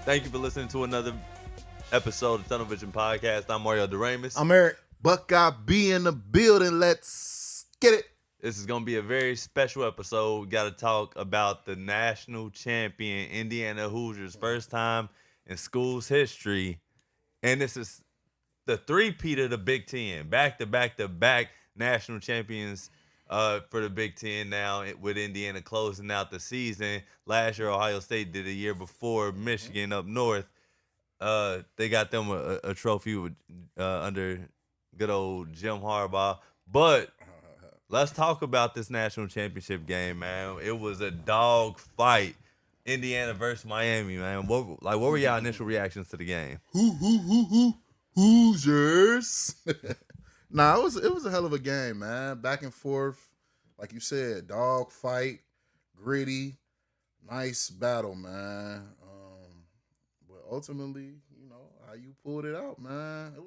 Thank you for listening to another episode of Tunnel Vision Podcast. I'm Mario Doremus. I'm Eric. Buckeye B in the building. Let's get it. This is going to be a very special episode. We got to talk about the national champion Indiana Hoosiers, first time in school's history. And this is the three-peat of the Big Ten, back-to-back national champions for the Big Ten now, with Indiana closing out the season. Last year, Ohio State did a year before, Michigan up north. They got them a trophy with, under good old Jim Harbaugh. But let's talk about this national championship game, man. It was a dog fight. Indiana versus Miami, man. What were y'all initial reactions to the game? Hoosiers. Nah, it was a hell of a game, man. Back and forth, like you said, dog fight, gritty, nice battle, man. But ultimately, how you pulled it out, man. It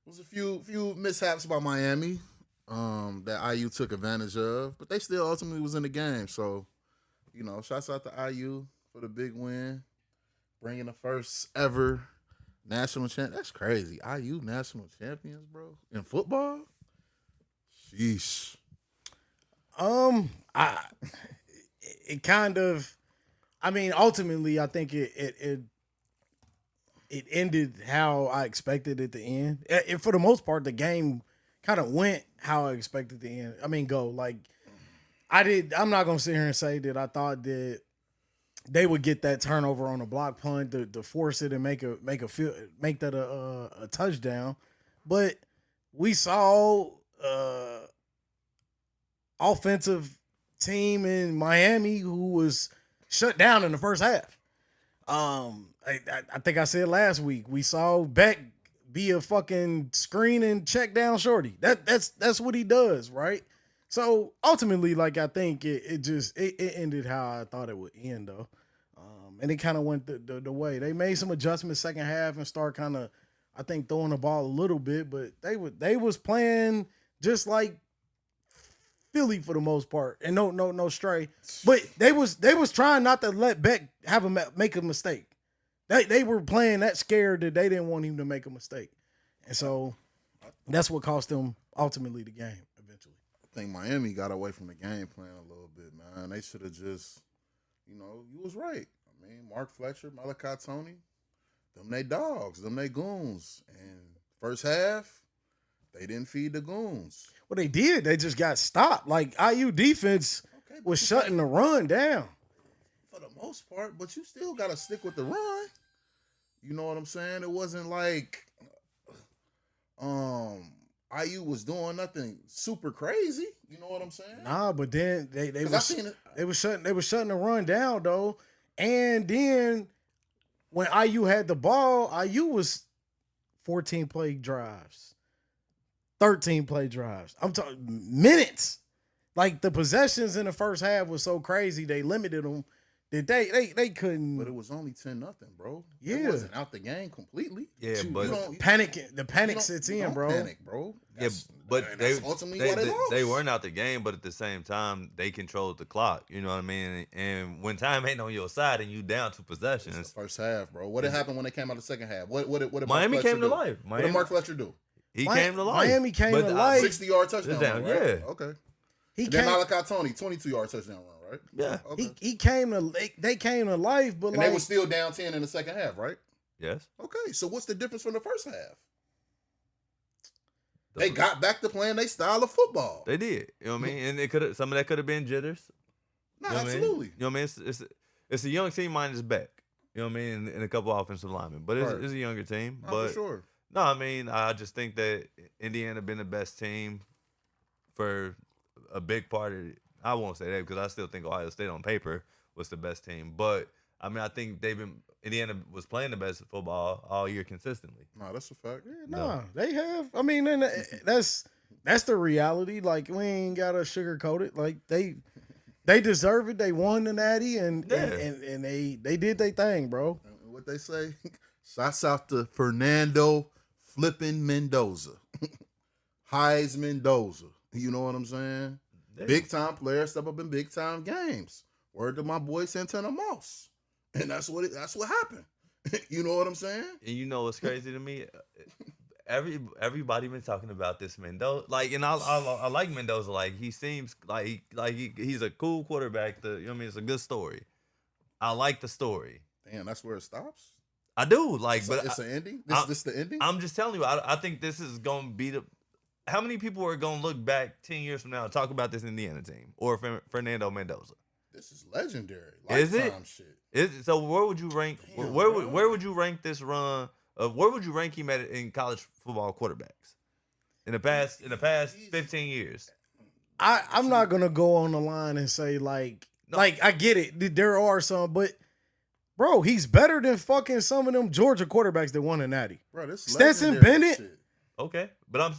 was a few mishaps by Miami that IU took advantage of, but they still ultimately was in the game. So, shouts out to IU for the big win, bringing the first ever national champ. That's crazy. IU national champions, bro, in football. Sheesh. Ultimately, I think it ended how I expected it to end. For the most part, the game kind of went how I expected it to end. I'm not gonna sit here and say that I thought that they would get that turnover on a block punt to force it and make that a touchdown, but we saw offensive team in Miami who was shut down in the first half. I think I said last week we saw Beck be a fucking screen and check down shorty. That's what he does, right? So ultimately, I think it ended how I thought it would end, though. And it kind of went the way. They made some adjustments second half and start kind of, I think, throwing the ball a little bit, but they was playing just like Philly for the most part, and no stray. But they was trying not to let Beck make a mistake. They were playing that scared that they didn't want him to make a mistake, and so that's what cost them ultimately the game eventually. I think Miami got away from the game plan a little bit, man. They should have just, you was right. I mean, Mark Fletcher, Malachi Tony, them they dogs, them they goons. And first half, they didn't feed the goons. Well, they did. They just got stopped. IU defense was shutting the run down. For the most part, but you still got to stick with the run. You know what I'm saying? It wasn't like IU was doing nothing super crazy. You know what I'm saying? Nah, but then they was shutting the run down though. And then when IU had the ball, IU was 14 play drives, 13 play drives. I'm talking minutes. The possessions in the first half was so crazy they limited them that they couldn't. But it was only 10-0, bro. Yeah, it wasn't out the game completely. Yeah, but the panic sets in, bro. Panic, bro. That's ultimately why they lost. They weren't out the game, but at the same time, they controlled the clock. You know what I mean? And when time ain't on your side and you down 2 possessions, it's the first half, bro. What happened when they came out the second half? What did Miami came to do? life. What did Mark Fletcher do? He came to life. Miami came to life. 60-yard touchdown run, right? Yeah. Okay. Then Malachi Tony, 22-yard touchdown run, right? Yeah. Okay. They came to life, but they were still down 10 in the second half, right? Yes. Okay, so what's the difference from the first half? They got back to playing their style of football. They did. You know what I mean? And some of that could have been jitters. No, you know absolutely. You know what I mean? It's a young team minus Beck. You know what I mean? And a couple offensive linemen. But it's a younger team. But for sure. No, I mean, I just think that Indiana been the best team for a big part of it. I won't say that because I still think Ohio State on paper was the best team. But, I mean, I think Indiana was playing the best football all year consistently. No, that's a fact. Yeah, they have. I mean, and that's the reality. We ain't got to sugarcoat it. They deserve it. They won the Natty, and they did their thing, bro. What they say? Shouts out to Fernando flipping Mendoza. Heisman Mendoza. You know what I'm saying? Big time players step up in big time games. Word to my boy Santana Moss And that's what happened. You know what I'm saying? And you know what's crazy to me? Everybody been talking about this Mendoza, like, and I like Mendoza. Like, he seems he's a cool quarterback. You know what I mean? It's a good story. I like the story. Damn, that's where it stops. I do like, So but it's an ending. This the ending. I'm just telling you. I think this is gonna be the. How many people are gonna look back 10 years from now and talk about this Indiana team or Fernando Mendoza? This is legendary. Is it? Lifetime shit. So where would you rank? Damn, where would you rank this run? Where would you rank him at in college football quarterbacks in the past 15 years? I'm not gonna go on the line and say like I get it. There are some, but bro, he's better than fucking some of them Georgia quarterbacks that won a natty. Bro, this Stetson legendary Bennett. shit. Okay, but I'm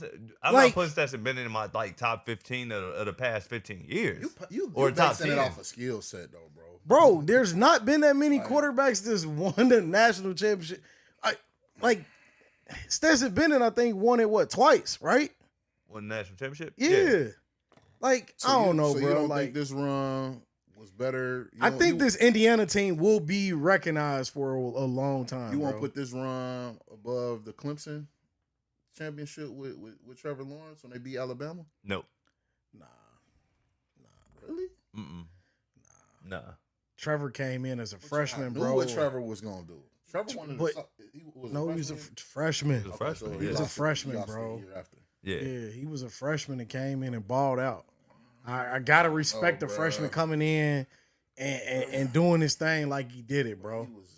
Like- not putting Stetson Bennett in my like top 15 of the past 15 years. You Or top basing it 10. off a skill set though, bro. Bro, there's not been that many Like- quarterbacks that's won the national championship. Like Stetson Bennett, I think won it twice, right? Won the national championship. Yeah. Like So I don't you- know, so bro. You don't like think this run was better? I think this Indiana team will be recognized for a long time. You won't bro. put this run above the Clemson championship with Trevor Lawrence when they beat Alabama? Nope. Nah. Really? Nah. Trevor came in as a I freshman, knew bro. what Trevor was gonna do. Trevor wanted But- to. He was a freshman. He was a freshman, He was a lost freshman, the bro. year after. Yeah. Yeah, he was a freshman and came in and balled out. I gotta respect the bruh. freshman coming in and doing his thing like he did it, bro. He was,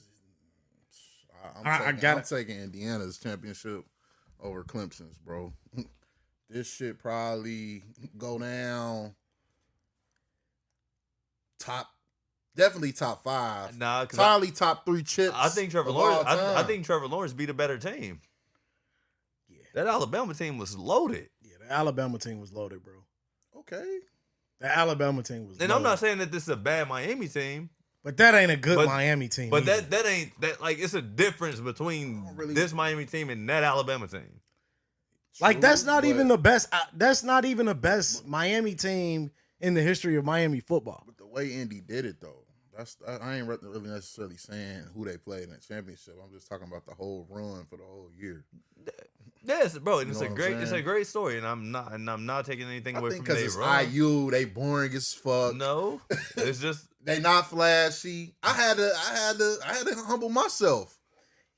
I I'm gotta- taking Indiana's championship over Clemson's, bro. This shit probably go down definitely top 5. Nah, 'cause Probably top 3 chips. I think Trevor of Lawrence. all time. I think Trevor Lawrence beat a better team. Yeah. That Alabama team was loaded. Yeah, the Alabama team was loaded, bro. Okay. The Alabama team was And loaded. I'm not saying that this is a bad Miami team, But that ain't a good But- Miami team. but either. that ain't that like it's a difference between don't really- this Miami team and that Alabama team. like that's not But- even the best. That's not even the best Miami team in the history of Miami football. But the way Indy did it, though, I ain't really necessarily saying who they played in that championship. I'm just talking about the whole run for the whole year. Yes, bro, and You it's know a what I'm great saying? great story, and I'm not taking anything I away think from because Dave it's Ron. IU, they boring as fuck. No, it's just They not flashy. I had to humble myself.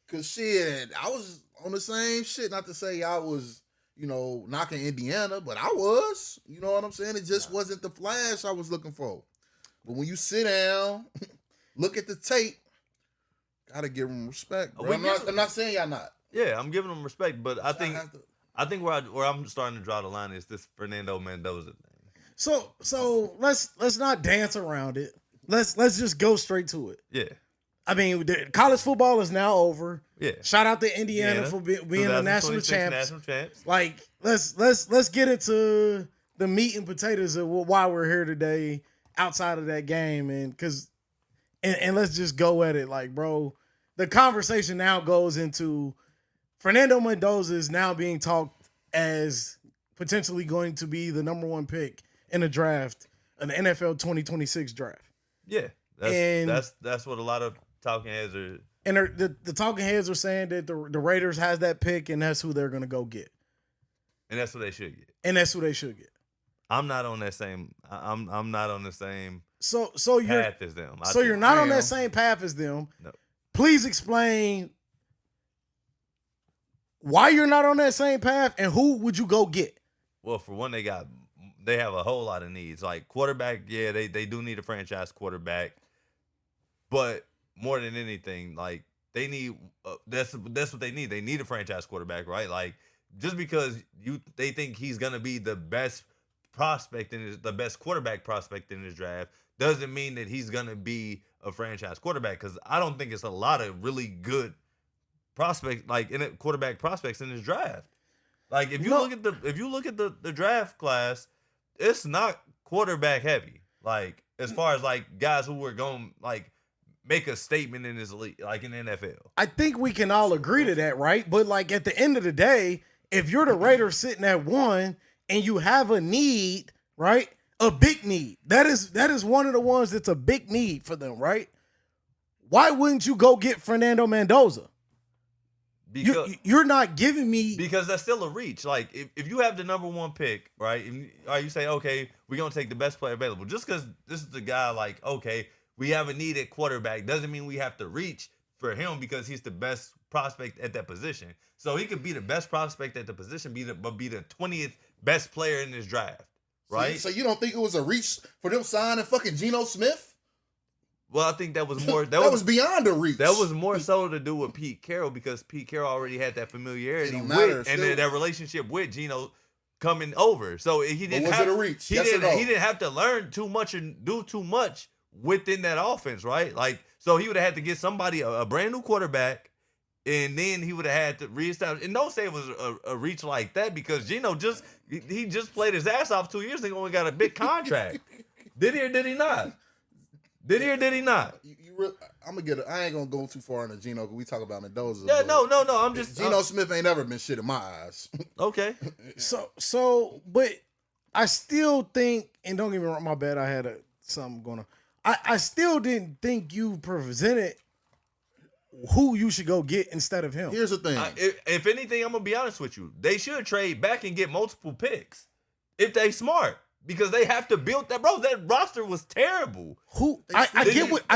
Cause shit, I was on the same shit. Not to say I was, knocking Indiana, but I was. You know what I'm saying? It just wasn't the flash I was looking for. But when you sit down, look at the tape, gotta give them respect. Bro. We I'm not saying y'all not. yeah, I'm giving them respect, but I think have to- I think where I'm starting to draw the line is this Fernando Mendoza thing. So let's not dance around it. Let's just go straight to it. Yeah, I mean, college football is now over. yeah. Shout out to Indiana Yeah. for being the national 2026 champs. National champs. Like let's get into the meat and potatoes of why we're here today outside of that game, and let's just go at it. Like, bro, the conversation now goes into Fernando Mendoza is now being talked as potentially going to be the number 1 pick in a draft, an NFL 2026 draft. Yeah, And- that's what a lot of talking heads are. And the talking heads are saying that the Raiders has that pick, and that's who they're going to go get. And that's what they should get. And that's who they should get. I'm not on that same. I'm not on the same So you're path as them. so you're not on I am. that same path as them. No. Please explain why you're not on that same path, and who would you go get? Well, for one, they have a whole lot of needs. Like quarterback, yeah, they do need a franchise quarterback, but more than anything, like they need that's what they need. They need a franchise quarterback, right? Like just because they think he's gonna be the best prospect the best quarterback prospect in his draft doesn't mean that he's gonna be a franchise quarterback. Because I don't think it's a lot of really good prospects quarterback prospects in his draft. Like if you No. look at the draft class, it's not quarterback heavy. Like as far as like guys who were going like make a statement in this league, like in the NFL. I think we can all agree to that, right? But like at the end of the day, if you're the Raiders sitting at 1 and you have a need, right? A big need. That is one of the ones that's a big need for them, right? why wouldn't you go get Fernando Mendoza? Because You're not giving me that's still a reach. Like if you have the number 1 pick, right? Or you say, okay, we're gonna take the best player available. Just because this is the guy, like, okay, we have a need at quarterback doesn't mean we have to reach for him because he's the best prospect at that position. So he could be the best prospect at the position, but be the 20th best player in this draft, right? So you don't think it was a reach for them signing fucking Geno Smith? Well, I think that was more. That was beyond a reach. That was more so to do with Pete Carroll because Pete Carroll already had that familiarity It don't matter, with and still. that relationship with Geno coming over. So he didn't was have it a reach? He Yes or didn't. no? He didn't have to learn too much and do too much within that offense, right? Like, so he would have had to get somebody a brand new quarterback, and then he would have had to reestablish. And don't say it was a reach like that because Geno just played his ass off 2 years ago and got a big contract. Did he or did he not? Did he or did he not? I'm gonna get it. I ain't gonna go too far into Geno because we talk about Mendoza. Yeah, no. I'm just Geno Smith ain't ever been shit in my eyes. okay. but I still think, and don't get me wrong, my bad, I had something going on. I still didn't think you presented who you should go get instead of him. Here's the thing. If anything, I'm gonna be honest with you. They should trade back and get multiple picks if they smart. Because they have to build that, bro. That roster was terrible. I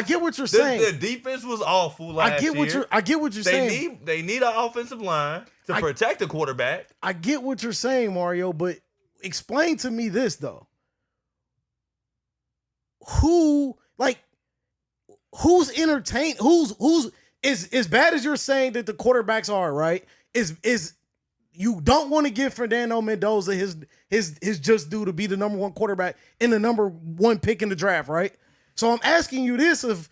get what you're saying. The defense was awful last year. I get what you're saying. They need an offensive line to protect the quarterback. I get what you're saying, Mario, but explain to me this though. Who's entertained? Who's as bad as you're saying that the quarterbacks are, right? Is you don't want to give Fernando Mendoza his just due to be the number 1 quarterback and the number 1 pick in the draft, right? So I'm asking you this: of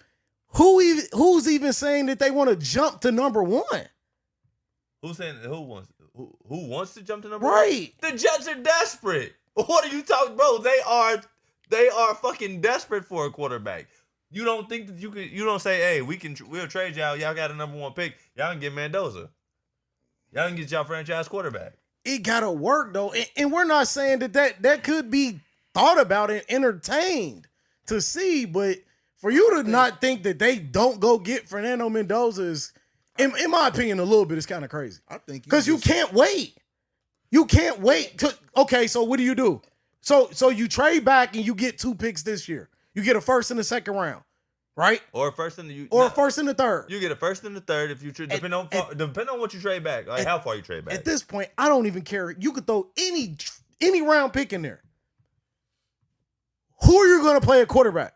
who's even saying that they want to jump to number 1? Who's saying who wants to jump to number 1? Right. The Jets are desperate. What are you talking, bro? They are fucking desperate for a quarterback. You don't think that you don't say, hey, we'll trade y'all. Y'all got a number 1 pick. Y'all can get Mendoza. Y'all can get y'all franchise quarterback. It gotta work though, and we're not saying that could be thought about and entertained to see, but for you to not think that they don't go get Fernando Mendoza is, in my opinion, a little bit is kind of crazy. I think because you can't wait. You can't wait. Okay, so what do? So you trade back and you get 2 picks this year. You get a first and a second round, right? Or a first and a first and a third. You get a first and a third if you depending on what you trade back, like how far you trade back. At this point, I don't even care. You could throw any round pick in there. Who are you going to play at quarterback?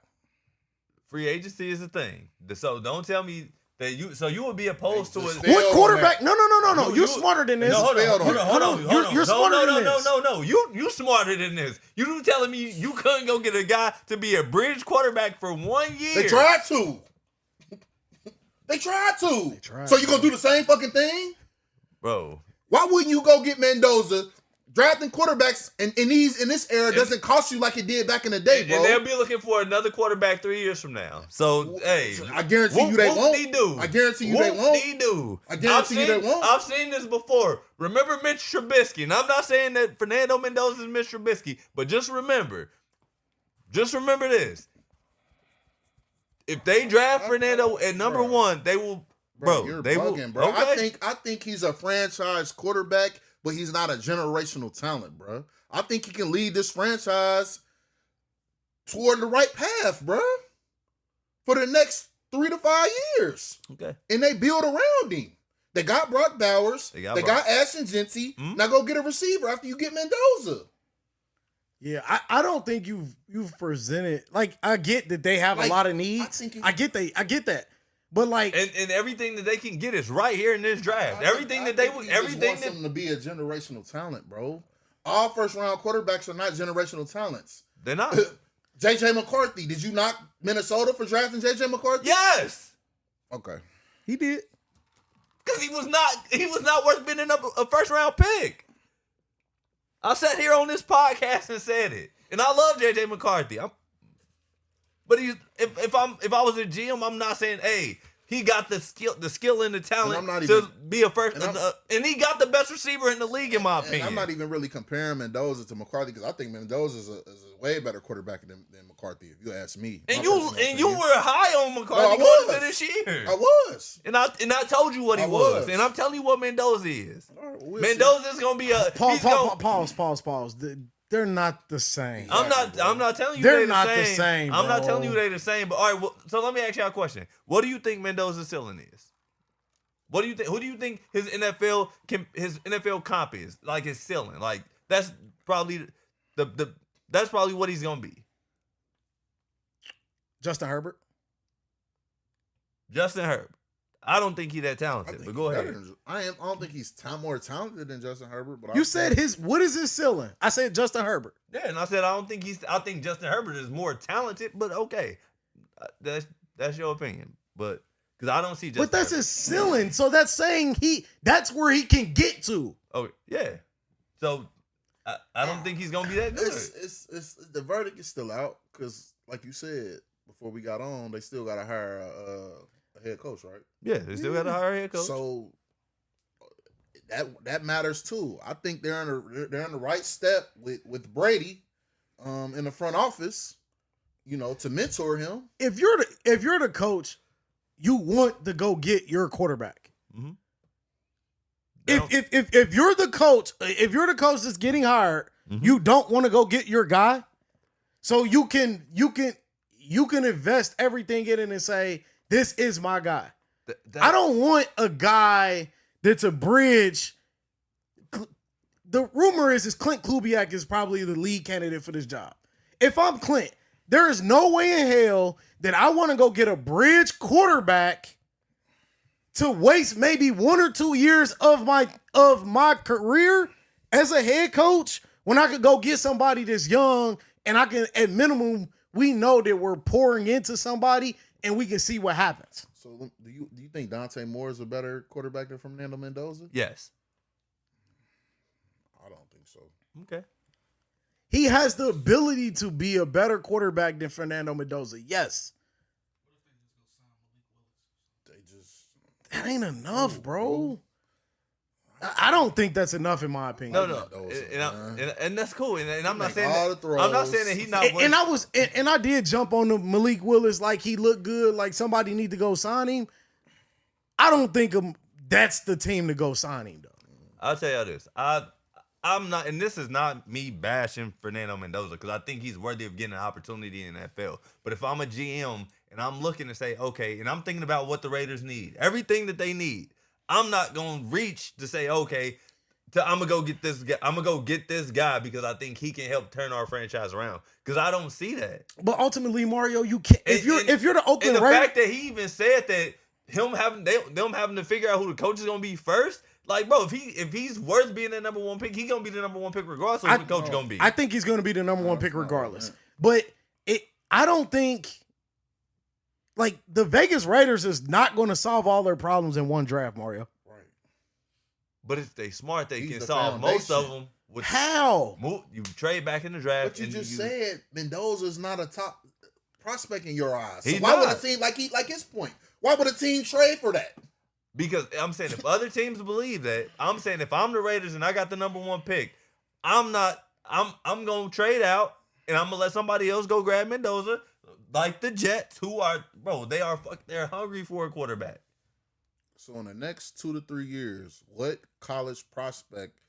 Free agency is a thing. So don't tell me that you would be opposed to it. What quarterback? No. You're smarter than this. No, hold on. You're smarter than this. No. You smarter than this. You telling me you couldn't go get a guy to be a bridge quarterback for 1 year? They tried to. So you gonna do the same fucking thing? Bro. Why wouldn't you go get Mendoza? Drafting quarterbacks in this era doesn't cost you like it did back in the day, bro. And they'll be looking for another quarterback 3 years from now. So, hey. I guarantee you they won't. I guarantee you they won't. I've seen this before. Remember Mitch Trubisky. And I'm not saying that Fernando Mendoza is Mitch Trubisky, but just remember this. If they draft Fernando at number 1, they will, bro. You're they bugging, will, bro. okay? I think he's a franchise quarterback, but he's not a generational talent, bro. I think he can lead this franchise toward the right path, bro, for the next 3 to 5 years. Okay. And they build around him. They got Brock Bowers. They got Ashton Genty. Mm-hmm. Now go get a receiver after you get Mendoza. Yeah, I don't think you've presented, like, I get that they have a lot of needs. I get that. But like, and everything that they can get is right here in this draft. Everything that they want them to be a generational talent, bro. All first round quarterbacks are not generational talents. They're not. JJ McCarthy, did you knock Minnesota for drafting JJ McCarthy? Yes. Okay. He did. Because he was not worth bidding up a first round pick. I sat here on this podcast and said it, and I love JJ McCarthy. But if I was a GM, I'm not saying, hey, He got the skill and the talent I'm not to even- be a first, and and he got the best receiver in the league, in my opinion. And I'm not even really comparing Mendoza to McCarthy because I think Mendoza is a way better quarterback than McCarthy, if you ask me. And My you personal opinion. were high on McCarthy No, going I into this year. I was. And I told you what he I was. was. And I'm telling you what Mendoza is. All right, well, we'll Mendoza is gonna be a Pause. They're not the same. I'm not telling you They're they not the the same. same, I'm not bro. telling you they the same. But all right, well, so let me ask you a question. What do you think Mendoza's ceiling is? What do you think? Who do you think his NFL comp is? Like his ceiling? Like that's probably that's probably what he's gonna be. Justin Herbert. Justin Herbert. I don't think he's that I talented. think But go he's ahead. better than- I don't think he's more talented than Justin Herbert. But You said what is his ceiling? I said Justin Herbert. Yeah, and I said I think Justin Herbert is more talented. But okay, that's your opinion. But because I don't see Justin. But that's Herbert. his ceiling. So that's saying that's where he can get to. Oh yeah. So I don't think he's gonna be that good. it's the verdict is still out because, like you said before we got on, they still got to hire a head coach, right? Yeah, they still got to hire a head coach. So that matters too. I think they're in the right step with Brady, in the front office, to mentor him. If you're the coach, you want to go get your quarterback. Mm-hmm. If you're the coach that's getting hired, Mhm. you don't want to go get your guy. So you can invest everything in it and say, this is my guy. I don't want a guy that's a bridge. The rumor is Clint Kubiak is probably the lead candidate for this job. If I'm Clint, there is no way in hell that I want to go get a bridge quarterback to waste maybe 1 or 2 years of my career as a head coach when I could go get somebody that's young and I can, at minimum, we know that we're pouring into somebody and we can see what happens. So do you think Dante Moore is a better quarterback than Fernando Mendoza? Yes. I don't think so. Okay. He has the ability to be a better quarterback than Fernando Mendoza. Yes. They just That ain't enough, bro. I don't think that's enough in my opinion. No. Mendoza, And that's cool. And I'm not make saying all that, the throws. I'm not saying that he's not. And I did jump on the Malik Willis like he looked good, like somebody need to go sign him. I don't think that's the team to go sign him though. I'll tell y'all this. I'm not, and this is not me bashing Fernando Mendoza because I think he's worthy of getting an opportunity in the NFL. But if I'm a GM and I'm looking to say, okay, and I'm thinking about what the Raiders need, everything that they need, I'm not gonna reach to say, okay, I'm gonna go get this guy. I'm gonna go get this guy because I think he can help turn our franchise around. Because I don't see that. But ultimately, Mario, you can't. If you're the Oakland and the Raiders, fact that he even said that them having to figure out who the coach is gonna be first. Like, bro, if he's worth being the number one pick, he's gonna be the number one pick regardless of who the coach is gonna be. I think he's gonna be the number one pick regardless. But I don't think like the Vegas Raiders is not gonna solve all their problems in one draft, Mario. right. But if they smart, they He's can the solve most of foundation. them. How? You trade back in the draft. But you and just said Mendoza's not a top prospect in your eyes. So He's why would a not. team like his point? Why would a team trade for that? Because I'm saying if other teams believe that, I'm saying if I'm the Raiders and I got the number one pick, I'm gonna trade out and I'm gonna let somebody else go grab Mendoza, like the Jets, who are they're hungry for a quarterback. So in the next 2 to 3 years, what college prospect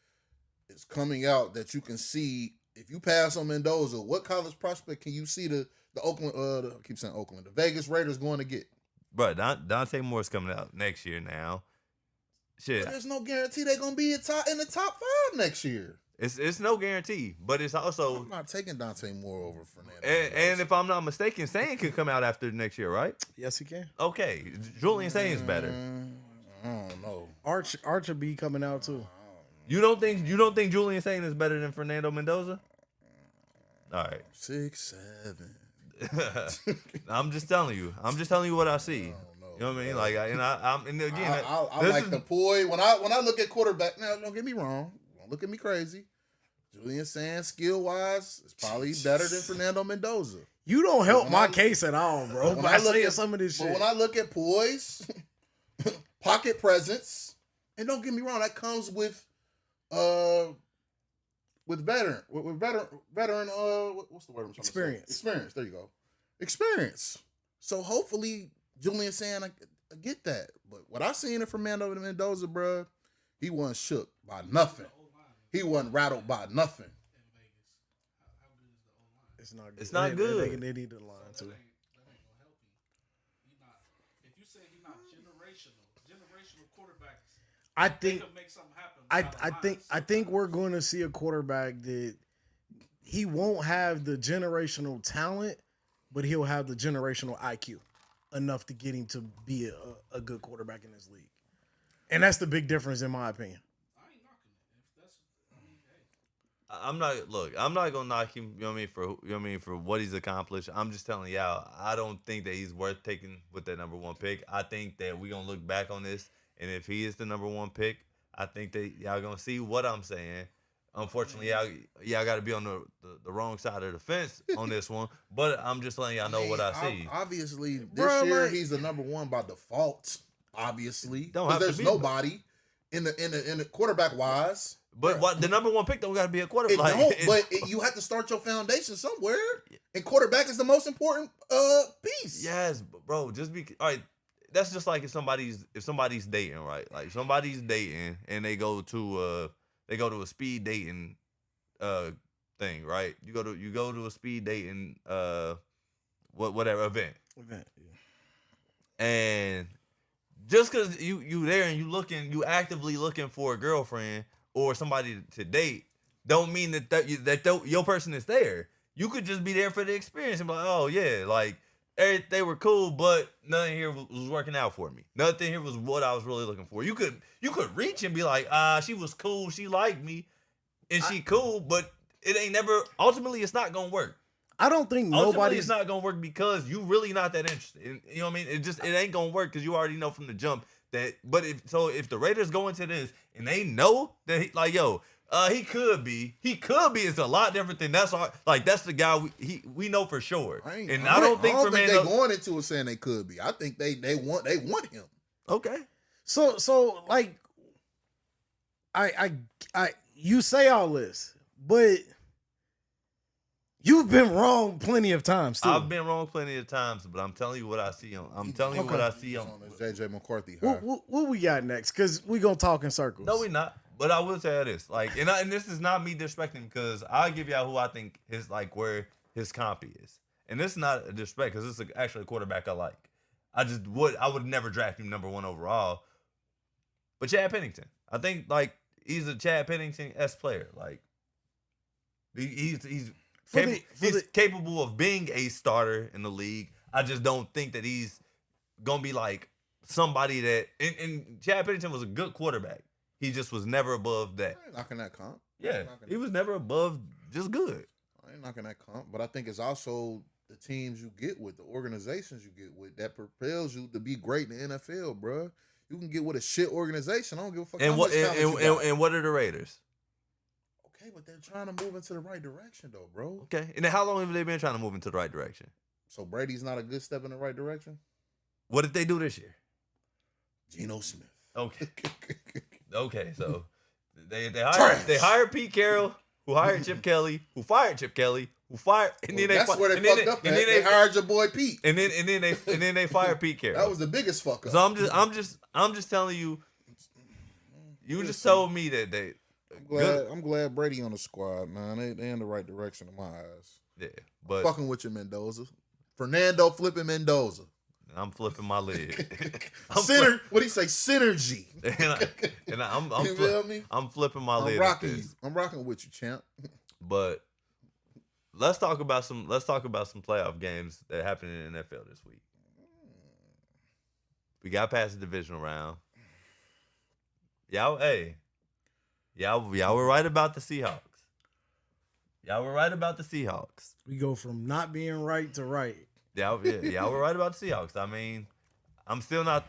is coming out that you can see if you pass on Mendoza? What college prospect can you see the Oakland? I keep saying Oakland, the Vegas Raiders going to get? Bro, Dante Moore's coming out next year now. Shit, But there's no guarantee they're going to be in the top 5 next year. it's no guarantee, but it's also I'm not taking Dante Moore over Fernando. and if I'm not mistaken, Sane could come out after next year, right? Yes, he can. Okay, Julian Sane's better. I don't know. Archer be coming out too. You don't think Julian Sane is better than Fernando Mendoza? All right. 6, 7. I'm just telling you what I see. You know what I mean? Like, and again, I this like is- the boy. When I look at quarterback, now don't get me wrong. Don't look at me crazy. Julian Sands, skill wise, is probably better than Fernando Mendoza. You don't help When my I- case at all, bro. when By I look saying at- some of this But shit. when I look at poise, pocket presence, and don't get me wrong, that comes with veteran, what's the word I'm trying Experience. to say? Experience. There you go. Experience. So hopefully Julian saying I get that. But what I seen it from Mendoza, bro, he wasn't shook by nothing. He wasn't rattled by nothing. It's not good. It's not good. They need the line too. That ain't gonna help him. He not. If you say he not generational quarterbacks, I they think could make something happen. I think we're going to see a quarterback that he won't have the generational talent, but he'll have the generational IQ enough to get him to be a good quarterback in this league. And that's the big difference in my opinion. I ain't knocking it. If that's, I mean, hey. I'm not gonna knock him, you know what I mean, for what he's accomplished. I'm just telling y'all, I don't think that he's worth taking with that number one pick. I think that we're gonna look back on this, and if he is the number one pick, I think that y'all gonna see what I'm saying. Unfortunately, y'all got to be on the wrong side of the fence on this one. But I'm just letting y'all know what I see. Obviously, this Bro, year like- he's the number one by default. Obviously, Don't because have to there's be, nobody in the quarterback wise. But what, the number one pick don't got to be a quarterback. It don't, but you have to start your foundation somewhere, and quarterback is the most important piece. Yes, bro. Just be all right. That's just like if somebody's dating, right? Like somebody's dating and they go to a speed dating thing, right? You go to a speed dating whatever event. And just because you there and you actively looking for a girlfriend or somebody to date, don't mean that your person is there. You could just be there for the experience and be like, oh yeah, like they were cool, but nothing here was working out for me. Nothing here was what I was really looking for. You could reach and be like, she was cool, she liked me, and she cool, but it ain't never. Ultimately, it's not gonna work. I don't think Ultimately, nobody's it's not gonna work because you really not that interested. You know what I mean? It ain't gonna work because you already know from the jump that. But if the Raiders go into this and they know that he could be it's a lot different than that's the guy we know for sure. I don't think they're going into it saying they could be. I think they want him. Okay. So like I you say all this, but you've been wrong plenty of times too. I've been wrong plenty of times, but I'm telling you what I see on. I'm telling you what I see on. this JJ McCarthy. What we got next? Because we gonna talk in circles. No, we not. But I will tell you this, and this is not me disrespecting because I'll give y'all who I think his where his comp is, and this is not a disrespect because this is actually a quarterback I like. I would never draft him number one overall. But Chad Pennington, I think he's a Chad Pennington-esque player. Like he's capable of being a starter in the league. I just don't think that he's gonna be like somebody that. And Chad Pennington was a good quarterback. He just was never above that. I ain't knocking that comp. Yeah, he was never above just good. I ain't knocking that comp, but I think it's also the teams you get with, the organizations you get with, that propels you to be great in the NFL, bro. You can get with a shit organization. I don't give a fuck. And how much talent you got. and what are the Raiders? Okay, but they're trying to move into the right direction, though, bro. Okay, and then how long have they been trying to move into the right direction? So Brady's not a good step in the right direction. What did they do this year? Geno Smith. Okay. Okay, so they Trash. hired Pete Carroll, who hired Chip Kelly, who fired Chip Kelly, who fired and then That's where they fucked up. And then they hired your boy Pete. and then they fired Pete Carroll. That was the biggest fuck up. So I'm just telling you. You just told me that they. I'm glad Brady on the squad, man. They in the right direction in my eyes. Yeah, but Fucking with you, Mendoza. Fernando flipping Mendoza. I'm flipping my lid. What do you say? Synergy. I'm You feel me? I'm flipping my lid. I'm rocking with you, champ. But let's talk about some playoff games that happened in the NFL this week. We got past the divisional round. Y'all were right about the Seahawks. Y'all were right about the Seahawks. We go from not being right to right. Y'all were right about the Seahawks. I mean, I'm still not,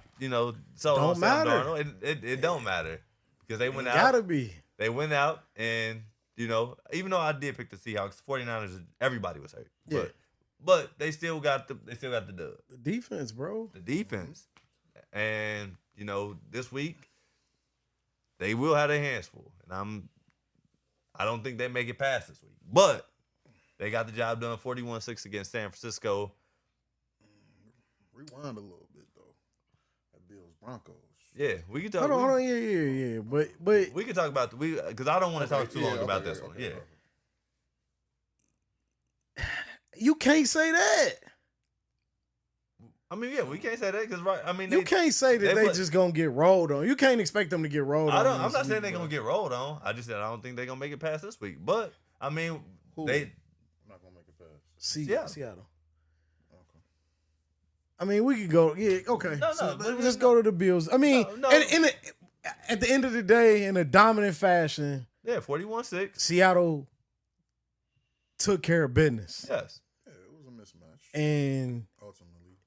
so Don't Sam matter. Darnold. It don't matter because they went out. Gotta be. They went out and, even though I did pick the Seahawks, 49ers, everybody was hurt. Yeah. But but they still got the dub. The defense, bro. The defense, and this week they will have their hands full, and I don't think they make it past this week, but they got the job done 41-6 against San Francisco. Rewind a little bit though. That Bills Broncos. Yeah, we can talk. Hold on, yeah. But we can talk about because I don't want to talk too long about this one. Yeah. You can't say that. I mean, yeah, we can't say that because You can't say that they just gonna get rolled on. You can't expect them to get rolled on. I'm not saying they're gonna get rolled on. I just said I don't think they're gonna make it past this week. But I mean, I'm not gonna make it past. Seattle. Okay. I mean, we could go. Yeah, okay. No, so but let's go to the Bills. I mean, No. at the end of the day, in a dominant fashion, 41-6. Seattle took care of business. Yes. Yeah, it was a mismatch. And Ultimately,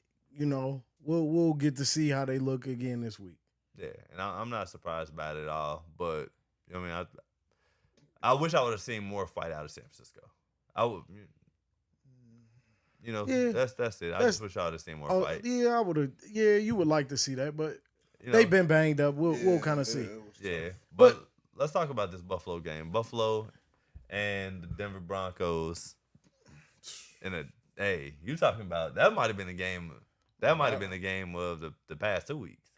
we'll get to see how they look again this week. Yeah, and I'm not surprised by it at all. But I wish I would have seen more fight out of San Francisco. I would, that's it. I just wish I would have seen more fight. Yeah, I would have. Yeah, you would like to see that, but they've been banged up. We'll kind of see. Yeah, but let's talk about this Buffalo game. Buffalo and the Denver Broncos. You talking about that might have been a game. That might have been the game of the past 2 weeks.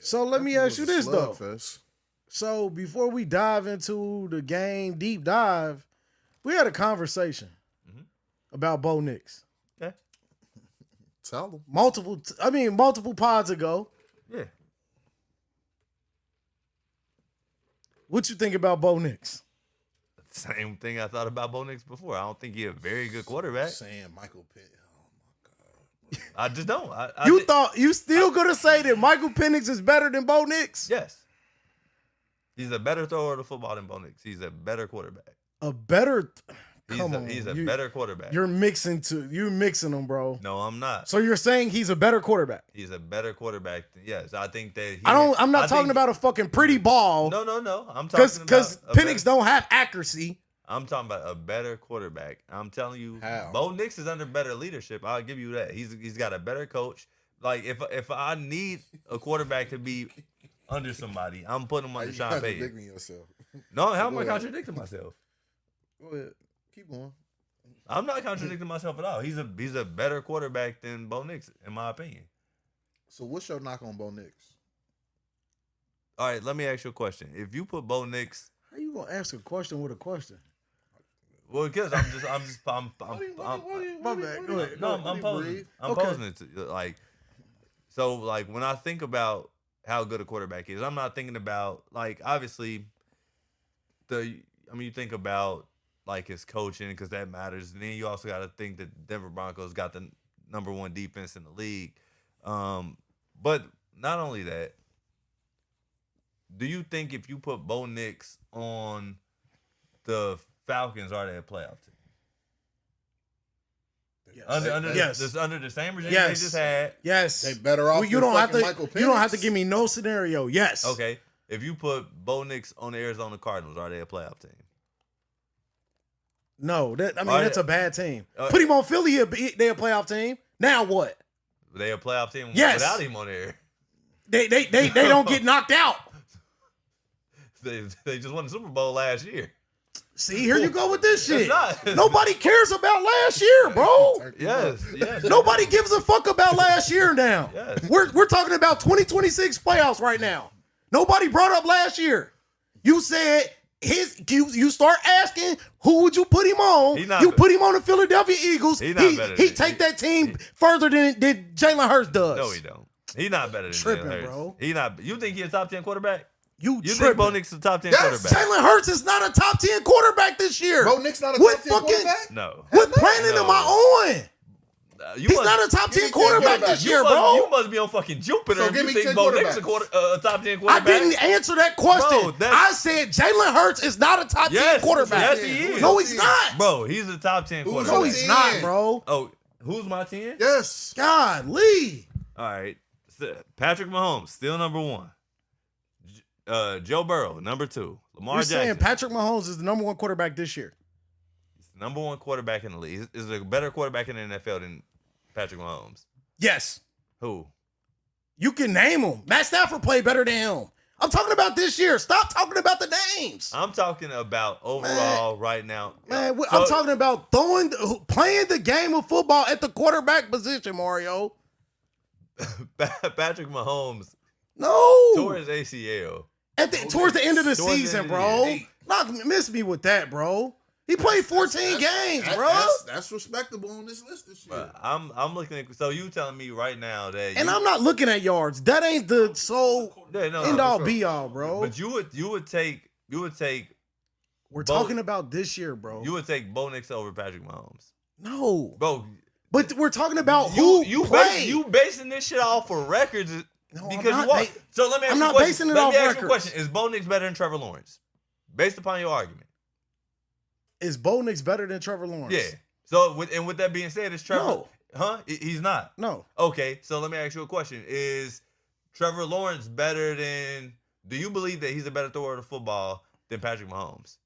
So let me ask you this though. Slugfest. So before we dive into the game deep dive, we had a conversation about Bo Nix. Okay. Tell them. Multiple pods ago. Yeah. What you think about Bo Nix? Same thing I thought about Bo Nix before. I don't think he's a very good quarterback. Saying Michael Pitt. Oh my God. I just don't. You still gonna say that Michael Penix is better than Bo Nix? Yes. He's a better thrower of the football than Bo Nix. He's a better quarterback. He's a better quarterback. You're mixing them, bro. No, I'm not. So you're saying he's a better quarterback? He's a better quarterback. Yes, I think that. I'm not talking about a fucking pretty ball. No. I'm talking because Penix don't have accuracy. I'm talking about a better quarterback. I'm telling you, How? Bo Nix is under better leadership. I'll give you that. He's got a better coach. Like if I need a quarterback to be under somebody, I'm putting him under Sean Payton. Contradicting yourself. No, how am I contradicting myself? Go ahead. Keep going. I'm not contradicting myself at all. He's a better quarterback than Bo Nix, in my opinion. So what's your knock on Bo Nix? All right, let me ask you a question. If you put Bo Nix, How you gonna ask a question with a question? well, because I'm My bad. Go ahead. No, I'm posing. I'm posing it to, so when I think about how good a quarterback is, I'm not thinking about obviously you think about his coaching because that matters, and then you also got to think that Denver Broncos got the number 1 defense in the league. But not only that, do you think if you put Bo Nix on the Falcons, are they a playoff team? Yes. Under the same regime Yes. they just had. Yes. They better off. You don't have to. Michael Penix. You don't have to give me no scenario. Yes. Okay. If you put Bo Nix on the Arizona Cardinals, are they a playoff team? No. That's a bad team. Put him on Philly. They a playoff team. Now what? They a playoff team Yes. without him on there. They don't get knocked out. They just won the Super Bowl last year. See, here you go with this shit. It's not. Nobody cares about last year, bro. Yes. Nobody gives a fuck about last year now. Yes. We're talking about 2026 playoffs right now. Nobody brought up last year. You said you start asking who would you put him on. You put him on the Philadelphia Eagles. He take that team further than Jalen Hurts does. No, he don't. He's not better than Tripping, Jalen Hurts. bro. He not. You think he's a top 10 quarterback? You think Bo Nix is a top 10 quarterback? Jalen Hurts is not a top 10 quarterback this year. Bo Nix not a top 10 quarterback? No. What planet am I on? He's not a top 10 quarterback this year, bro. You must be on fucking Jupiter. So give me you think 10 Bo Nix a top 10 quarterback? I didn't answer that question. Bro, I said Jalen Hurts is not a top 10 quarterback. Yes, he is. No, he's not. Bro, he's a top 10 quarterback. No, he's not, bro. Oh, who's my 10? Yes. God, Lee. All right. Patrick Mahomes, still number 1. Joe Burrow, number 2. Lamar You're Jackson. saying Patrick Mahomes is the number 1 quarterback this year. number one quarterback in the league. Is a better quarterback in the NFL than Patrick Mahomes? Yes. Who? You can name him. Matt Stafford played better than him. I'm talking about this year. Stop talking about the names. I'm talking about overall right now. Man, I'm talking about playing the game of football at the quarterback position, Mario. Patrick Mahomes No. tore his ACL. Towards the end of the Towards the season, end of the bro. year. Not miss me with that, bro. He played 14 games, bro. That's respectable on this list this year. I'm looking at. So you telling me right now that? And I'm not looking at yards. That ain't the end all sure. be all, bro. But you would take. We're talking about this year, bro. You would take Bo Nix over Patrick Mahomes. No, Bro, but we're talking about who played. you basing this shit off for records No, because I'm you not want. So let me ask I'm you a not question. basing it Let off me ask you a records. question. Is Bo Nix better than Trevor Lawrence? Based upon your argument. Is Bo Nix better than Trevor Lawrence? Yeah. So with that being said, is Trevor? No. Huh? He's not. No. Okay. So let me ask you a question. Is Trevor Lawrence better than? Do you believe that he's a better thrower of the football than Patrick Mahomes?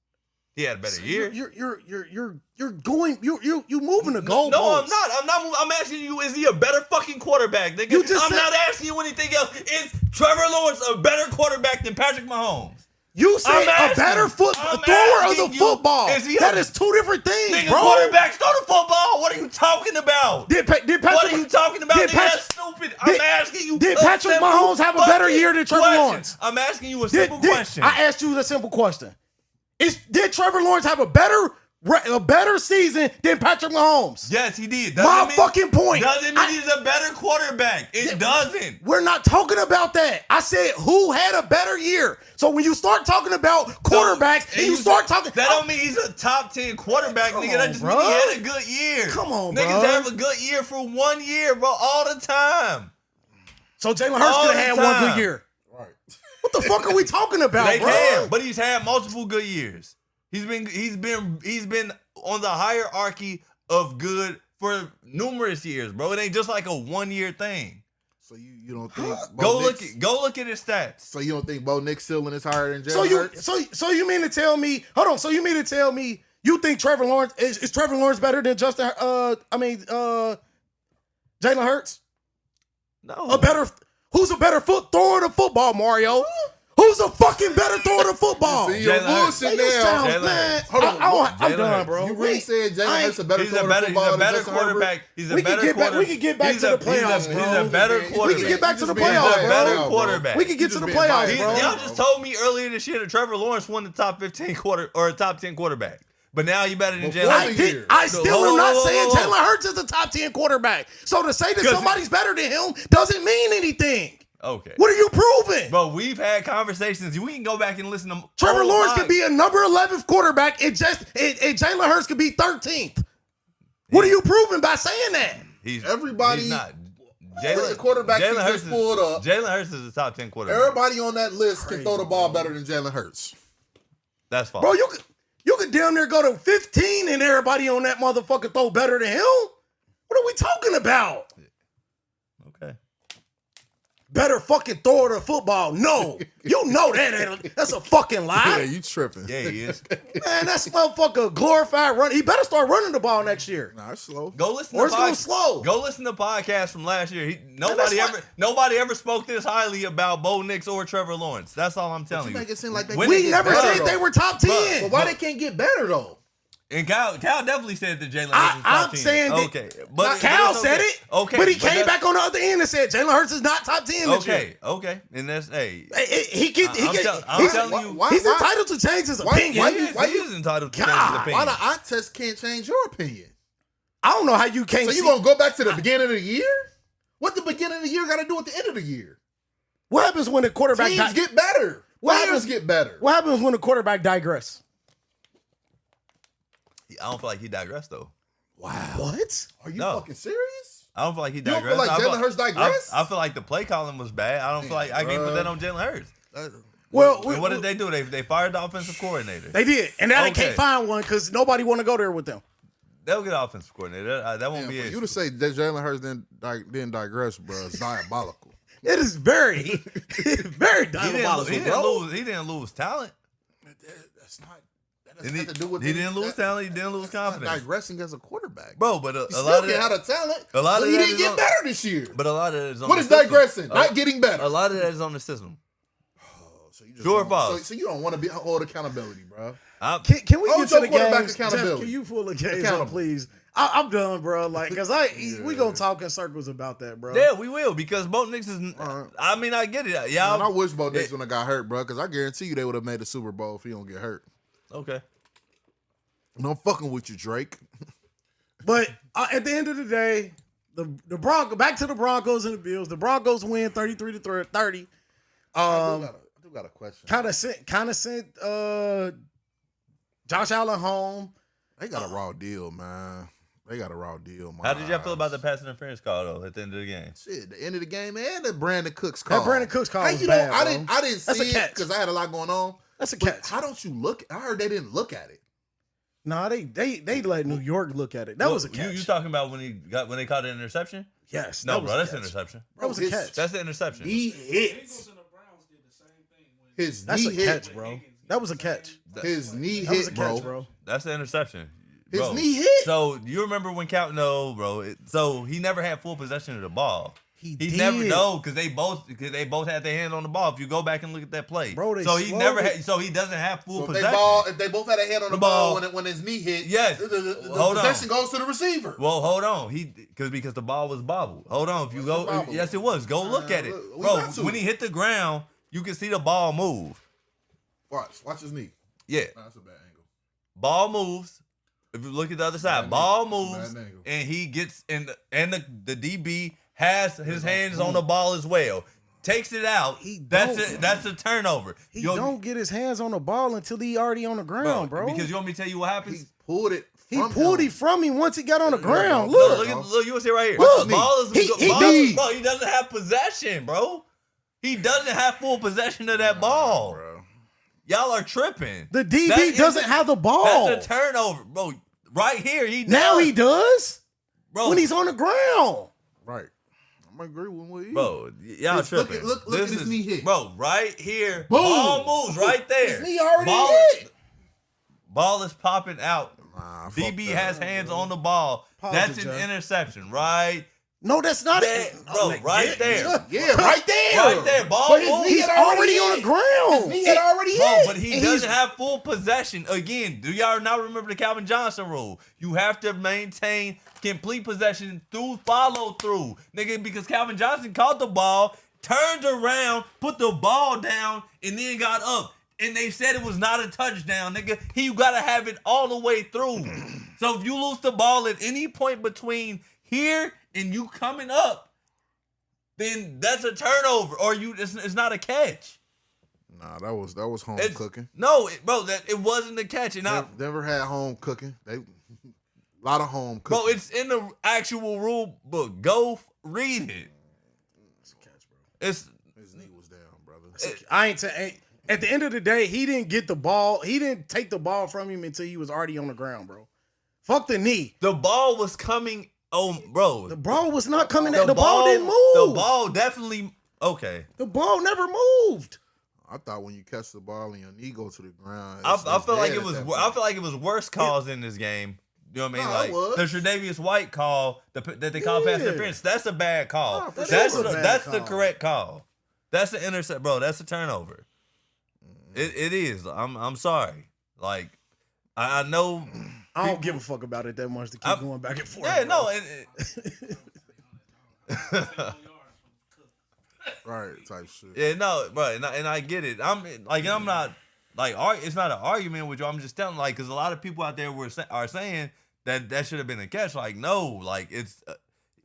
He had a better year. You're going you moving the goalposts. No, I'm not. I'm asking you: is he a better fucking quarterback? Nigga? I'm not asking you anything else. Is Trevor Lawrence a better quarterback than Patrick Mahomes? You say a better thrower of the football. That is two different things, Nigga, bro. quarterbacks throw the football. What are you talking about? What are you talking about? That's stupid. I'm asking you. Did Patrick Mahomes have a better year than Trevor Lawrence? I'm asking you a simple question. I asked you a simple question. Did Trevor Lawrence have a better season than Patrick Mahomes? Yes, he did. Fucking point. Doesn't mean he's a better quarterback. It doesn't. We're not talking about that. I said who had a better year. So when you start talking about quarterbacks and you start talking, that don't mean he's a top 10 quarterback, nigga. That just means he had a good year. Come on, niggas bro. have a good year for 1 year, bro, all the time. So Jalen Hurts could have had one good year. Right. What the fuck are we talking about, They bro? can, but he's had multiple good years. He's been on the hierarchy of good for numerous years, bro. It ain't just like a 1 year thing. So you don't think Go look at his stats. So you don't think Bo Nix ceiling is higher than Jalen Hurts? So you mean to tell me? Hold on. So you mean to tell me you think Trevor Lawrence is Trevor Lawrence better than Jalen Hurts? No. Who's a better thrower of the football, Mario? Who's a fucking better thrower of the football? See, you're bullshit now. Man, Hold on. I'm done, bro. You really said Jalen Hurts a better thrower of the football He's a better than Justin Herbert? quarterback. He's a We better can quarterback. we can get back to the playoffs, bro. He's a better quarterback. We can get back to the He's just playoffs, being He's a better bro. quarterback. We can get to the playoffs, bro. Y'all just told me earlier this year that Trevor Lawrence won the top 15 top 10 quarterback. But now you better than Before Jalen. the year. I still am not saying Hold on. Jalen Hurts is a top 10 quarterback. So to say that somebody's better than him doesn't mean anything. Okay. What are you proving? Bro, we've had conversations. We can go back and listen to Trevor Lawrence could be a number 11th quarterback and Jalen Hurts could be 13th. What are you proving by saying that? He's Everybody- not. The quarterbacks he Jalen just pulled up. Jalen Hurts is a top 10 quarterback. Everybody on that list can throw the ball better than Jalen Hurts. That's fine. Bro, you could damn near go to 15 and everybody on that motherfucker throw better than him. What are we talking about? Okay. Better fucking thrower to football. No. You know that. That's a fucking lie. Yeah, you tripping. Yeah, he is. Man, that's motherfucker glorified run. He better start running the ball next year. Nah, it's slow. Go listen Or to it's going slow. Go listen to podcasts from last year. that's Nobody ever spoke this highly about Bo Nix or Trevor Lawrence. That's all I'm telling You you. make it seem like they When We it gets never better, said they were top 10. But why they can't get better though? And Kyle definitely said that Jalen Hurts is top I'm 10. saying that. Okay. Cal it's said okay. it. Okay. But he but came that's- back on the other end and said Jalen Hurts is not top 10 this year. Okay. And that's, hey. I'm telling you. He's entitled to change his opinion. He is entitled to change his God, opinion. Why the eye test can't change your opinion? I don't know how you can't So you see. gonna go back to the beginning of the year? What the beginning of the year got to do with the end of the year? What happens when the quarterback Teams get better. What Players happens- get better. What happens when the quarterback digress? I don't feel like he digressed, though. Wow. What? Are you No. fucking serious? I don't feel like he You don't digressed. feel like I Jalen Hurts digressed? I feel like the play calling was bad. I don't feel like I can't put that on Jalen Hurts. Well, And what did they do? They fired the offensive coordinator. They did, and now they Okay. can't find one because nobody want to go there with them. They'll get an offensive coordinator. That won't Man, be for it. you to say that Jalen Hurts didn't digress, bro, is diabolical. It is very, very He diabolical, bro. didn't lose talent. That's not. That doesn't have to do with he didn't lose talent. He didn't lose that's not confidence, digressing as a quarterback, bro. But He a still lot of had that, a talent. a lot but of he that didn't is get on- better this year. but a lot of that is on What the is system. digressing? Not getting better. A lot of that is on the system. So you just True or don't- false? So you don't want to be hold accountability, bro. Can we Hold get to your the quarterback games? Jeff, accountability. can you pull the games Accountable. up, please? I'm done, bro. Like, because we going to talk in circles about that, bro. Yeah, we will because Bo Nix is. All right. I mean, I get it. Man, Y'all. I wish Bo Nix when I got hurt, bro, because I guarantee you they would have made the Super Bowl if he don't get hurt. Okay. No, I'm fucking with you, Drake. But at the end of the day, the Broncos, back to the Broncos and the Bills. The Broncos win 33-30. I do got a question. Kind of sent Josh Allen home. They got a raw deal, man. They got a raw deal, man. How did y'all feel about the pass interference call though at the end of the game? Shit, the end of the game and the Brandon Cooks call. That Brandon Cooks call How was you bad, know, I bro. didn't That's a see it catch. because I had a lot going on. That's a But catch. how don't you look? I heard they didn't look at it. No, they let New York look at it. That was a catch. You talking about when they caught the interception? Yes. No, that was bro, a that's catch. an interception. That was a His catch. That's the interception. Knee Bengals hits. and the Browns did the same thing. When His That's knee a hit. catch, bro. That was a catch. His knee That was a hit, catch, bro. bro. That's the interception. His Bro. knee hit. So you remember when No, bro. So he never had full possession of the ball. He never did. because they both had their hand on the ball. If you go back and look at that play, Bro, they so he slowed never it. had. So he doesn't have full So possession. if they both had a hand on the The ball ball. when his knee hit, Yes. the Hold on. possession goes to the receiver. Well, hold on. Because the ball was bobbled. Hold on. If you What's the go, bobble? yes, it was. Go look at it, We bro. got to. When he hit the ground, you can see the ball move. Watch his knee. Yeah, Nah, that's a bad angle. ball moves. If you look at the other side, Bad ball angle. moves, Bad angle. and he gets in, and the DB has his hands on the ball as well. Takes it out. That's don't. it. That's a turnover. He You- don't get his hands on the ball until he already on the ground, bro. Because you want me to tell you what He happens? pulled it. He from pulled him. it from him once he got on the Yeah, ground. bro. Look. Look, you want to see right here. Look. Ball is, He ball does- is- bro. He doesn't have possession, bro. He doesn't have full possession of that ball. Bro. Y'all are tripping. The DB That doesn't isn't- have the ball. That's a turnover, bro. Right here, he does. Now he does bro. when he's on the ground. Right. I'm gonna agree with what you. Bro, y'all Look at- tripping. look at his knee hit. Bro, right here. Boom. Ball moves right there. His knee already ball, hit. Ball is popping out. Nah, fuck DB that. has hands on the ball. Pause That's it, an Jeff. interception, right? No, that's not There, it. bro, right there. Yeah, right there. Right there. Ball But his moves. knee He's had already on the hit. ground. His knee had already Bro, hit. but he And doesn't he's- have full possession. Again, do y'all not remember the Calvin Johnson rule? You have to maintain complete possession through follow through. Nigga, because Calvin Johnson caught the ball, turned around, put the ball down, and then got up. And they said it was not a touchdown, nigga. He gotta have it all the way through. So if you lose the ball at any point between here and you coming up, then that's a turnover, or it's not a catch. Nah, that was home It's- cooking. No, bro, it wasn't a catch. And Never had home cooking. They a lot of home cooking. bro, it's in the actual rule book. Go read it. It's a catch, bro. It's His knee was down, brother. I ain't saying. At the end of the day, he didn't get the ball. He didn't take the ball from him until he was already on the ground, bro. Fuck the knee. the ball was coming. Oh, bro, The ball was not coming. The ball didn't move. The ball definitely okay. The ball never moved. I thought when you catch the ball and your knee go to the ground, I it's feel like dead it at was. that I point. feel like it was worse calls in this game. You know what I mean? No, Like it was. the Tre'Davious White call that they call pass Yeah. interference. That's a bad call. No, for that's sure. that's the Bad call. correct call. That's the intercept, bro. That's a turnover. It is. I'm sorry. Like I know. I don't give a fuck about it that much to keep going back and forth. Yeah, bro. no. Right, type shit. Yeah, no, bro, and I get it. I'm not like it's not an argument with you. I'm just telling because a lot of people out there are saying that should have been a catch. Like no, like it's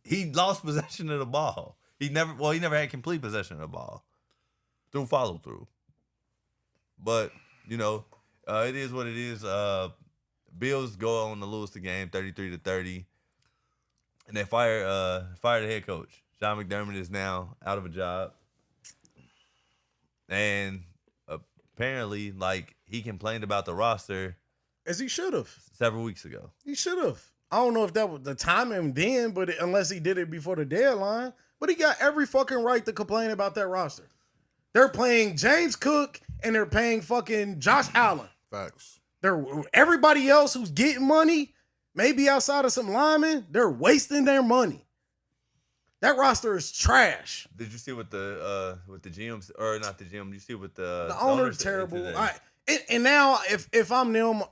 he lost possession of the ball. He never had complete possession of the ball through follow through. But it is what it is. Bills go on to lose the game 33-30, and they fire the head coach. Sean McDermott is now out of a job. And apparently, he complained about the roster As he should have. several weeks ago. He should have. I don't know if that was the timing then, but unless he did it before the deadline. But he got every fucking right to complain about that roster. They're playing James Cook and they're paying fucking Josh Allen. Facts. Everybody else who's getting money, maybe outside of some linemen, they're wasting their money. That roster is trash. Did you see what the GMs or not the GM? You see what the owner's said terrible. today? And now if I'm them,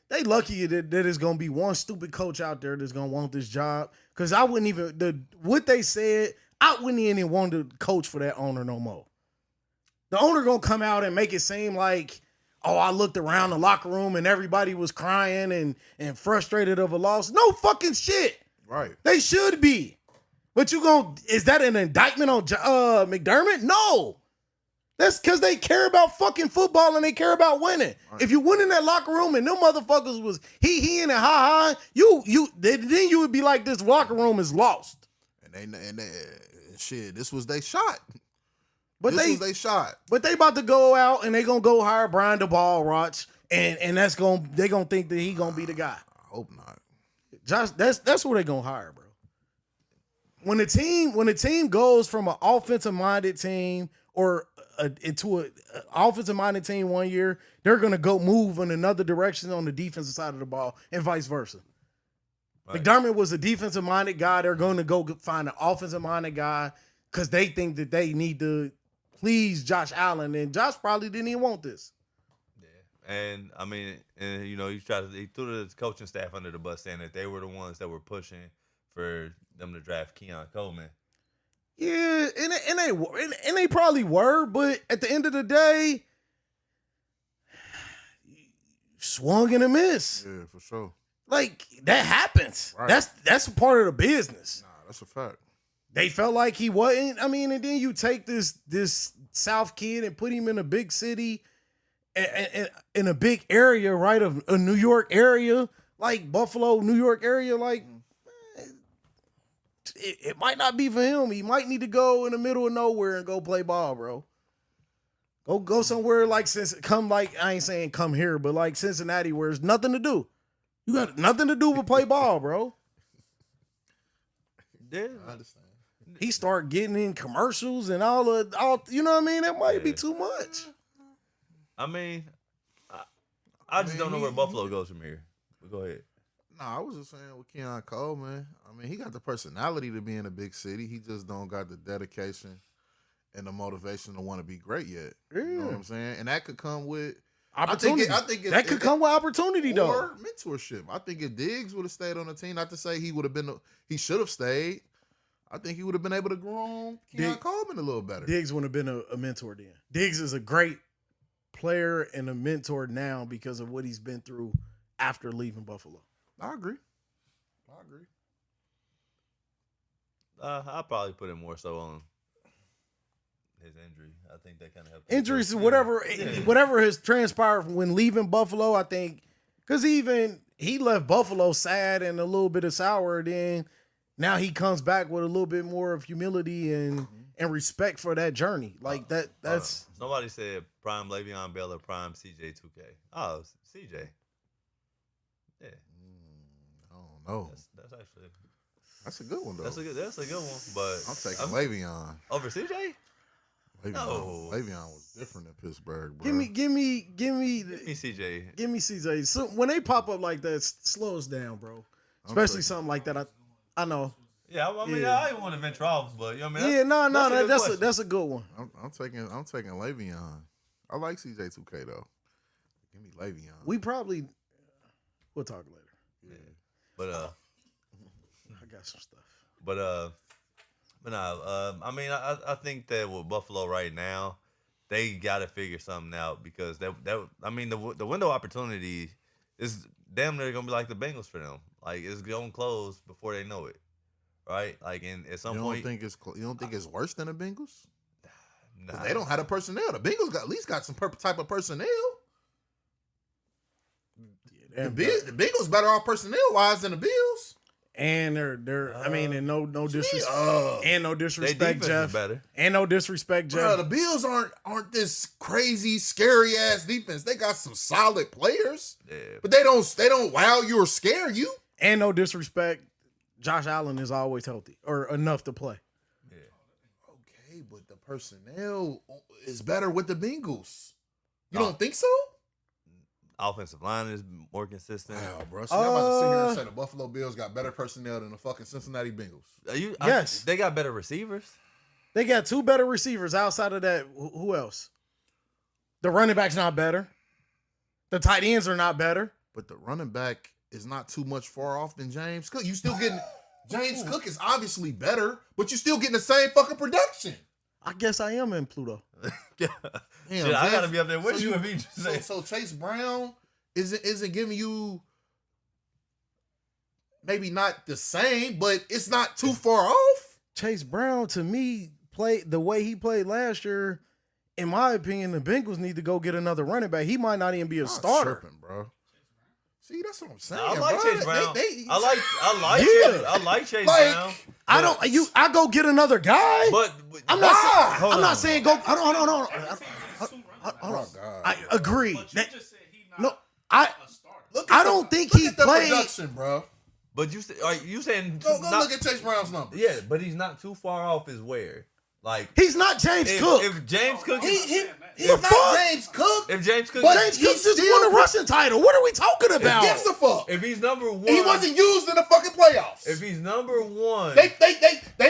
they lucky that there's gonna be one stupid coach out there that's gonna want this job. Cause I wouldn't even what they said, I wouldn't even want to coach for that owner no more. The owner gonna come out and make it seem like, oh, I looked around the locker room and everybody was crying and frustrated of a loss. No fucking shit. Right. They should be. But is that an indictment on McDermott? No. That's because they care about fucking football and they care about winning. Right. If you went in that locker room and them motherfuckers was he and ha, then you would be like, this locker room is lost. And they shit, this was they shot. But this was they shot. But they about to go out and they gonna go hire Brian DeBall, and they gonna think that he gonna be the guy. I hope not. Josh, that's what they gonna hire, bro. When the team goes from an offensive minded team or into an offensive minded team one year, they're gonna go move in another direction on the defensive side of the ball and vice versa. Right. McDermott was a defensive minded guy. They're going to go find an offensive minded guy because they think that they need to please Josh Allen, and Josh probably didn't even want this. Yeah, and I mean, he threw the coaching staff under the bus, saying that they were the ones that were pushing for them to draft Keon Coleman. Yeah, and they probably were, but at the end of the day, swung and a miss. Yeah, for sure. Like, that happens. Right. That's a part of the business. Nah, that's a fact. They felt like he wasn't. I mean, and then you take this South kid and put him in a big city, in a big area, right, of a New York area, like Buffalo, New York area, like, it might not be for him. He might need to go in the middle of nowhere and go play ball, bro. Go somewhere like I ain't saying come here, but like Cincinnati, where there's nothing to do. You got nothing to do but play ball, bro. Yeah, I understand. He start getting in commercials and all, you know what I mean? That might be too much. I mean, I just don't know where Buffalo goes from here. But go ahead. Nah, I was just saying with Keon Cole, man. I mean, he got the personality to be in a big city. He just don't got the dedication and the motivation to want to be great yet. Yeah. You know what I'm saying? And that could come with opportunity. I think that could come with opportunity, though. Or mentorship. I think if Diggs would have stayed on the team, not to say he should have stayed. I think he would have been able to grow on Keon Coleman a little better. Diggs wouldn't have been a mentor then. Diggs is a great player and a mentor now because of what he's been through after leaving Buffalo. I agree. I'll probably put it more so on his injury. I think that kind of helped. Injuries, whatever has transpired when leaving Buffalo, I think, because he left Buffalo sad and a little bit of sour. Then now he comes back with a little bit more of humility and respect for that journey. Like that's somebody said prime Le'Veon Bell or prime CJ2K. Oh, CJ. Yeah. I don't know. That's a good one though. That's a good one. But I'm taking Le'Veon over CJ. Le'Veon was different in Pittsburgh, bro. Give me CJ. Give me CJ. So when they pop up like that, slow us down, bro. Especially something like that. I know. Yeah, I mean, I didn't want to venture off, but you know what I mean. Yeah, that's a good one. I'm taking Le'Veon. I like CJ2K though. Give me Le'Veon. We'll talk later. Yeah, but I got some stuff. But no, I mean, I think that with Buffalo right now, they got to figure something out because the window opportunity is damn near gonna be like the Bengals for them. Like it's gonna close before they know it, right? Like at some point, you don't think it's worse than the Bengals? Nah, they don't have the personnel. The Bengals at least got some type of personnel. The Bengals better off personnel wise than the Bills. And they're I mean, and no disrespect, and no disrespect, Jeff. And no disrespect, Jeff. Bro, the Bills aren't this crazy, scary ass defense. They got some solid players, but they don't wow you or scare you. And no disrespect, Josh Allen is always healthy or enough to play. Yeah. Okay, but the personnel is better with the Bengals. You don't think so? offensive line is more consistent. Wow, bro. So y'all about to sit here and say the Buffalo Bills got better personnel than the fucking Cincinnati Bengals. Yes. They got better receivers. They got 2 better receivers outside of that. Who else? The running back's not better. The tight ends are not better. But the running back is not too much far off than James Cook. You still getting James Cook is obviously better, but you still getting the same fucking production. I guess I am in Pluto. Yeah. Damn, Shit, I James- gotta be up there with so you if he just say. So Chase Brown isn't giving you maybe not the same, but it's not too far off. Chase Brown, to me, played the way he played last year. In my opinion, the Bengals need to go get another running back. He might not even be a starter. Tripping, bro. See, that's what I'm saying. I like bro. Chase Brown. They- I like Chase Like, Brown. I go get another guy. But I'm not. Hold I'm on. not saying go. Hold on. Oh, God. I agree. But you That- just said he not no, I a starter. Look I at don't think look he at the played- production, bro. But are you saying Go not, look at Chase Brown's numbers. yeah, but he's not too far off. Is where like he's not James if, Cook. if James Cook, He's The not fuck? James Cook. if James Cook, But James he Cook just still- won a rushing title. What are we talking about? Gives a fuck. if he's number one, He wasn't used in the fucking playoffs. If he's number one, They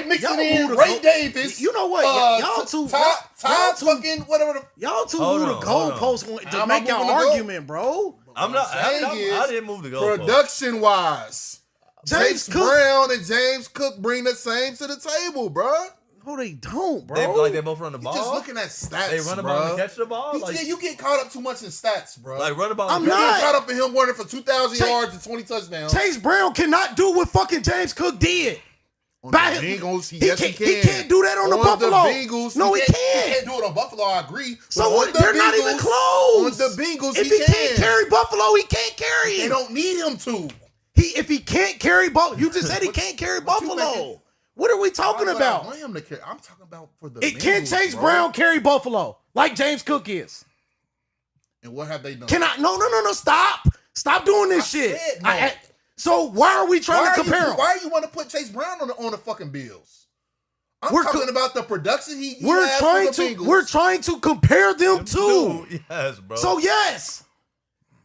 mixing Y'all in moved the Ray goal- Davis. You know what? Y'all two- Todd y'all two- fucking whatever. Y'all two Hold move the on, hold on. goalposts to I'm make not your moving the goal. argument, bro. I'm not. saying I is, didn't move the goalpost. Production wise, James Chase Cook. Brown and James Cook bring the same to the table, bro. No, they don't, bro. They both run the You ball. just looking at stats. They run the bro. ball and catch the ball. You get caught up too much in stats, bro. Like run the ball. I'm and catch you not. get caught up in him running for 2,000 Chase- yards and 20 touchdowns. Chase Brown cannot do what fucking James Cook did. On By the him- Bengals, he yes, can't- he he can. can't do that on the Buffalo. Bengals, No, he He can't. can't do it on Buffalo. I agree. So But what? on the They're not even Bengals- close. On the Bengals, If he he can. can't carry Buffalo, he can't carry They him. don't need him to. If he can't carry Buffalo, you just said he can't carry But you Buffalo. making- What are we talking Why would I about? want him to carry? I'm talking about for the It can't Bengals, Chase bro. Brown carry Buffalo like James Cook is. And what have they done? Can I? No. Stop doing this shit. said no. So why are we trying to compare him? Why you want to put Chase Brown on the fucking Bills? I'm We're talking co- about the production he We're has trying for the to Bengals. we're trying to compare them too. Yes, bro. So yes,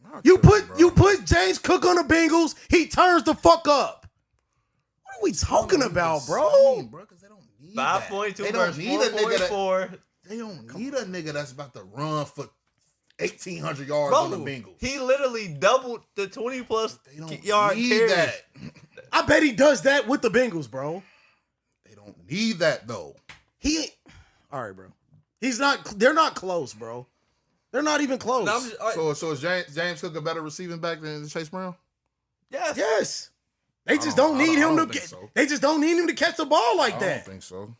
Not you tripping, put bro. you put James Cook on the Bengals. He turns the fuck up. What are we talking about, bro? Same, bro, 'cause they don't need 5.2 that. They don't versus need a nigga that 4.4. they don't need a nigga that's about to run for 1,800 yards Bro, on the Bengals. he literally doubled the 20+ They don't yard need carries. that. I bet he does that with the Bengals, bro. They don't need that though. He ain't. All right, bro. He's not. They're not close, bro. They're not even close. No, I'm just, all right, So is James Cook a better receiving back than Chase Brown? yes. Yes. They just don't- don't I need don't him to think get. so. They just don't need him to catch the ball like I that. don't think so.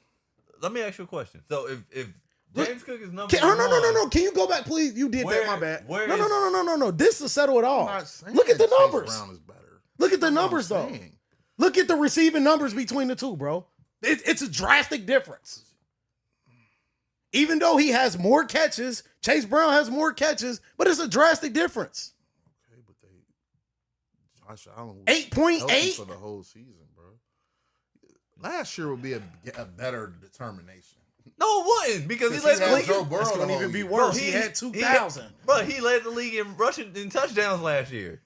Let me ask you a question. So if Look, James Cook is number Can, one, no. Can you go back, please? You did that. My bad. where No. This will settle it all. I'm not saying Look at the Chase numbers. Brown is better. Look at the That's what I'm numbers, though. saying. Look at the receiving numbers between the two, bro. It's a drastic difference. Even though he has more catches, Chase Brown has more catches, but it's a drastic difference. Okay, but Josh Allen was 8.8? healthy for the whole season, bro. Last year would be a better determination. no, it wouldn't because he Because led he the had league. Joe in- Burrow It's the going to whole even be year. worse. Bro, he had 2,000. Bro, he led the league in rushing in touchdowns last year.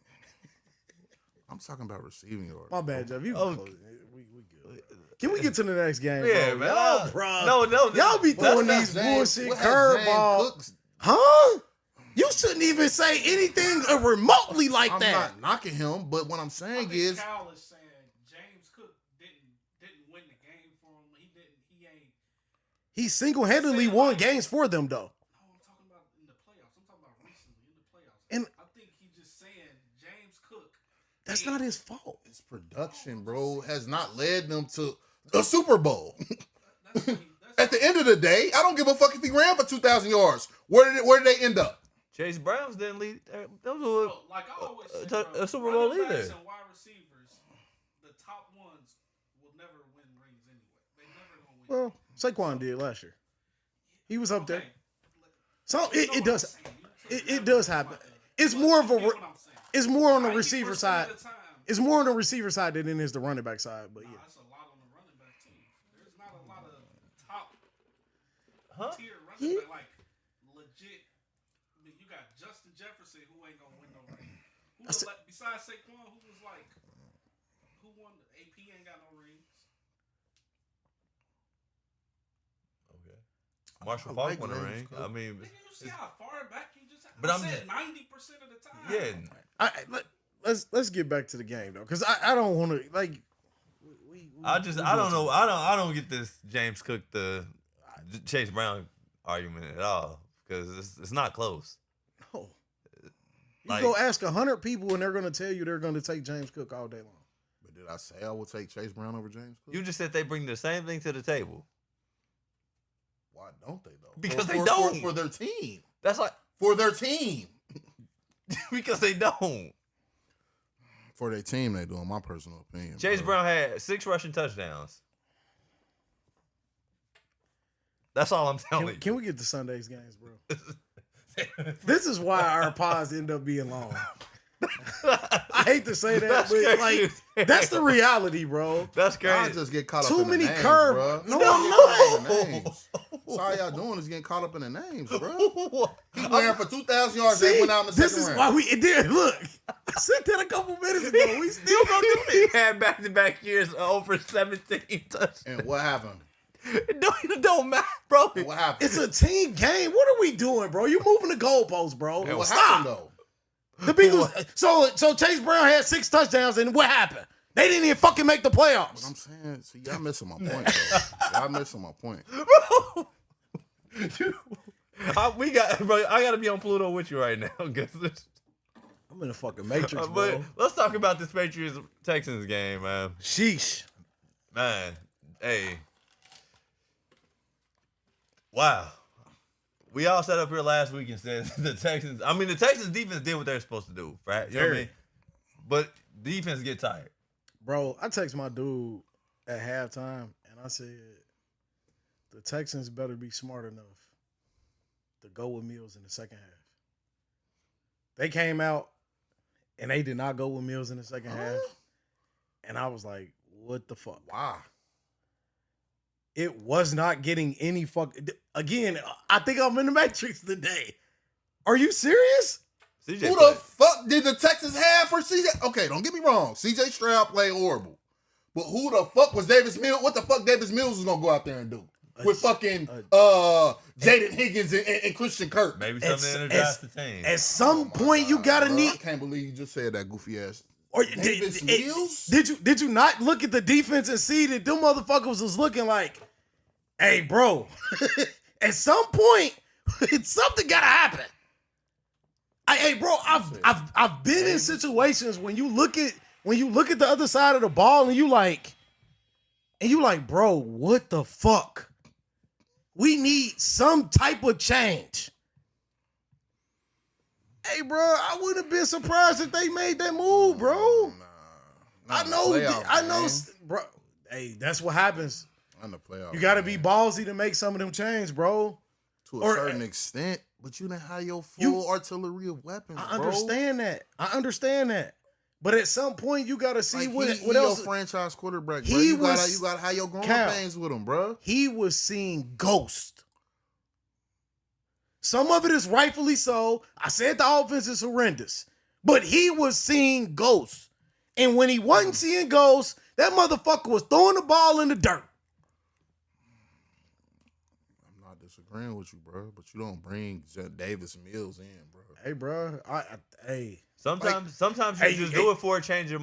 I'm talking about receiving yards. My bad, Jeff. You Oh. close it. We good. Can we get to the next game, Yeah, bro? man. Y'all, bro. No. Y'all be that's throwing not- these James- bullshit what has James curveballs. Cook's- Huh? You shouldn't even say anything remotely like I'm that. not knocking him, but what I'm I saying think is Kyle is saying James Cook didn't win the game for him. He ain't. He single-handedly won games for them, though. No, I'm talking about in the playoffs. I'm talking about recently in the playoffs. And- I think he's just saying James Cook. That's not his fault. his production, bro, has not led them to a Super Bowl. That's what he, At the end of the day, I don't give a fuck if he ran for 2,000 yards. Where did they end up? Chase Brown's didn't lead. That was no, like I always say, bro, a Super Bowl running backs either. and wide receivers, the top ones will never win rings anyway. They never gonna win. Well, Saquon did last year. He was up there. Okay, So you know it what does. I'm saying. It does happen. It's more of You a. get what I'm saying. It's more on the 90% receiver of side. the time, It's more on the receiver side than it is the running back side. But yeah. that's a lot on the running back too. There's not a lot of top Huh? tier running back like legit. I mean, you got Justin Jefferson who ain't gonna win no besides Saquon, who was like, who won? AP ain't got no rings. Okay. Marshall I Falk like won a James ring. Cook. I mean, Nigga, you see how far back you just. But I I'm said just- 90% of the time. yeah. Let's get back to the game though, because I don't want to like. I don't know. I don't get this James Cook the Chase Brown argument at all because it's not close. No. You Like- go ask 100 people and they're going to tell you they're going to take James Cook all day long. But did I say I would take Chase Brown over James Cook? You just said they bring the same thing to the table. Why don't they though? Because they don't. for their team. That's like For their team. because they don't. For their team, they do. In my personal opinion. Chase bro. Brown had 6 rushing touchdowns. That's all I'm telling you. Can we get to Sunday's games, bro? This is why our pods end up being long. I hate to say that, That's but crazy. like that's the reality, bro. That's Y'all crazy. just get caught Too up in many the names, curve- bro. No, Y'all I'm get caught up not. in the names. That's all y'all doing is getting caught up in the names, bro. He ran for 2,000 yards. They See, went out in the this second is round. why we it did. Look, I said that a couple minutes ago. We still gonna do He it. had back-to-back years over 17 touchdowns. And what happened? It don't matter, bro. And what happened? It's a team game. What are we doing, bro? You moving the goalposts, bro. And what Stop. happened though? The Bengals. So Chase Brown had 6 touchdowns, and what happened? They didn't even fucking make the But playoffs. I'm saying, see, y'all missing my point, bro. Y'all missing my point. Bro. I gotta be on Pluto with you right now. I'm in the fucking matrix, But bro. let's talk about this Patriots Texans game, man. Sheesh. Man, hey. Wow. We all sat up here last week and said the Texans defense did what they're supposed to do, right? You know what I mean? But defense get tired. Bro, I text my dude at halftime, and I said, the Texans better be smart enough to go with Mills in the second half. They came out, and they did not go with Mills in the second half. And I was like, what the fuck? Why? It was not getting any fuck. Again, I think I'm in the Matrix today. Are you serious? CJ Who played. the fuck did the Texans have for CJ? Okay, don't get me wrong. CJ Stroud played horrible. But who the fuck was Davis Mills? What the fuck Davis Mills was gonna go out there and do? With fucking Jaden Higgins and Christian Kirk. Maybe something to energize the team. At some point, you gotta Bro, need. I can't believe you just said that goofy ass. Or Davis Mills? Did you not look at the defense and see that them motherfuckers was looking like, hey, bro, at some point, something gotta happen. Hey, bro, I've been in situations when you look at the other side of the ball and you like, bro, what the fuck? We need some type of change. Hey, bro, I wouldn't have been surprised if they made that move, bro. I know, bro. Hey, that's what happens. In the playoffs, You got to man. be ballsy to make some of them change, bro. To a or- certain extent, but you didn't have your full You- artillery of weapons. I understand that. But at some point, you got to see Like, what he else. your franchise quarterback, bro. He You was- gotta have your growing Cal. pains with him, bro. He was seeing ghost. Some of it is rightfully so. I said the offense is horrendous, but he was seeing ghosts. And when he wasn't seeing ghosts, that motherfucker was throwing the ball in the dirt. I'm not disagreeing with you, bro, but you don't bring Davis Mills in, bro. Hey, bro. Hey. Sometimes you Hey, just hey, do it for a change of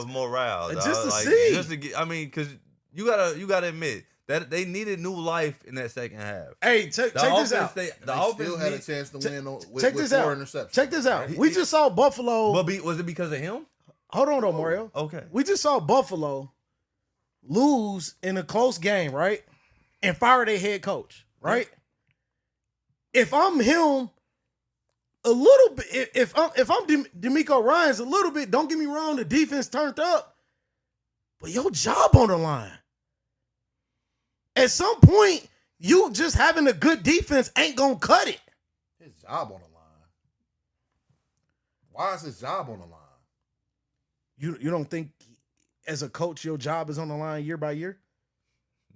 morale. just dog. to Like, see. Just to get, I mean, because you gotta admit that they needed new life in that second half. Hey, check this out. They The still offense had a need- chance to win with Check this 4 out. interceptions. Check this out. He- We he- just saw Buffalo. But was it because of him? Hold on, though, Mario. Okay. We just saw Buffalo lose in a close game, right? And fire their head coach, right? If I'm him, a little bit. If I'm D'Amico Ryans, a little bit. Don't get me wrong, the defense turned up, but your job on the line. At some point, you just having a good defense ain't gonna cut it. His job on the line. Why is his job on the line? You don't think as a coach your job is on the line year by year?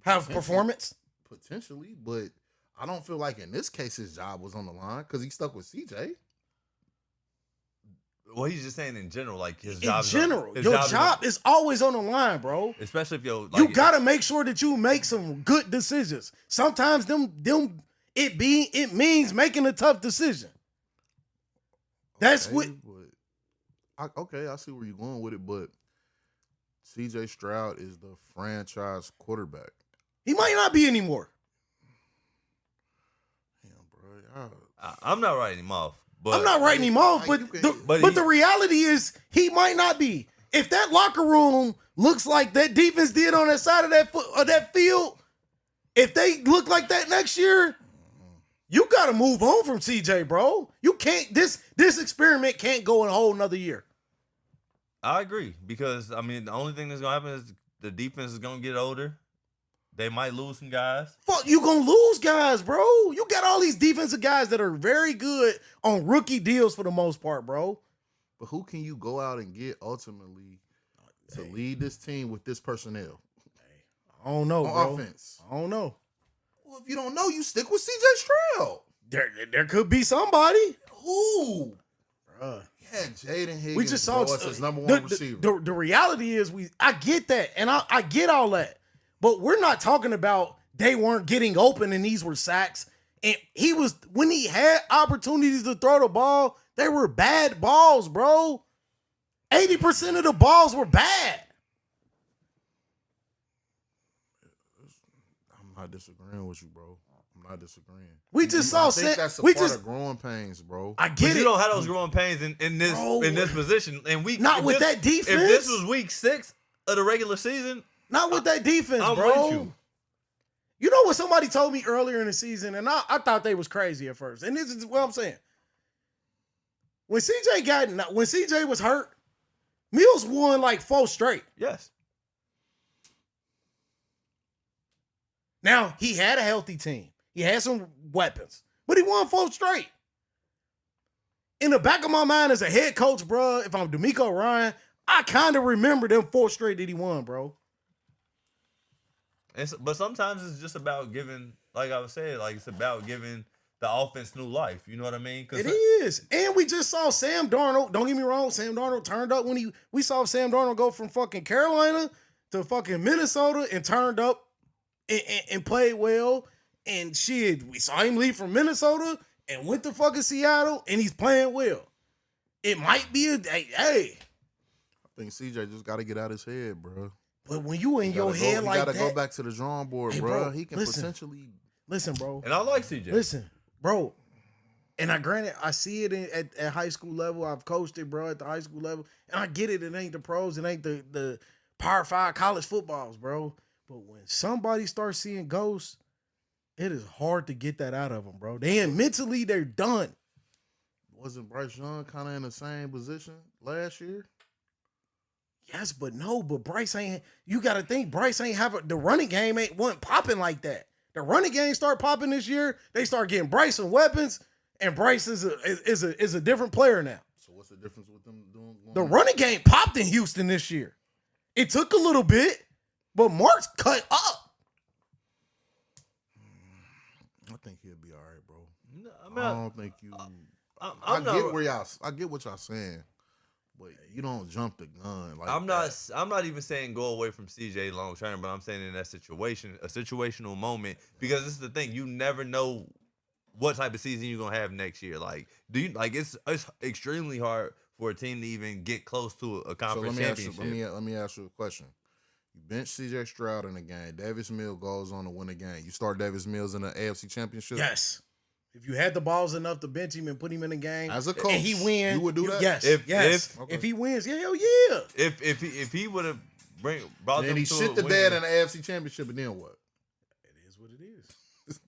Have performance? Potentially, but I don't feel like in this case his job was on the line because he stuck with CJ. Well, he's just saying in general, like his In job. general, his your job job is always on the line, bro. especially if you're. Like, You gotta make sure that you make some good decisions. Sometimes it means making a tough decision. That's Okay, what. I see where you're going with it, but C.J. Stroud is the franchise quarterback. He might not be anymore. Damn, bro. I'm not writing him off. But I'm not writing him off, but the reality is he might not be. If that locker room looks like that defense did on that side of that field, if they look like that next year, you got to move on from CJ, bro. You can't. This experiment can't go a whole nother year. I agree because I mean the only thing that's gonna happen is the defense is gonna get older. They might lose some guys. Fuck, you gonna lose guys, bro. You got all these defensive guys that are very good on rookie deals for the most part, bro. But who can you go out and get ultimately to lead this team with this personnel? I don't know, on bro. offense. I don't know. Well, if you don't know, you stick with C.J. Stroud. There could be somebody. Who? Bruh. Yeah, Jaden Higgins. We just saw as his number one receiver. The reality is I get that, and I get all that, but we're not talking about they weren't getting open and these were sacks. And when he had opportunities to throw the ball, they were bad balls, bro. 80% of the balls were bad. I'm not disagreeing with you, bro. I'm not disagreeing. We just saw. I think that's a part of growing pains, bro. I get But it. you don't have those growing pains in this Bro. in this position. And Not with that defense. If this was week 6 of the regular season, Not with that defense, I'm bro. with you. You know what somebody told me earlier in the season, and I thought they was crazy at first. And this is what I'm saying. When CJ was hurt, Mills won like 4 straight. yes. Now, he had a healthy team. He had some weapons, but he won 4 straight. In the back of my mind as a head coach, bro, if I'm D'Amico Ryan, I kind of remember them 4 straight that he won, bro. But sometimes it's just about giving, like I was saying, like it's about giving the offense new life. You know what I mean? It is. And we just saw Sam Darnold. Don't get me wrong. Sam Darnold turned up when we saw Sam Darnold go from fucking Carolina to fucking Minnesota and turned up and played well. And shit, we saw him leave from Minnesota and went to fucking Seattle and he's playing well. It might be hey. I think CJ just got to get out his head, bro. But when you in your head like that. You got to go back to the drawing board, Hey, bro. bro, He can listen. potentially. Listen, bro. And I like CJ. Listen, bro. And I see it at high school level. I've coached it, bro, at the high school level. And I get it. It ain't the pros. It ain't the Power 5 college footballs, bro. But when somebody starts seeing ghosts, it is hard to get that out of them, bro. Mentally, they're done. Wasn't Bryce Young kind of in the same position last year? Yes, but no. But Bryce ain't. You got to think Bryce ain't the running game wasn't popping like that. The running game start popping this year. They start getting Bryce some weapons, and Bryce is a different player now. So what's the difference with them doing? The running game popped in Houston this year. It took a little bit, but Mark's cut up. I think he'll be all right, bro. No, I don't think you. I get what y'all saying, but you don't jump the gun. Like I'm not even saying go away from CJ long term, but I'm saying in that situation, a situational moment, because this is the thing, you never know what type of season you're gonna have next year. Like, it's extremely hard for a team to even get close to a conference championship. Let me ask you a question. You bench CJ Stroud in a game. Davis Mills goes on to win a game. You start Davis Mills in the AFC Championship. Yes. If you had the balls enough to bench him and put him in a game As a coach, and he wins, you would do that? Yes. Okay. If he wins, yeah, hell yeah. If he would have brought then them he to shit a the win. dad in the AFC Championship, and then what? It is what it is.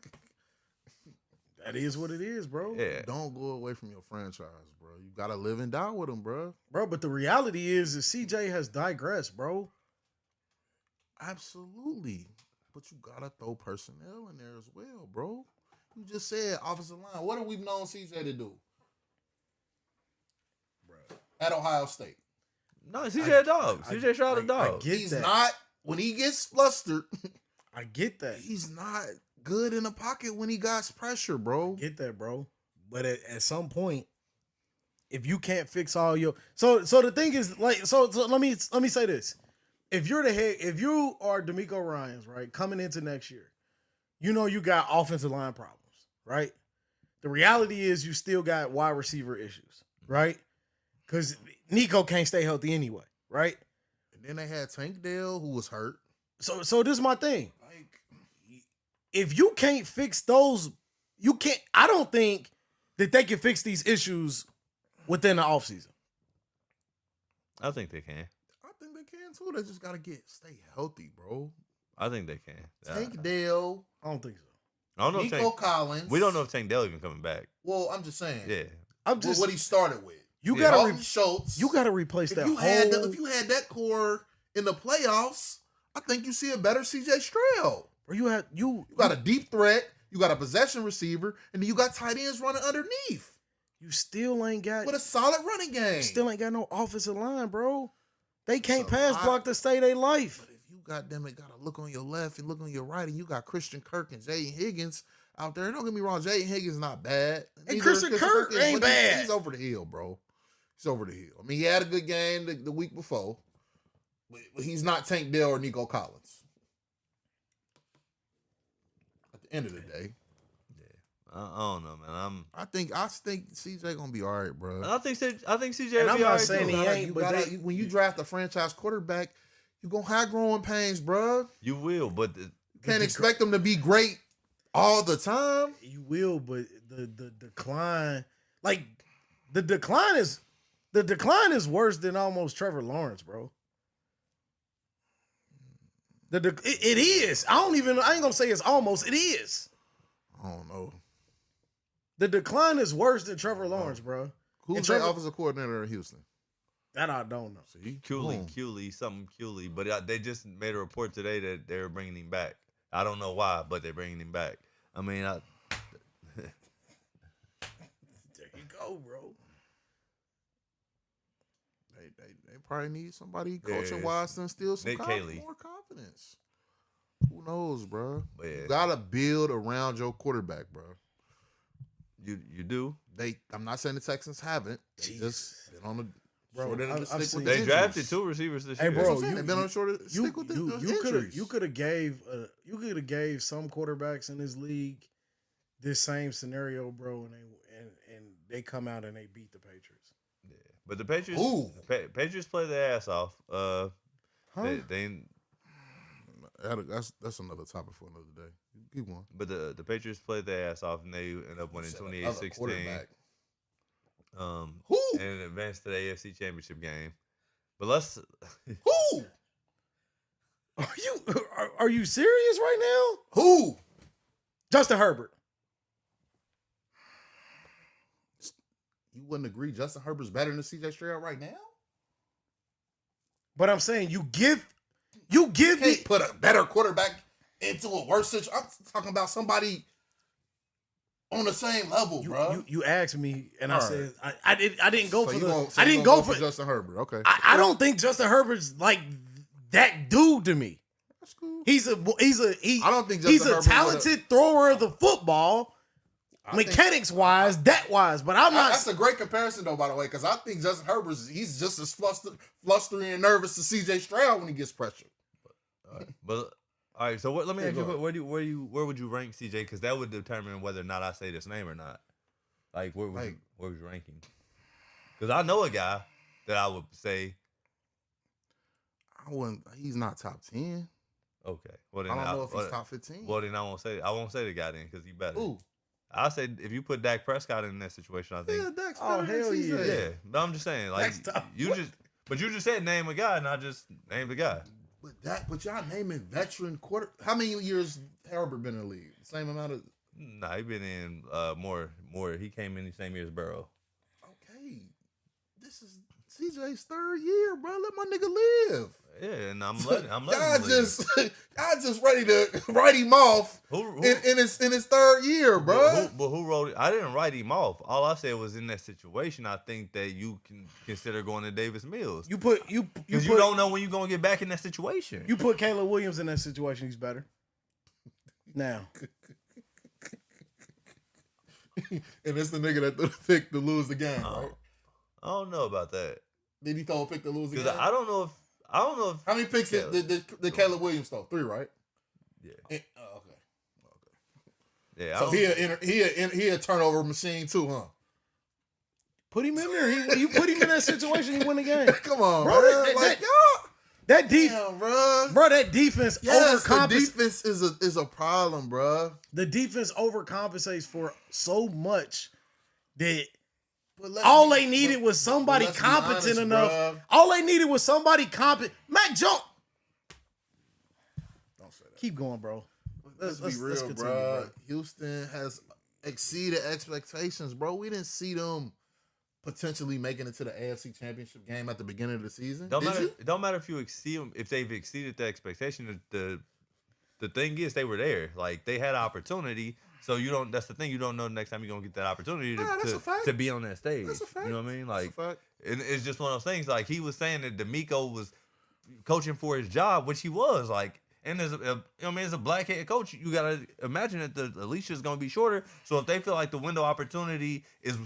That is what it is, bro. Yeah. Don't go away from your franchise, bro. You gotta live and die with him, bro. Bro, but the reality is CJ has digressed, bro. Absolutely. But you gotta throw personnel in there as well, bro. You just said offensive line. What have we known CJ to do? Bro. At Ohio State. No, CJ a dog. CJ Stroud a dog. He's not, when he gets flustered, I get that. he's not good in the pocket when he got pressure, bro. Get that, bro. But at some point, if you can't fix all your so the thing is like so let me say this. If you're the head, if you are D'Amico Ryans, right, coming into next year, you know you got offensive line problems, right? The reality is you still got wide receiver issues, right? Because Nico can't stay healthy anyway, right? And then they had Tank Dell, who was hurt. So this is my thing. Like, If you can't fix those, you can't. I don't think that they can fix these issues within the offseason. I think they can. I think they can too. They just gotta stay healthy, bro. I think they can. Tank Dell, I don't think so. I don't know if Nico Tank, Collins. we don't know if Tank Dell even coming back. Well, I'm just saying. Yeah. I'm just what he started with. you Yeah. gotta Dalton Schultz. you gotta replace If that you whole. if you had that core in the playoffs, I think you see a better CJ Stroud. Or you had you You got a deep threat. You got a possession receiver, and then you got tight ends running underneath you still ain't got with a solid running game. you still ain't got no offensive line, bro. They can't a pass lot. block to stay their life. But if you got them, it got to look on your left and look on your right, and you got Christian Kirk and Jaden Higgins out there. Don't get me wrong, Jaden Higgins is not bad. And Neither Christian is Kirk is, ain't but bad. He's over the hill, bro. He's over the hill. I mean, he had a good game the week before, but he's not Tank Dell or Nico Collins. At the end of the day, I don't know, man. I think CJ gonna be all right, bro. I think CJ And will I'm be not all right saying too. he ain't, but when you draft a franchise quarterback, you gonna have growing pains, bro. You will, but Can't expect them to be great all the time. you will, but the decline, like the decline is worse than almost Trevor Lawrence, bro. It is. I ain't gonna say it's almost. It is. I don't know. The decline is worse than Trevor Lawrence, bro. Who's And their Trevor- offensive coordinator in Houston? That I don't know. See, Cooley, something Cooley. But they just made a report today that they're bringing him back. I don't know why, but they're bringing him back. I mean, There you go, bro. They probably need somebody coaching Yeah. wise to instill some Nick Caley. more confidence. Who knows, bro? But yeah. You gotta build around your quarterback, bro. you do. I'm not saying the Texans haven't. They Jeez. just been on the Bro, short end of the I've stick seen- with They the drafted injuries. 2 receivers this Hey, year. bro, That's what I'm saying. you- They've been on the short You stick with the injuries. you could have gave some quarterbacks in this league this same scenario, bro, and they come out and they beat the Patriots. Yeah. But the Patriots, Ooh. Patriots play their ass off. Huh? They That's another topic for another day. Keep going. but the Patriots played their ass off and they ended up winning Another 28-16. quarterback. And advanced to the AFC Championship game. But let's Who? Are you serious right now? Who? Justin Herbert. You wouldn't agree Justin Herbert's better than CJ Stroud right now? But I'm saying you give Can't put a better quarterback into a worse situation. I'm talking about somebody on the same level, bro. you asked me and I All said I didn't go So for you the gonna- so I you didn't gonna go for Justin Herbert. Okay, I don't think Justin Herbert's like that dude to me. that's cool. He's a I don't think Justin he's a Herbert talented thrower of the football, mechanics wise, that wise. But I'm not. That's a great comparison, though. By the way, because I think Justin Herbert he's just as flustering and nervous to CJ Stroud when he gets pressure. but all right. So let me Yeah, ask you, go where would you rank CJ? Because that would determine whether or not I say this name or not. Like where was you ranking? Because I know a guy that I would say. I wouldn't. He's not top 10. Okay. Well then I don't know if he's top 15. Well then I won't say the guy then because he better. Ooh, I say if you put Dak Prescott in that situation, I think. yeah, Dak's Oh, better than hell CJ. Yeah, but I'm just saying, like Next time. you just said name a guy, and I just named a guy. But y'all naming veteran quarter. How many years Herbert been in the league? Same amount of. Nah, he been in more. He came in the same year as Burrow. Okay, this is CJ's third year, bro. Let my nigga live. Yeah, and I'm letting Y'all him leave. just ready to write him off Who- in his third year, bro. But who wrote it? I didn't write him off. All I said was in that situation, I think that you can consider going to Davis Mills You put because you don't know when you're gonna get back in that situation. You put Caleb Williams in that situation, he's better. Now, And it's the nigga that picked to lose the game, Oh. right? I don't know about that. Did he throw a pick to lose the Because game? I don't know if How many picks did Caleb Williams throw? 3, right? Yeah. Okay. Yeah. So he a turnover machine too, huh? Put him in there. You put him in that situation, you win the game. Come on, Bro, bro. That defense, Damn, bro. that defense Yes, the overcompensates. defense is a problem, bro. The defense overcompensates for so much that But let's all be- they needed but- was somebody but let's be competent honest, enough. bruh. All they needed was somebody competent. Mac Jones. Don't say that. Keep going, bro. Let's be real, continue, bro. Houston has exceeded expectations, bro. We didn't see them potentially making it to the AFC Championship game at the beginning of the season. Don't Did matter. you? It don't matter if you exceed them. If they've exceeded the expectation, the thing is they were there. Like they had opportunity. So you don't. That's the thing. You don't know the next time you're gonna get that opportunity Nah, that's a fact. to be on that stage. That's a fact. You know what I mean? Like, That's a fact. and it's just one of those things. Like he was saying that D'Amico was coaching for his job, which he was. Like, and as as a black head coach, you gotta imagine that the leash is gonna be shorter. So if they feel like the window opportunity is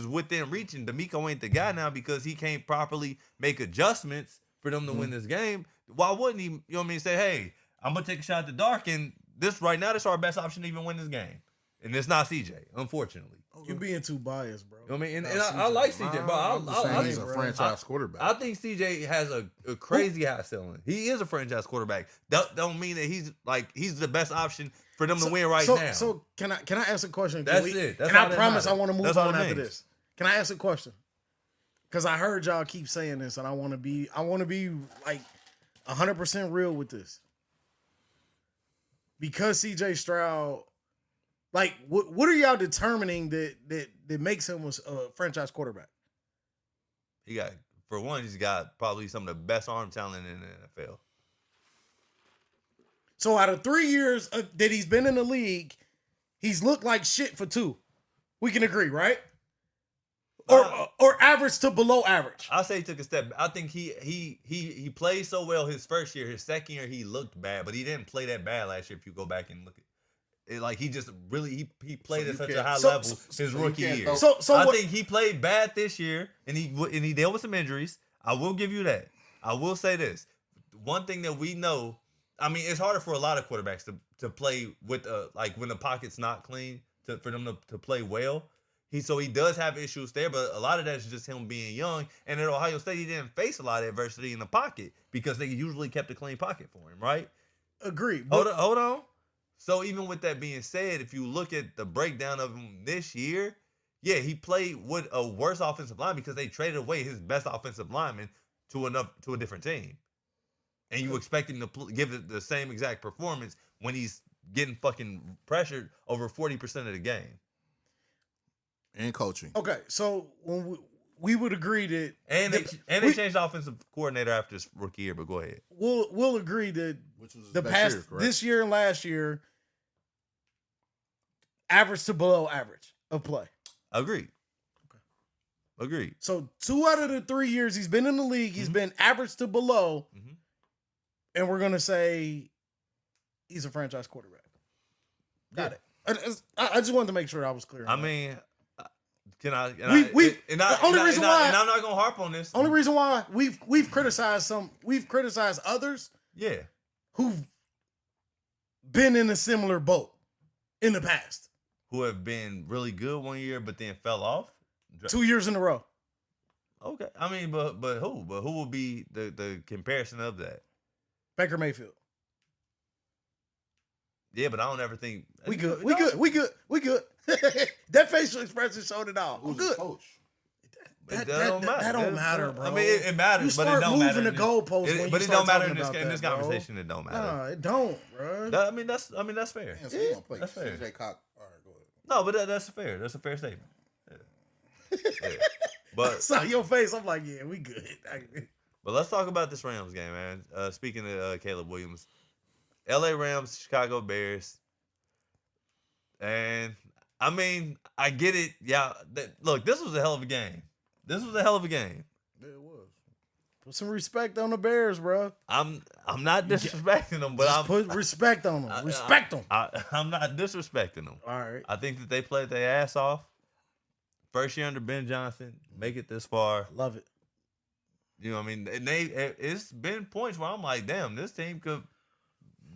within reach, and D'Amico ain't the guy now because he can't properly make adjustments for them to win this game, why wouldn't he? You know what I mean? Say, hey, I'm gonna take a shot at the dark, and this right now, this is our best option to even win this game. And it's not CJ, unfortunately. You being too biased, bro. You know what I mean? And I like CJ, but I'm just saying he's a bro. franchise quarterback. I think CJ has a crazy high ceiling. He is a franchise quarterback. That don't mean that he's the best option for them to win right now. So can I ask a question? That's it. That's and all I that promise matters. I want to move That's all on it after means. this. Can I ask a question? Because I heard y'all keep saying this, and I want to be like 100% real with this. Because CJ Stroud, like, what are y'all determining that makes him a franchise quarterback? He got, for one, he's got probably some of the best arm talent in the NFL. So out of 3 years that he's been in the league, he's looked like shit for 2. We can agree, right? Or average to below average. I say he took a step. I think he played so well his first year. His second year he looked bad, but he didn't play that bad last year. If you go back and look at it, like he just really he played So at you such a can't- high so- level so his you rookie can't year. throw- So I what, think he played bad this year, and he dealt with some injuries. I will give you that. I will say this: one thing that we know, I mean, it's harder for a lot of quarterbacks to play with like when the pocket's not clean for them to play well. He does have issues there, but a lot of that's just him being young. And at Ohio State, he didn't face a lot of adversity in the pocket because they usually kept a clean pocket for him, right? agree. Hold on. So even with that being said, if you look at the breakdown of him this year, yeah, he played with a worse offensive line because they traded away his best offensive lineman to a different team, and you expect him to give it the same exact performance when he's getting fucking pressured over 40% of the game. And coaching. Okay, so when we would agree that And they changed the offensive coordinator after his rookie year. But go ahead. we'll agree that Which was his the best past year, correct? this year and last year, average to below average of play. Agreed. Agreed. So 2 out of the 3 years he's been in the league, he's Mhm. been average to below, Mhm. and we're gonna say he's a franchise quarterback. Got Yeah. it. I just wanted to make sure I was clear. on I that. mean, can I? And the only reason why- and I'm not gonna harp on this. only reason why we've criticized others Yeah. who've been in a similar boat in the past. Who have been really good one year, but then fell off. 2 years in a row. Okay. I mean, but who? But who will be the comparison of that? Baker Mayfield. Yeah, but I don't ever think We good. That facial expression showed it all. Who's We're his good. coach? That don't matter, bro. I mean, it matters, You but it start don't matter. moving in the this- goalposts it- when but you it start don't matter talking in this about this that, bro. conversation. It don't matter. No, it don't, bro. I mean, that's fair. Damn, so you gonna play That's fair. CJ Cox. All right, go ahead. No, but that's fair. That's a fair statement. Yeah. But Saw your face. I'm like, yeah, we good. But let's talk about this Rams game, man. Speaking of Caleb Williams, LA Rams, Chicago Bears. And I mean, I get it. Yeah, look, this was a hell of a game. Yeah, it was. Put some respect on the Bears, bro. I'm not disrespecting them, but Just I'm put respect on them. Respect them. I'm not disrespecting them. All right. I think that they played their ass off. first year under Ben Johnson, make it this far. Love it. You know what I mean? And it's been points where I'm like, damn, this team could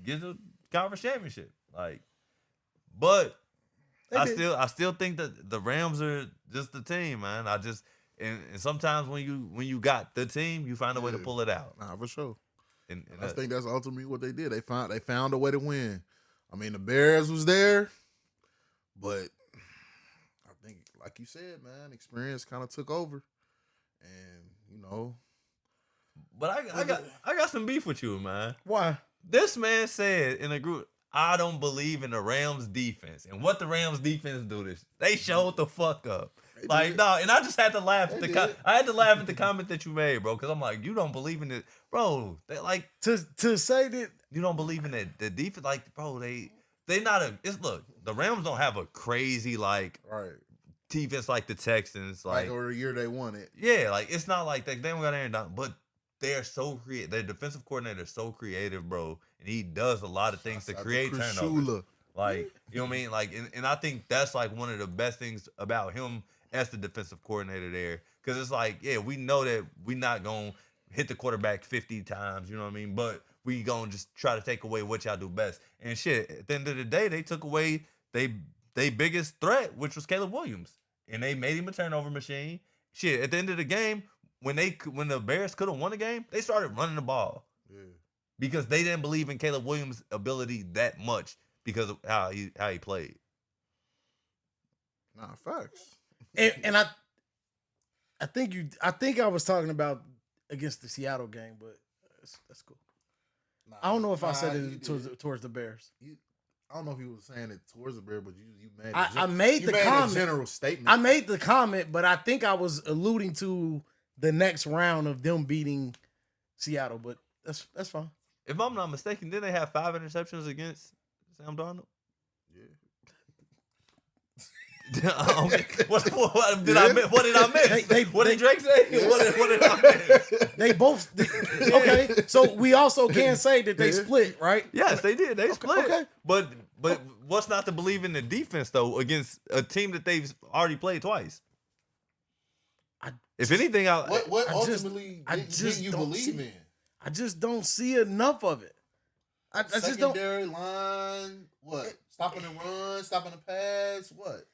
get the conference championship. Like, but I still think that the Rams are just the team, man. And sometimes when you got the team, you find a way to pull it out. Nah, for sure. And I think that's ultimately what they did. They found a way to win. I mean, the Bears was there, but I think, like you said, man, experience kind of took over, and you know. But I got some beef with you, man. Why? This man said in a group, I don't believe in the Rams defense. And what the Rams defense do this? They showed the fuck up. Like, no, and I just had to laugh at the comment that you made, bro, because I'm like, you don't believe in it. Bro, they like to say that you don't believe in it. The defense, like, bro, they not look, the Rams don't have a crazy like defense like the Texans. Like over the year they won it. Yeah, like it's not like they don't got Aaron Donald, but they are so creative. Their defensive coordinator is so creative, bro, and he does a lot of things to create turnovers. Like, you know what I mean? Like, and I think that's like one of the best things about him as the defensive coordinator there, because it's like, yeah, we know that we're not gonna hit the quarterback 50 times, you know what I mean? But we gonna just try to take away what y'all do best. And shit, at the end of the day, they took away they biggest threat, which was Caleb Williams, and they made him a turnover machine. Shit, at the end of the game, when the Bears could have won the game, they started running the ball. Yeah. Because they didn't believe in Caleb Williams' ability that much because of how he played. Nah, facts. And I think I was talking about against the Seattle game, but that's cool. Nah, I don't know if I said it towards the Bears. I don't know if you were saying it towards the Bears, but you made I made the comment. A general statement. I made the comment, but I think I was alluding to the next round of them beating Seattle, but that's fine. If I'm not mistaken, didn't they have 5 interceptions against Sam Darnold? Yeah. What did I miss? What did Drake say? Yeah. What did I miss? They both. Okay, so we also can say that they split, right? Yes, they did. They split. Okay. But what's not to believe in the defense though against a team that they've already played twice? If anything, what ultimately did you believe in? I just don't see enough of it. I just don't. Secondary line, what? Stopping the run, stopping the pass, what?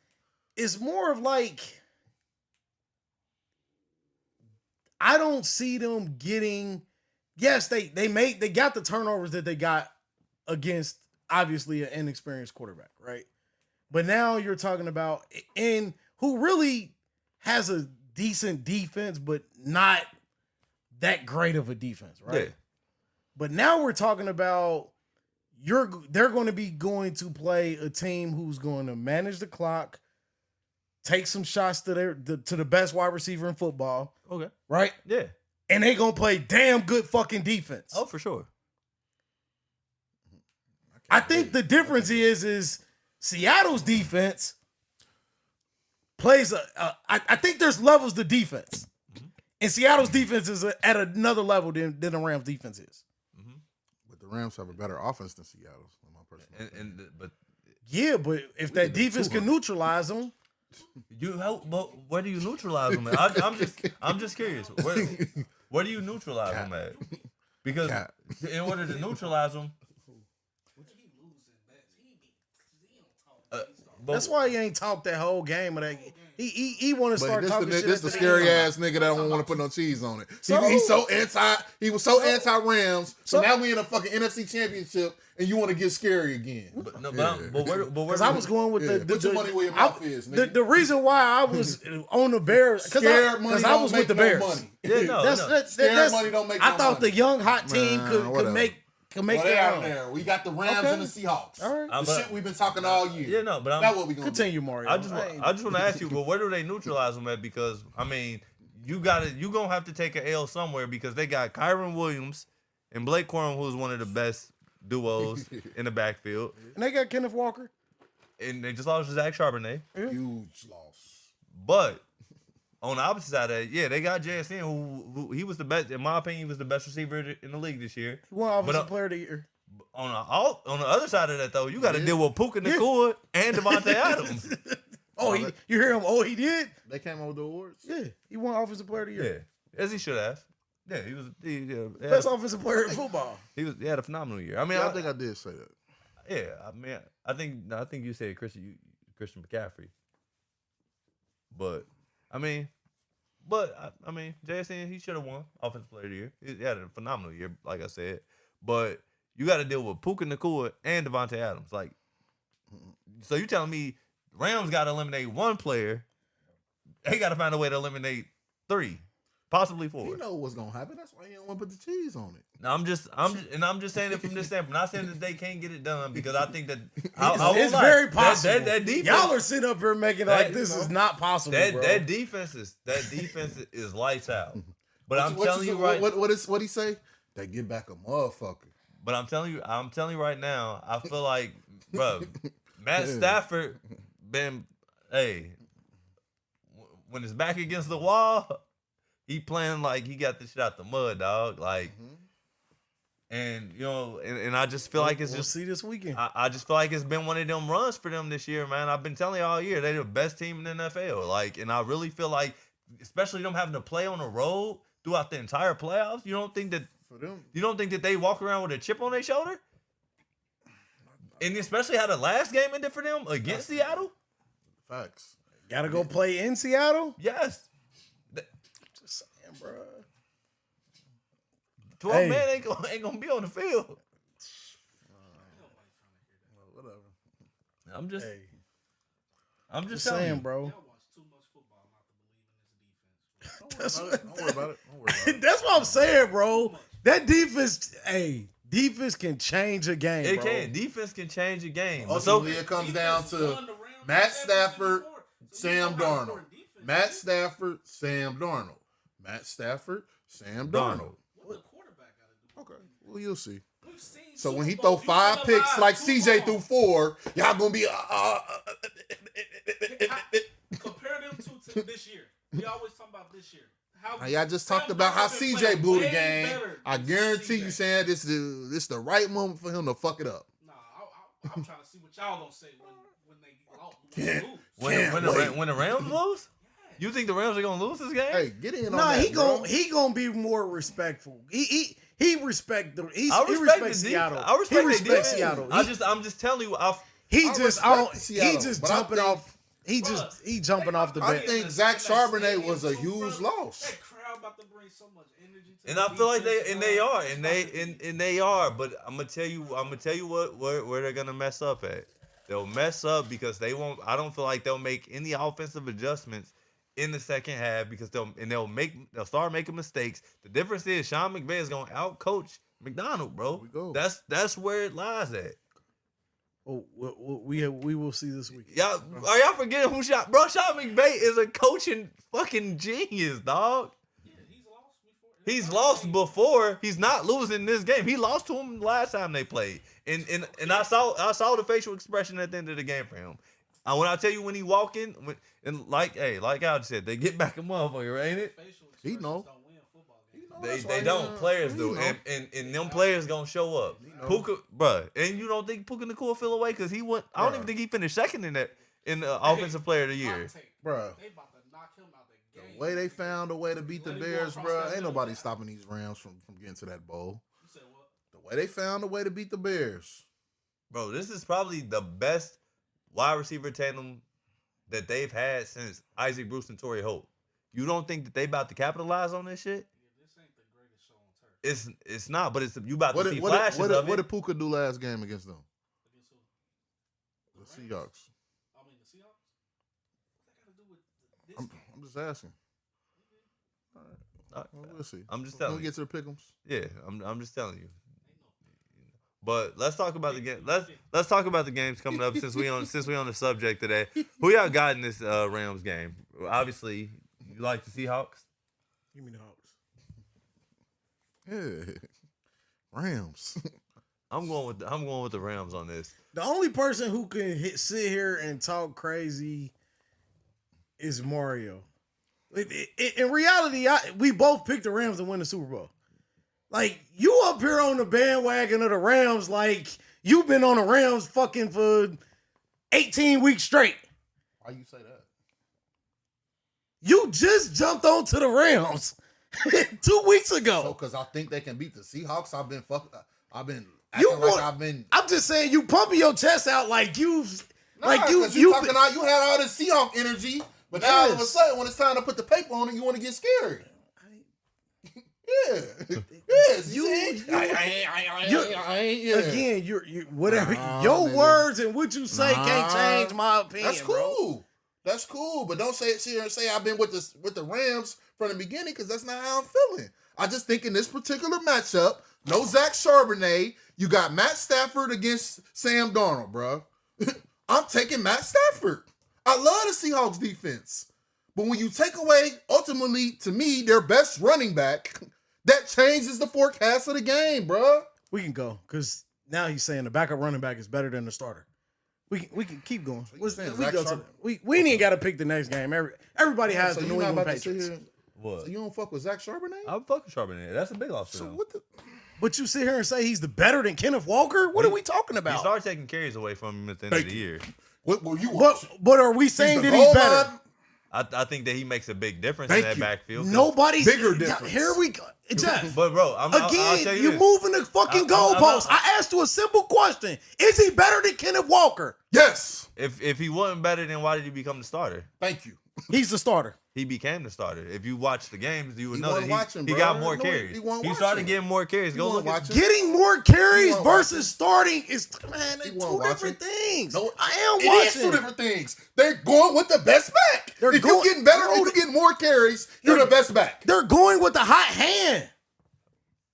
It's more of like, I don't see them getting. Yes, they got the turnovers that they got against obviously an inexperienced quarterback, right? But now you're talking about and who really has a decent defense, but not that great of a defense, right? Yeah. But now we're talking about they're going to be going to play a team who's going to manage the clock, take some shots to the best wide receiver in football. Okay. Right? Yeah. And they going to play damn good fucking defense. Oh, for sure. I think the difference is Seattle's defense plays I think there's levels to defense. And Seattle's defense is at another level than the Rams defense is. But the Rams have a better offense than Seattle's, in my personal opinion. But if that defense can neutralize them, but where do you neutralize them at? I'm just curious. Where do you neutralize them at? Because in order to neutralize them, that's why he ain't talked that whole game. He want to start talking shit. This the scary ass nigga that don't want to put no cheese on it. He was so anti Rams. So now we in a fucking NFC Championship, and you want to get scary again. Because I was going with put your money where your mouth is. Nigga. The reason why I was on the Bears because I was with the Bears. Money. Yeah, Scared money don't make. I thought the young hot team could make. Out there. We got the Rams and the Seahawks. All right. The shit we've been talking all year. Yeah, no, but that's what we gonna continue, Mario. I just want to ask you, well, where do they neutralize them at? Because I mean, you gonna have to take an L somewhere because they got Kyron Williams and Blake Corum, who's one of the best duos in the backfield, and they got Kenneth Walker, and they just lost Zach Charbonnet. Huge loss. But on the opposite side of that, yeah, they got JSN, who he was the best, in my opinion, he was the best receiver in the league this year. Well, offensive player of the year. On the other side of that, though, you got to deal with Puka Nacua and Devontae Adams. Oh, you hear him? Oh, he did? They came over the awards. Yeah, he won Offensive Player of the Year. Yeah, as he should have. Yeah, he was. Best offensive player in football. He had a phenomenal year. I mean, I think I did say that. Yeah, I mean, I think you said Christian McCaffrey. But I mean, JSN, he should have won Offensive Player of the Year. He had a phenomenal year, like I said. But you got to deal with Puka Nacua and Devontae Adams. Like, so you telling me Rams got to eliminate one player? They got to find a way to eliminate 3, possibly 4. You know what's gonna happen. That's why you don't want to put the cheese on it. No, I'm just saying it from this standpoint. Not saying that they can't get it done because I think that it's very possible. That defense, y'all are sitting up here making like this is not possible. Bro. That defense is lights out. But I'm telling you right. What he say? They get back a motherfucker. But I'm telling you right now. I feel like, bro, Matt Stafford been when it's back against the wall, he playing like he got this shit out the mud, dog. Like. And and I just feel like it's we'll see this weekend. I just feel like it's been one of them runs for them this year, man. I've been telling you all year they're the best team in the NFL. Like, and I really feel like, especially them having to play on the road throughout the entire playoffs, you don't think that For them, you don't think that they walk around with a chip on their shoulder? And especially how the last game ended for them against Seattle? facts. Gotta go play in Seattle? Yes. Just saying, bro. 12 man ain't gonna be on the field. Whatever. I'm just Just telling saying, you. bro. Y'all watch too much football not to believe in this defense. Don't worry about it. Don't worry about it. That's what I'm saying, bro. That defense, defense can change a game. It bro. can. Defense can change a game. Ultimately, it comes down to Matt Stafford, Sam Darnold. Matt Stafford, Sam Darnold. Matt Stafford, Sam Darnold. What the quarterback got to do? Okay, well, you'll see. We've seen So when he Super throw Bowl, 5 he's picks been like alive too CJ long. threw 4, y'all gonna be Compare them two to this year. We always talk about this year. Now, y'all just talked Sam about how Darnold been CJ playing blew the way game. better I than guarantee you CJ. saying this the right moment for him to fuck it up. Nah, I'm trying to see what y'all gonna say when they Can't- lose. When the Rams lose? You think the Rams are gonna lose this game? Hey, get in on Nah, that, bro. he gonna be more respectful. He respect the he I respect respects the Seattle. I respect he respects defense. Seattle. I'm just telling you. He I just respect Seattle, he just but I jumping think- off. He jumping off the I bench. think Zach Charbonnet was a huge loss. That crowd about to bring so much energy to And the I feel like defense, they are. But I'm gonna tell you where they're gonna mess up at. They'll mess up because they won't. I don't feel like they'll make any offensive adjustments in the second half because they'll start making mistakes. The difference is Sean McVay is gonna outcoach McDonald, bro. we go. That's where it lies at. Oh, we will see this week. Y'all are y'all forgetting who Sean McVay is a coaching fucking genius, dog. Yeah, he's lost before. He's lost before. He's not losing this game. He lost to him last time they played. And I saw the facial expression at the end of the game for him. When I tell you when he walk in, like I said, they get back a motherfucker, ain't it? Facial He expressions know. don't win football games. You know, They that's why don't. he, Players he do, know. and them players gonna show up. know. Puka, bruh, and you don't think Puka Nacua feel away because he went? I don't even think he finished second in the offensive player of the year. Hot take. Bruh. They about to knock him out the game. The way they found a way to beat the Let him go Bears, across bro. that Ain't middle. nobody stopping these Rams from getting to that bowl. You said what? The way they found a way to beat the Bears. Bro, this is probably the best wide receiver tandem that they've had since Isaac Bruce and Torrey Holt. You don't think that they about to capitalize on this shit? Yeah, this ain't the greatest show on turf. It's not, but you about What to did, see what, flashes did, of what it. did Puka do last game against them? Against who? The Seahawks. I mean, the Seahawks? What that got to do with this game? I'm just asking. I- Well, we'll see. I'm just When telling we you. get to the pick'ems. Yeah, I'm just telling you. Ain't no. But let's talk about the game. Let's talk about the games coming up since we on the subject today. Who y'all got in this Rams game? Obviously, you like the Seahawks. Give me the Hawks. Yeah. Rams. I'm going with the Rams on this. The only person who can sit here and talk crazy is Mario. In reality, we both picked the Rams to win the Super Bowl. Like, you up here on the bandwagon of the Rams, like you've been on the Rams fucking for 18 weeks straight. Why you say that? You just jumped onto the Rams 2 weeks ago. So, because I think they can beat the Seahawks, I've been You acting like want- I've been. I'm just saying you pumping your chest out like you've Nah, like you you talking out. You had all this Seahawk energy, but now all of a Yes. sudden, when it's time to put the paper on it, you want to get scared. Yeah. Yes. You- Yeah. Again, you're whatever Nah, your nigga. words and what you say can't Nah. change my opinion. That's cool. That's cool. But don't sit here and say I've been with the Rams from the beginning, because that's not how I'm feeling. I just think in this particular matchup, no Zach Charbonnet, you got Matt Stafford against Sam Darnold, bro. I'm taking Matt Stafford. I love the Seahawks defense. But when you take away, ultimately, to me, their best running back, that changes the forecast of the game, bro. We can go because now he's saying the backup running back is better than the starter. We can keep going. you saying, We Zach go Charbonnet? we ain't got to pick the next game. Everybody has So the you New not England about to sit Patriots. here- What? So you don't fuck with Zach Charbonnet? I'm fucking Charbonnet. That's a big loss for So them. what the? But you sit here and say he's the better than Kenneth Walker. What are we talking He about? started taking carries away from him at the end of Thank the you. year. What were you watching? But are we saying the that he's goal better? line? I think that he makes a big difference Thank in that you. backfield. 'cause- Nobody's Bigger Yeah, difference. Here we go, Jeff. But bro, I'll tell Again, you you're this. moving the fucking I'm not- goalposts. I asked you a simple question: is he better than Kenneth Walker? Yes. If he wasn't better, then why did he become the starter? Thank you. He's the starter. He became the starter. If you watch the games, you would He know wasn't that watching, he bro. got more No, carries. he wasn't started watching. getting more carries. He Go wasn't look at watching. Getting more carries wasn't versus starting is man, He they're wasn't two different watching. things. No, I am It is watching. two different things. They're going with the best back. They're If going- you're getting better, Bro, if you're getting more carries, you're the best back. They're going with the hot hand.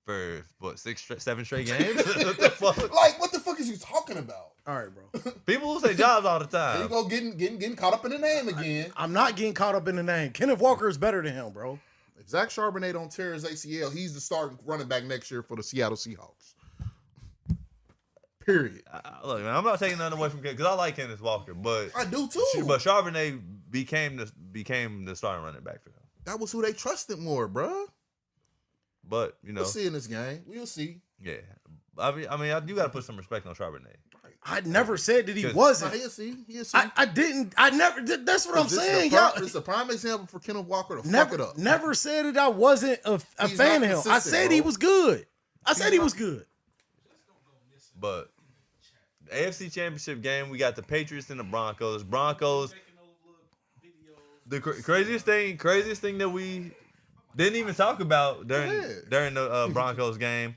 for what 7 straight games. What the fuck? Like, what the fuck is you talking about? All right, bro. People lose their jobs all the There you time. go, getting caught up in the name again. I'm not getting caught up in the name. Kenneth Walker is better than him, bro. If Zach Charbonnet don't tear his ACL, he's the starting running back next year for the Seattle Seahawks. Period. Look, man, I'm not taking nothing away from because I like Kenneth Walker, but I do too. but Charbonnet became the starting running back for them. That was who they trusted more, bruh. But you know, We'll see in this game. We'll see. yeah. I mean, you got to put some respect on Charbonnet. I never said that he Because- Nah, wasn't. he'll see. He'll see. I didn't. I never. That's what I'm This is saying, the y'all. This is a prime example for Kenneth Walker to fuck it Never, up. never said that I wasn't a He's fan not of him. I consistent, said he bro. was good. I said he was good. But the AFC Championship game, we got the Patriots and the Broncos. Broncos. The craziest thing that we didn't even talk about during the Broncos game,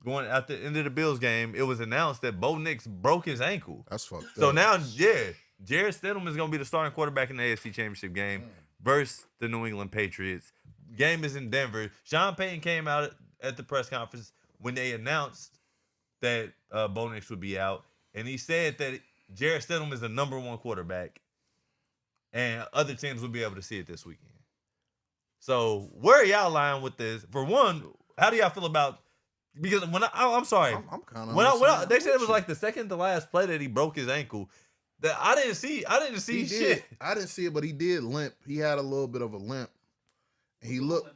going at the end of the Bills game, it was announced that Bo Nix broke his ankle. That's fucked up. So now, Jared Stidham is going to be the starting quarterback in the AFC Championship game versus the New England Patriots. Game is in Denver. Sean Payton came out at the press conference when they announced that Bo Nix would be out, and he said that Jared Stidham is the number one quarterback, and other teams will be able to see it this weekend. So where are y'all lying with this? For one, how do y'all feel about? Because when I'm sorry, I'm kind of. when they said it was like the second to last play that he broke his ankle, that I didn't see he shit. did. I didn't see it, but he did limp. He had a little bit of a limp. And he looked.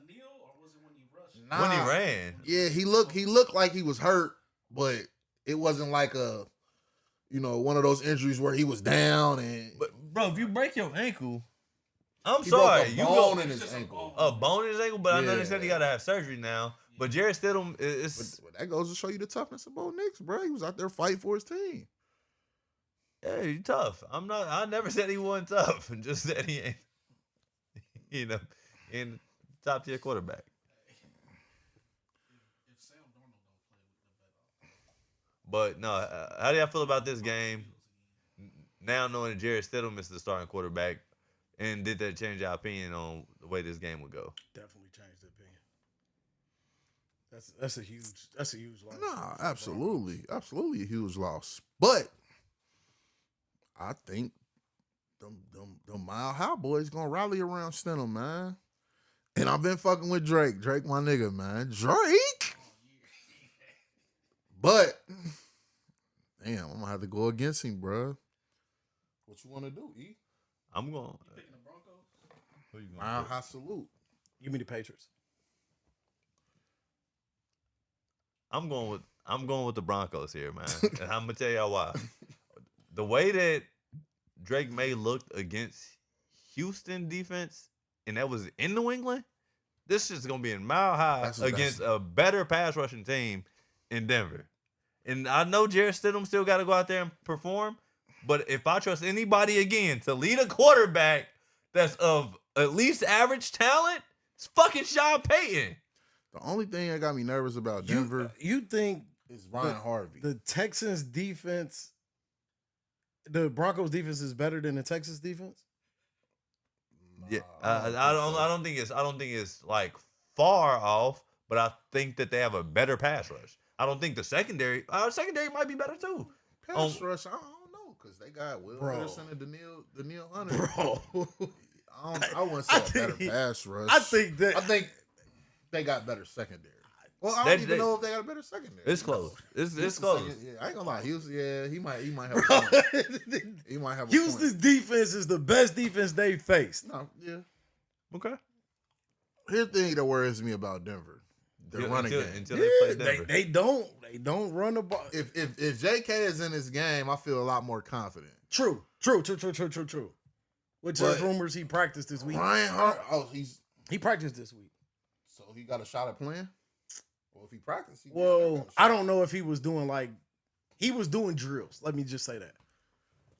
When he ran. Yeah, he looked like he was hurt, but it wasn't like a, one of those injuries where he was down and. But bro, if you break your ankle, I'm He sorry, broke a you bone go in his ankle. a bone in his ankle. But I know they said he Yeah. got to have surgery now. But Jared Stidham is But that goes to show you the toughness of Bo Nix, bro. He was out there fighting for his team. yeah, he's tough. I never said he wasn't tough. Just said he ain't, in top tier quarterback. But no, how do y'all feel about this game? Now knowing that Jared Stidham is the starting quarterback, and did that change your opinion on the way this game would go? Definitely changed the opinion. That's a huge loss. Nah, absolutely a huge loss. But I think them Mile High boys gonna rally around Stidham, man. And I've been fucking with Drake. Drake, my nigga, man. Drake. But damn, I'm gonna have to go against him, bro. What you want to do, E? I'm going. Who you going? Mile High salute. You mean the Patriots? I'm going with the Broncos here, man. And I'm gonna tell y'all why. The way that Drake May looked against Houston defense, and that was in New England, this shit's gonna be in mile high That's- against a better pass rushing team in Denver. And I know Jarrett Stidham still got to go out there and perform, but if I trust anybody again to lead a quarterback that's of at least average talent, it's fucking Sean Payton. The only thing that got me nervous about Denver You think is Ryan Harvey. the Texans defense, the Broncos defense is better than the Texas defense? Yeah, Nah, I don't think it's like far off, but I think that they have a better pass rush. I don't think the secondary might be better too. Pass rush, I don't know, because they got Will Bro. Anderson and Daniil Hunter. Bro. I wouldn't say a better pass rush. I think they got better secondary. Well, I They- don't even they- know if they got a better secondary. It's close. It's Houston's close. second- yeah, I ain't gonna lie. Houston, yeah, he might have Bro, a point. He might have a Houston's point. defense is the best defense they faced. No, yeah. Okay. Here's the thing that worries me about Denver. Their running game. Until they play Denver. They don't run the ball. If JK is in this game, I feel a lot more confident. True. Which But- is rumors he practiced this week. Ryan Hart, He practiced this week. so he got a shot at playing? Well, if he practiced, he Well, I don't know if he was doing he was doing drills. Let me just say that.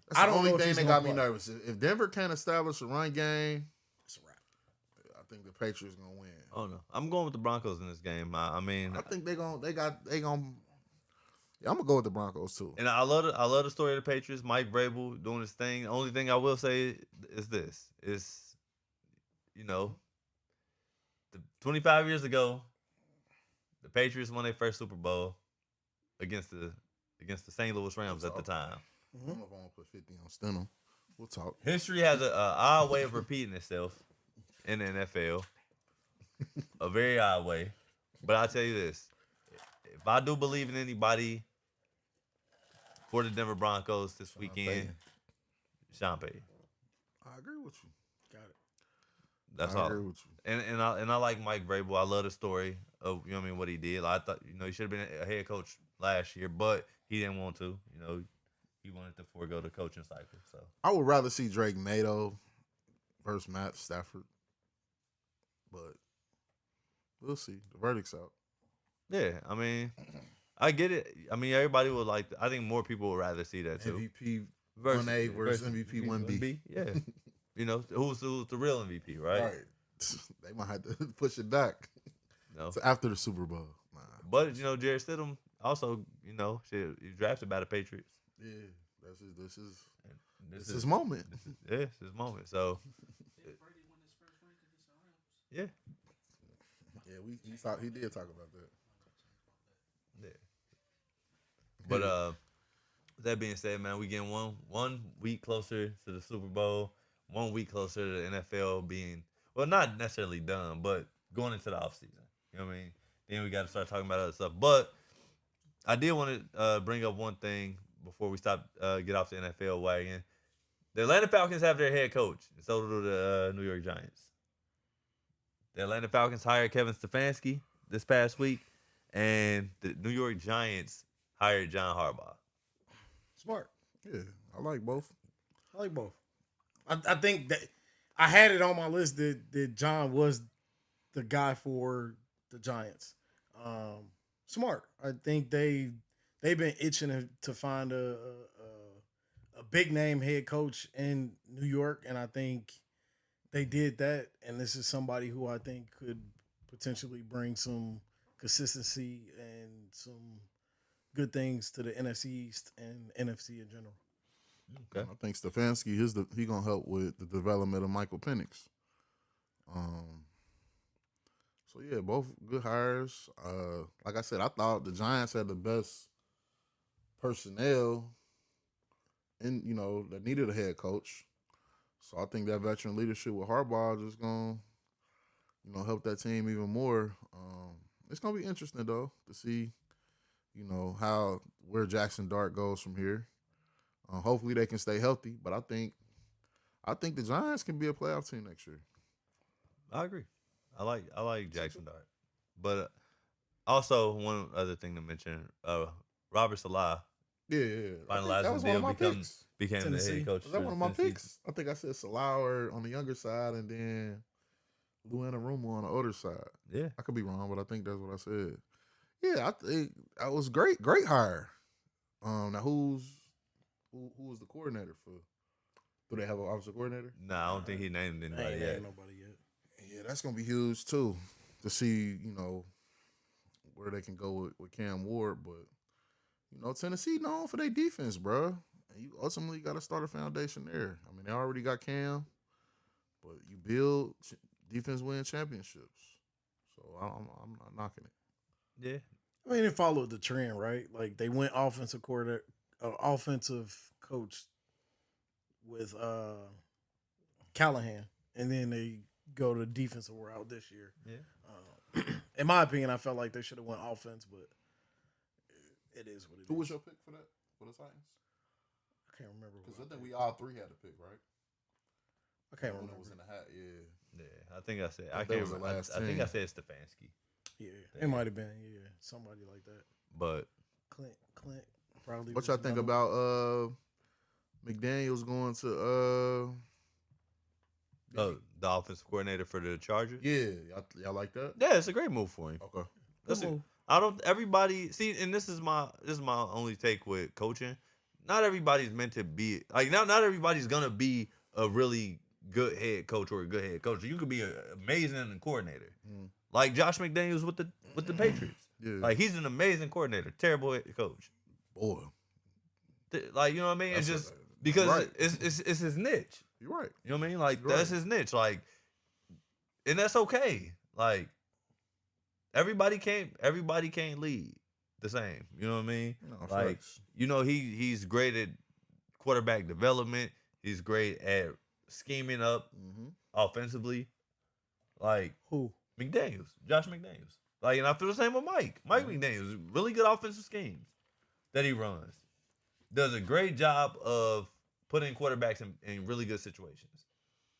That's I the don't only know if thing he's that gonna got me play. nervous. If Denver can't establish a run game, It's a wrap. I think the Patriots gonna win. Oh no, I'm going with the Broncos in this game. I mean, I think they gonna. Yeah, I'm gonna go with the Broncos too. and I love the story of the Patriots. Mike Vrabel doing his thing. The only thing I will say is this: is you know, 25 years ago, the Patriots won their first Super Bowl against the St. Louis Rams at the time. I don't know if I want to put 50 on Stidham. We'll talk. History has a odd way of repeating itself in the NFL. A very odd way. But I'll tell you this. If I do believe in anybody for the Denver Broncos this weekend, Payton. Sean Payton. I agree with you. Got it. That's I all. agree with you. And I like Mike Vrabel. I love the story of what he did. I thought he should have been a head coach last year, but he didn't want to. He wanted to forego the coaching cycle. So I would rather see Drake May though versus Matt Stafford, but we'll see. The verdict's out. yeah, I mean, I get it. I mean, everybody would like. I think more people would rather see that too. MVP 1A versus MVP 1B. Yeah, who's the real MVP, right? Right. They might have to push it back No. to after the Super Bowl. Nah. But Jarrett Stidham also, shit, he drafted by the Patriots. Yeah, this is This his moment. It's his moment. So Did Brady win his first ring against the Rams? yeah, Yeah, he did talk about that. yeah. But with that being said, man, we getting one week closer to the Super Bowl, 1 week closer to the NFL being not necessarily done, but going into the offseason. You know what I mean? Then we got to start talking about other stuff. But I did want to bring up one thing before we get off the NFL wagon. The Atlanta Falcons have their head coach, and so do the New York Giants. The Atlanta Falcons hired Kevin Stefanski this past week, and the New York Giants hired John Harbaugh. Smart. Yeah, I like both. I like both. I think that I had it on my list that John was the guy for the Giants. Smart. I think they've been itching to find a big name head coach in New York, and I think they did that. And this is somebody who I think could potentially bring some consistency and some good things to the NFC East and NFC in general. Okay. I think Stefanski he gonna help with the development of Michael Penix. So yeah, both good hires. Like I said, I thought the Giants had the best personnel and that needed a head coach. So I think that veteran leadership with Harbaugh just gonna help that team even more. It's gonna be interesting though to see where Jackson Dart goes from here. Hopefully they can stay healthy, but I think the Giants can be a playoff team next year. I agree. I like Jackson Dart. But also one other thing to mention, Robert Salah Yeah. I think finalized that the was one deal, of my picks. became the Tennessee. head coach. Was that for one of my Tennessee. picks? I think I said Salauer on the younger side and then Lou Anarumo on the older side. Yeah. I could be wrong, but I think that's what I said. Yeah, I think that was great. Great hire. Now who was the coordinator for? Do they have an offensive coordinator? No, I don't think he named anybody Ain't yet. nobody yet. Yeah, that's gonna be huge too to see, where they can go with Cam Ward. But Tennessee known for their defense, bro. And you ultimately got to start a foundation there. I mean, they already got Cam, but you build defense win championships. So I'm not knocking it. Yeah. I mean, it followed the trend, right? Like they went offensive coach with Callahan, and then they go to defensive route this year. Yeah. In my opinion, I felt like they should have went offense, but it is what it is. Who was your pick for that for the Titans? I can't remember. Because I think we all three had a pick, right? I can't When remember. it was in the hat, yeah. Yeah. I think I said. I I think that can't was the remember. last I think team. I said Stefanski. Yeah, it might have been. Yeah, somebody like that. But Clint probably. What was y'all think another- about McDaniels going to the offensive coordinator for the Chargers. Yeah, y'all like that? Yeah, it's a great move for him. Okay. Listen, I don't. Everybody see, and this is my only take with coaching. Not everybody's meant to be like not everybody's gonna be a really good head coach or a good head coach. You could be an amazing coordinator, like Josh McDaniels with the Patriots. Yeah. Like he's an amazing coordinator, terrible head coach. Boy, Like you know what I mean? It's That's just a- because right. it's his niche. you're right. You know what I mean? Like You're that's right. his niche. Like, and that's okay. Like everybody can't lead the same. You know what I mean? No, Like facts. he's great at quarterback development. He's great at scheming up offensively. Like Who? McDaniels, Josh McDaniels. Like, and I feel the same with Mike. Mike McDaniels, really good offensive schemes that he runs. Does a great job of putting quarterbacks in really good situations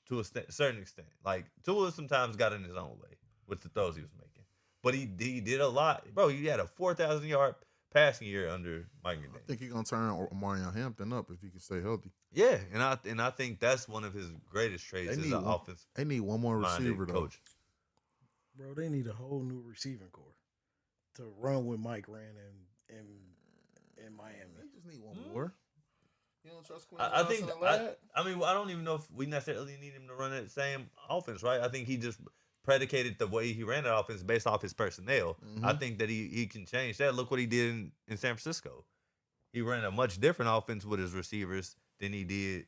to a certain extent. Like, Tua sometimes got in his own way with the throws he was making. But he did a lot. Bro, he had a 4,000-yard passing year under Mike I McDaniels. think he's gonna turn Marion Hampton up if he can stay healthy. Yeah, and I think that's one of his greatest traits They is need an one- offensive They need one more receiver though. coach. Bro, they need a whole new receiving core to run with Mike ran in Miami. They just need one more. You don't trust Quinn I think Johnson, the lad? I mean I don't even know if we necessarily need him to run that same offense, right? I think he just predicated the way he ran that offense based off his personnel. I think that he can change that. Look what he did in San Francisco. He ran a much different offense with his receivers than he did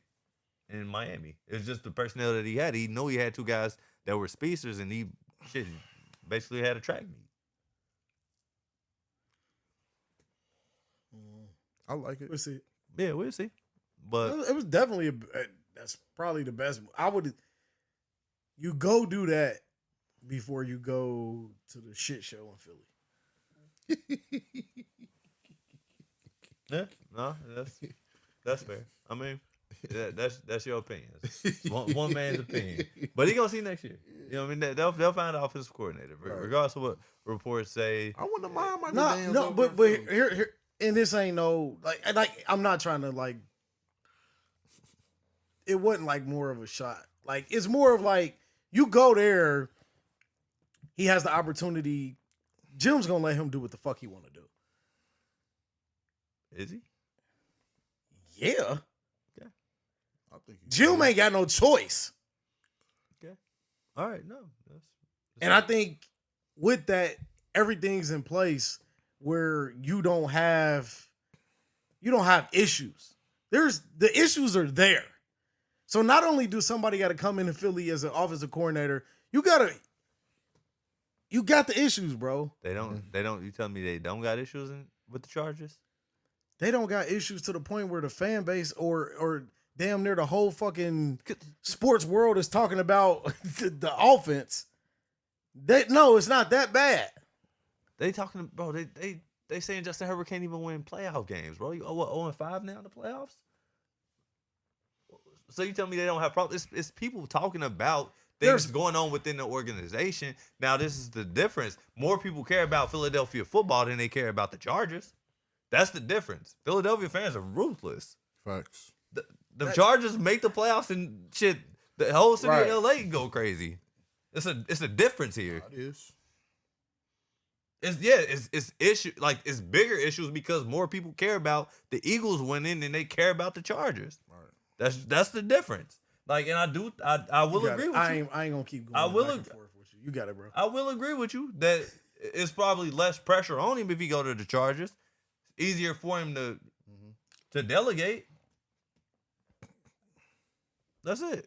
in Miami. It was just the personnel that he had. He knew he had two guys that were speedsters, and he basically had a track meet. I like it. We'll see. Yeah, we'll see. But It was definitely that's probably the best. You go do that before you go to the shit show in Philly. yeah, no, that's fair. I mean, that's your opinion. One man's opinion. But he gonna see next year. You know what I mean? They'll find an offensive coordinator, regardless of what reports say. I wouldn't mind Mike No, McDaniels no, over but in Philly. here, and this ain't no like I'm not trying to like. It wasn't like more of a shot. Like it's more of like you go there. He has the opportunity. Jim's gonna let him do what the fuck he want to do. Is he? Yeah, I think Jim ain't got no choice. Okay. All right. No. And I think with that, everything's in place where you don't have issues. The issues are there. So not only do somebody got to come into Philly as an offensive coordinator, you got the issues, bro. They don't. You tell me they don't got issues with the Chargers? They don't got issues to the point where the fan base or damn near the whole fucking sports world is talking about the offense. No, it's not that bad. They talking, bro. They saying Justin Herbert can't even win playoff games, bro. You 0-5 now in the playoffs. So you tell me they don't have problems? It's people talking about things going on within the organization. Now this is the difference. More people care about Philadelphia football than they care about the Chargers. That's the difference. Philadelphia fans are ruthless. Facts. The Chargers make the playoffs and shit. The whole city Right. of LA go crazy. It's a difference here. It is. It's issue like it's bigger issues because more people care about the Eagles winning than they care about the Chargers. Right. That's the difference. Like, and I will agree with you. I ain't gonna keep going. I will back and forth with you. You got it, bro. I will agree with you that it's probably less pressure on him if he go to the Chargers. It's easier for him to delegate. That's it.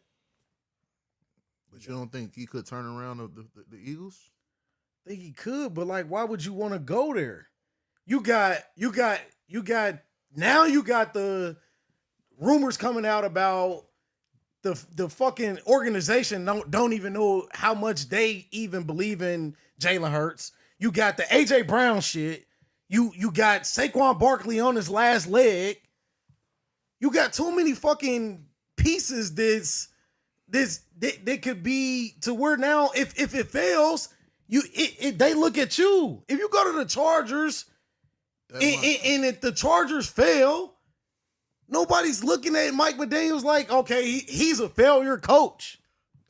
But you don't think he could turn around the Eagles? I think he could, but like, why would you want to go there? You got now you got the rumors coming out about the fucking organization don't even know how much they even believe in Jalen Hurts. You got the AJ Brown shit. You got Saquon Barkley on his last leg. You got too many fucking pieces that could be to where now if it fails, they look at you. If you go to the Chargers and if the Chargers fail, nobody's looking at Mike McDaniels like, okay, he's a failure coach.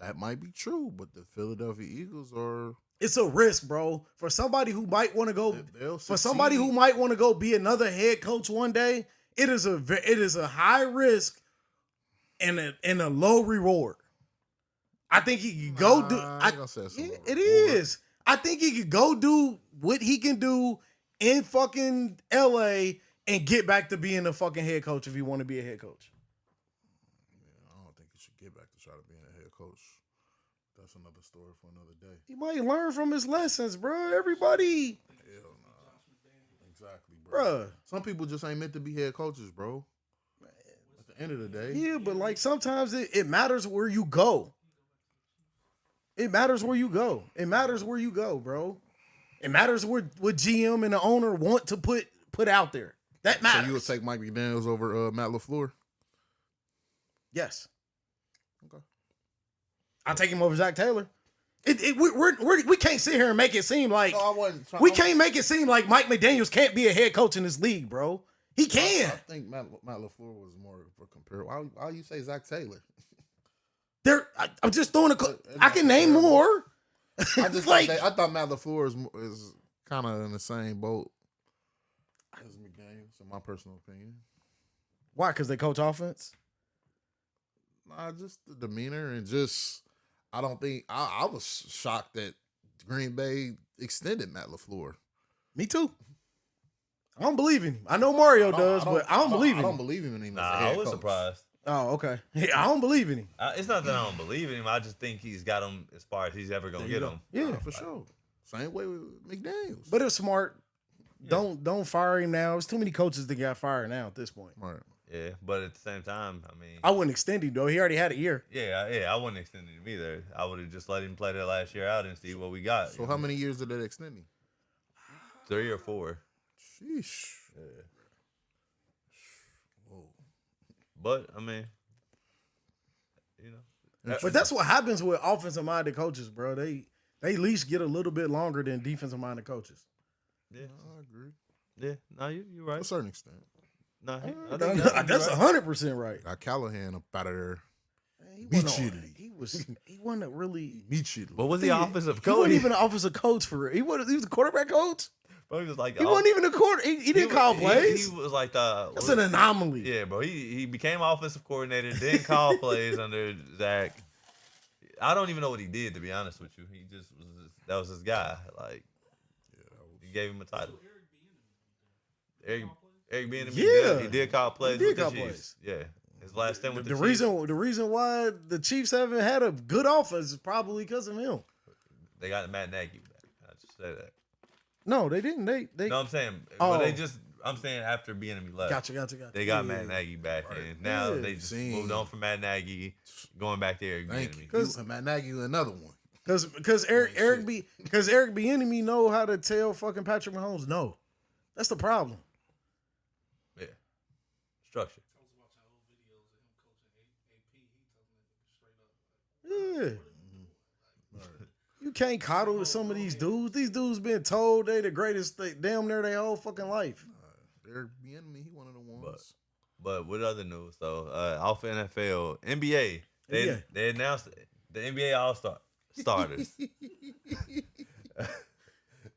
That might be true, but the Philadelphia Eagles are. It's a risk, bro. For somebody who might want to go, They'll for somebody succeed. who might want to go be another head coach one day, it is a high risk and a low reward. I think he could go do. I ain't gonna say it's a low It reward. is. I think he could go do what he can do in fucking LA and get back to being a fucking head coach if you want to be a head coach. I don't think he should get back to try to being a head coach. That's another story for another day. He might learn from his lessons, bro. Everybody, Hell no. Exactly, bro. bro. Some people just ain't meant to be head coaches, bro. At the end of the day. Yeah, but like sometimes it matters where you go. It matters where you go. It matters where you go, bro. It matters what GM and the owner want to put out there. That matters. So you would take Mike McDaniels over Matt LaFleur? Yes. Okay. I'll take him over Zach Taylor. We can't sit here and make it seem like I wasn't trying. we can't make it seem like Mike McDaniels can't be a head coach in this league, bro. He can. I think Matt LaFleur was more of a compare. Why you say Zach Taylor? I'm just throwing I can name more. I just like I thought Matt LaFleur is kind of in the same boat as McDaniels, in my personal opinion. why? Because they coach offense. Nah, just the demeanor and just I don't think I was shocked that Green Bay extended Matt LaFleur. Me too. I don't believe in him. I know Mario does, but I don't believe in I him. don't believe him anymore. Nah, I was surprised. Oh, okay. I don't believe in him. It's not that I don't believe in him. I just think he's got him as far as he's ever gonna get him. Yeah, For sure. Same way with McDaniels. but it's smart. Don't fire him now. There's too many coaches that got fired now at this point. Right. Yeah, but at the same time, I mean, I wouldn't extend him though. He already had a year. I wouldn't extend him either. I would have just let him play that last year out and see what we got. So how many years did that extend him? 3 or 4. Sheesh. Yeah. Whoa. But I mean, you know, But that's what happens with offensive minded coaches, bro. They at least get a little bit longer than defensive minded coaches. yeah, I agree. yeah. No, you're To right. a certain extent. No, That's 100% right. Got Callahan up out of there. He Immediately. he wasn't really. Immediately. But was the offensive He coach? wasn't even an offensive coach for it. He was a quarterback coach. Bro, he was like, He wasn't even a quarter. He didn't call plays. He was like the. That's an anomaly. Yeah, bro. He became offensive coordinator, didn't call plays under Zach. I don't even know what he did, to be honest with you. He just was. That was his guy. Like, he gave him a title. Eric Bieniemy. Yeah. He did call plays. He did with the call Chiefs. Yeah, his last stint with The the Chiefs. reason why the Chiefs haven't had a good offense is probably because of him. They got Matt Nagy back. I just said that. No, they didn't. They No, I'm saying, Oh. but they just. I'm saying after Bieniemy left. gotcha. They got Yeah. Matt Nagy back, and now Yeah. they just See. moved on from Matt Nagy, going back to Eric Thank you. Bieniemy. You, Matt Nagy, another one. Because Eric Bieniemy know how to tell fucking Patrick Mahomes no. That's the problem. Yeah, structure. Yeah. You can't coddle with some of these dudes. These dudes been told they the greatest damn near their whole fucking life. Eric Bieniemy, he one of the ones. But what other news though? Off NFL, NBA. They announced the NBA starters.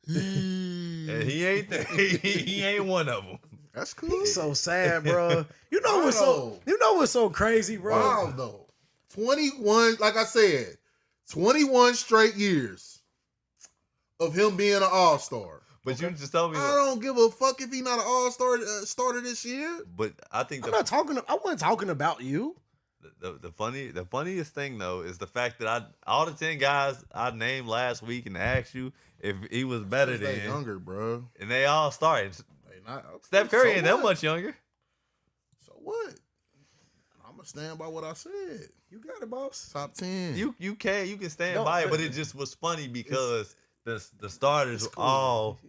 And he ain't one of them. That's cool. He's so sad, bro. You know what's so crazy, bro? Wow, though. 21, like I said, 21 straight years of him being an all-star. But you just told me. I don't give a fuck if he's not an all-star starter this year. But I think I wasn't talking about you. The funniest thing though is the fact that all the 10 guys I named last week and asked you if he was better than younger, bro. And they all started. They not, okay, Steph Curry ain't that what? much younger. So what? I'm gonna stand by what I said. You got it, boss. Top 10. You can stand by it, but it just was funny because the starters all.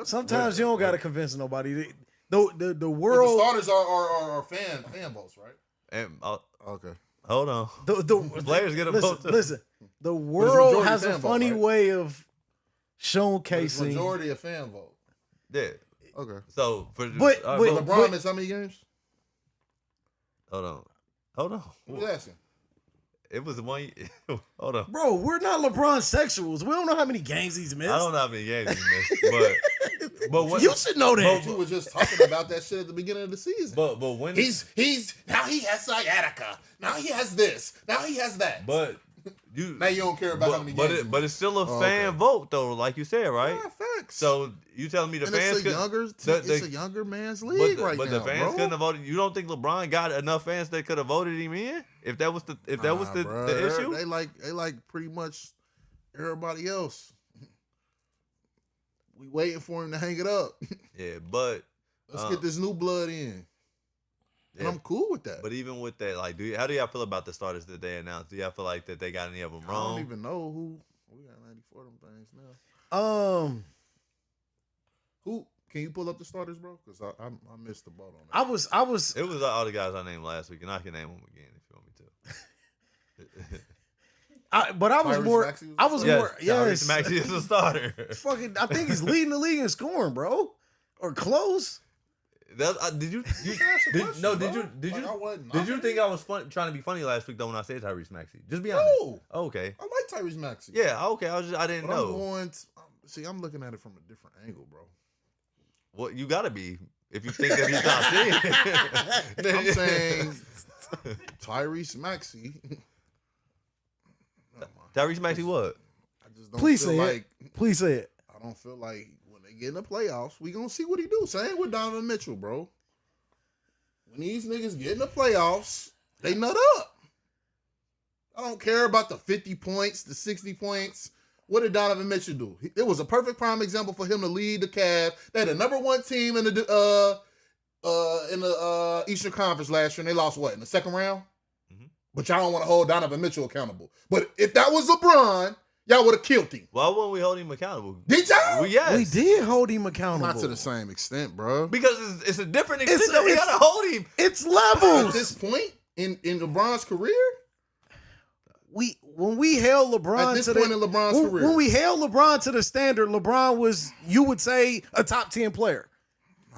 Sometimes you don't gotta convince nobody. The But world. the starters are fan votes, right? And, Okay. hold on. The players get a vote too. Listen, the world majority has a fan vote, funny right? way of It's showcasing. majority of fan vote. Yeah. Okay. So for But- all right, but- hold LeBron missed how many games? on. Who's asking? It was one. Hold on. Bro, we're not LeBron sexuals. We don't know how many games he's missed. I don't know how many games he missed, but what, You should know that. You were just talking about that shit at the beginning of the season. but when He's now he has sciatica. Now he has this. Now he has that. but you now you don't care about how many games. but it's still a Oh, fan okay. vote though, like you said, right? Yeah, facts. So you telling me the and fans it's a could, younger, the- it's a younger man's league but right now, the fans bro. couldn't have voted. You don't think LeBron got enough fans that could have voted him in? If that was the issue, They like pretty much everybody else. We waiting for him to hang it up. yeah. But Let's get this new blood in. And yeah, I'm cool with that. But even with that, like, how do y'all feel about the starters that they announced? Do y'all feel like that they got any of them I wrong? don't even know who. We got 94 of them things now. Who can you pull up the starters, bro? Because I missed the boat on that. I was. It was all the guys I named last week, and I can name them again if you want me to. But I was Tyrese more. Maxey was I was the more. Tyrese Yes, Maxey is a starter. fucking. I think he's leading the league in scoring, bro, or close. Did you Ask a did question, you bro. Like, I wasn't did you knocking think it. I was trying to be funny last week though when I said Tyrese Maxey? Just be honest. No, Okay. I like Tyrese Maxey. Yeah. Okay. I didn't But know. I'm looking at it from a different angle, bro. Well, you gotta be if you think that he's top 10. I'm saying Tyrese Maxey. Tyrese Maxey what? I just don't Please feel say like it. Please say it. I don't feel like when they get in the playoffs, we gonna see what he do. Same with Donovan Mitchell, bro. When these niggas get in the playoffs, they nut up. I don't care about the 50 points, the 60 points. What did Donovan Mitchell do? It was a perfect prime example for him to lead the Cavs. They had the number one team in the Eastern Conference last year, and they lost what in the second round. Mm-hmm. But y'all don't want to hold Donovan Mitchell accountable. But if that was LeBron, y'all would have killed him. Why wouldn't we hold him accountable? Did y'all? Well, yes. We did hold him accountable. Not to the same extent, bro. Because it's a different extent It's- that we it's- gotta hold him. It's At levels. this point in LeBron's career, When we held LeBron at this to point the, in LeBron's career, when we held LeBron to the standard, LeBron was, you would say, a top 10 player.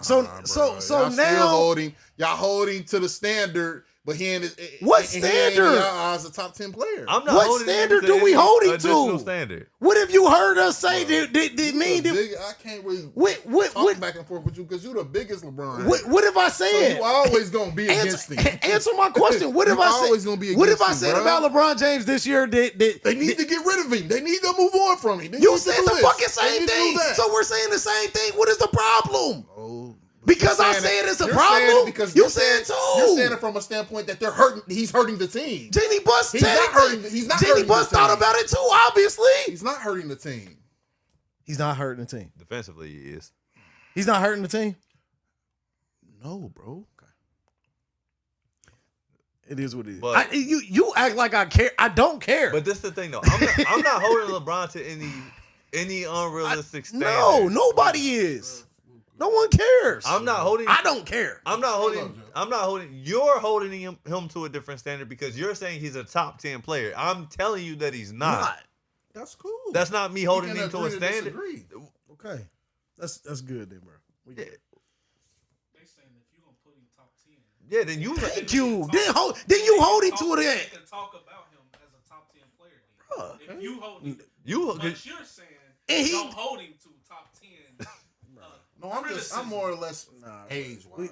So Nah, so bro. so y'all still now y'all holding to the standard, but he ain't What he ain't in standard? y'all eyes a top 10 player. I'm not What holding him standard to do we any hold him additional to? standard. what have you heard us say? Did You mean the that, big- I can't really what talk back and forth with you because you the biggest LeBron. what have I So said? you always gonna be against him. Answer my question. What have You I always said? gonna be What have against I him, said bro. about LeBron James this year? They need to get rid of him. They need to move on from him. They You need to said do the this. fucking They same need to do thing. that. So we're saying the same thing. What is the problem? Oh, Because I you're saying said it's a you're problem. saying it because You you're said too. You're saying it from a standpoint that they're hurting. He's hurting the team. Jenny Buss He's not hurting. He's not Jenny hurting Buss the thought team. about it too, obviously. He's not hurting the team. He's not hurting the team. Defensively, he is. He's not hurting the team. No, bro. It is what it is. But- You act like I care. I don't care. But this is the thing, though. I'm not holding LeBron to any unrealistic standard. no, nobody is. No one cares. I'm not holding. I don't care. I'm not holding. You're holding him to a different standard because you're saying he's a top 10 player. I'm telling you that he's not. That's cool. That's not me holding him to a standard. Disagree. Okay. That's good then, bro. We get it. They saying if you gonna put him top 10, Yeah, then you. Thank you. Then you hold him to they that. can talk about him as a top 10 player. Bruh. Then. If you hold him, You. but you're saying And he- don't hold him to top 10. No, I'm more or less age wise.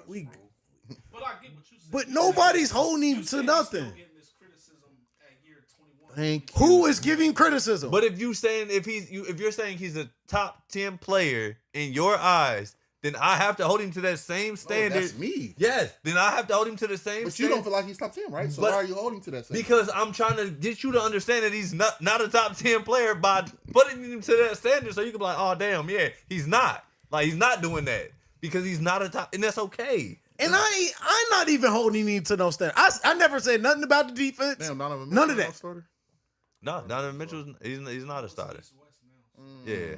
But I get what you said. But nobody's holding him You to said he's nothing. still getting this criticism at year 21. Thank you. Who is giving criticism? But if you're saying he's a top 10 player in your eyes, then I have to hold him to that same standard. No, that's me. Yes, then I have to hold him to the same. But you don't feel like he's top 10, right? So But- why are you holding to that? Same? Because I'm trying to get you to understand that he's not a top 10 player by putting him to that standard, so you can be like, oh damn, yeah, he's not. Like he's not doing that because he's not a top, and that's okay. And I'm not even holding him to no standard. I never said nothing about the defense. Damn, Donovan None of Mitchell that. starter? No, Donovan Mitchell's he's not a starter. East, West now. Yeah,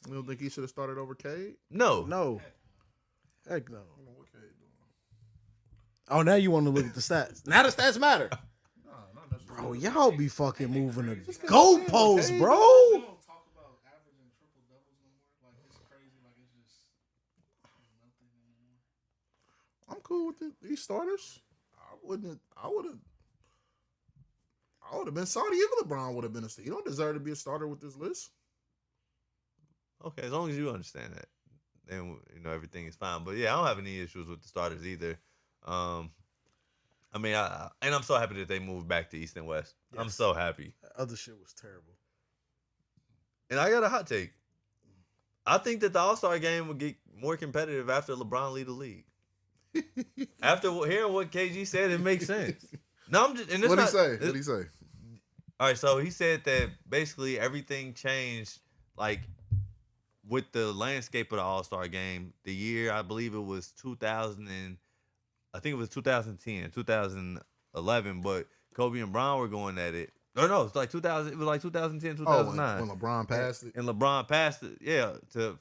You don't think he should have started over Cade? no. Heck no. I don't know what Cade doing. Oh, now you want to look at the stats. Now the stats matter. Nah, not necessarily. Bro, y'all be fucking moving the Just 'cause goalposts, okay, bro. We don't talk about averaging triple doubles no more. Like it's crazy. Like it's just nothing anymore. I'm cool with these starters. I would have been salty if LeBron would have been a starter. You don't deserve to be a starter with this list. Okay, as long as you understand that, then everything is fine. But yeah, I don't have any issues with the starters either. I mean, I'm so happy that they moved back to East and West. Yes. I'm so happy. That other shit was terrible. And I got a hot take. I think that the All-Star game will get more competitive after LeBron lead the league. After hearing what KG said, it makes sense. No, I'm just. And What'd he say? What'd he say? All right, so he said that basically everything changed, like with the landscape of the All-Star game. The year, I believe it was 2000 and I think it was 2010, 2011, but Kobe and Bron were going at it. Or no, it's like 2000. It was like 2010, 2009. When LeBron passed it. And LeBron passed it,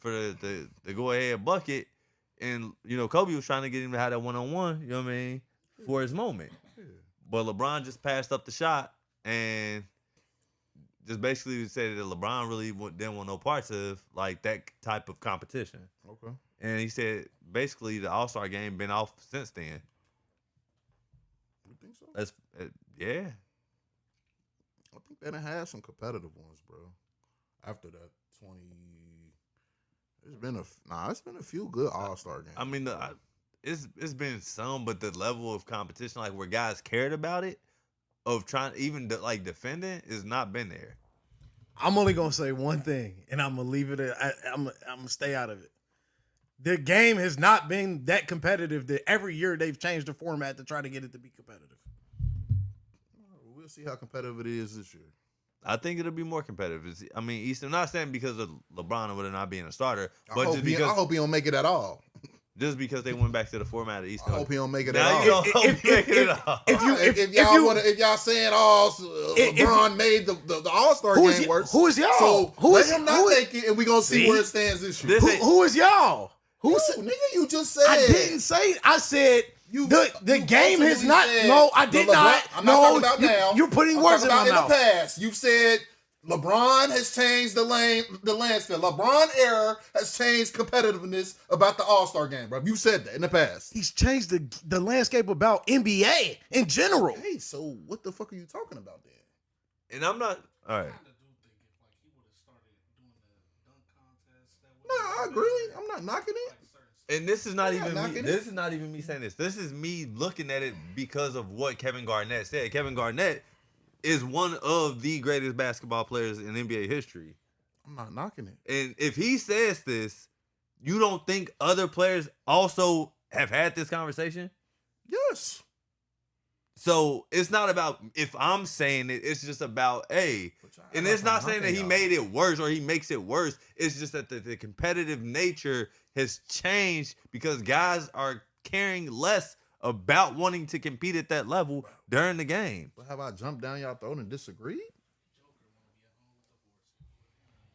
for the go ahead bucket. And Kobe was trying to get him to have that one-on-one, you know what I mean, for his moment. But LeBron just passed up the shot and just basically said that LeBron really didn't want no parts of like that type of competition. Okay. And he said basically the All-Star game been off since then. You think so? That's yeah. I think they done had some competitive ones, bro. After that 20, it's been a few good All-Star games. I mean, it's been some, but the level of competition, like where guys cared about it, of trying even like defending, has not been there. I'm only gonna say one thing, and I'm gonna leave it. I'm gonna stay out of it. The game has not been that competitive. That every year they've changed the format to try to get it to be competitive. We'll see how competitive it is this year. I think it'll be more competitive. I mean, East. I'm not saying because of LeBron or not being a starter, I but hope he don't make it at all. just because they went back to the format of East. I hope he don't make it Now at you all. don't hope he make it at all. If y'all saying LeBron made the All-Star game worse, who is y'all? So Who let is- him who not is- make it, and we gonna see where it stands this year. Who is y'all? Who said, nigga? You just said I didn't say. I said the you game has ultimately not. said No, I did LeBron- not. I'm No, not talking about now. you're putting I'm words in talking my about mouth. in the past. You've said LeBron has changed the landscape. LeBron era has changed competitiveness about the All-Star game, bro. You said that in the past. He's changed the landscape about NBA in general. Hey, so what the fuck are you talking about then? And I'm not. All right. I kind of do think if like he would have started doing the dunk contest, that would. No, I agree. I'm not knocking it. And this is not I'm not even me. knocking it. This is not even me saying this. This is me looking at it because of what Kevin Garnett said. Kevin Garnett is one of the greatest basketball players in NBA history. I'm not knocking it. And if he says this, you don't think other players also have had this conversation? Yes. So it's not about if I'm saying it, it's just about, hey, and it's not saying that he made it worse or he makes it worse. It's just that the competitive nature has changed because guys are caring less about wanting to compete at that level during the game. But have I jumped down y'all throat and disagreed?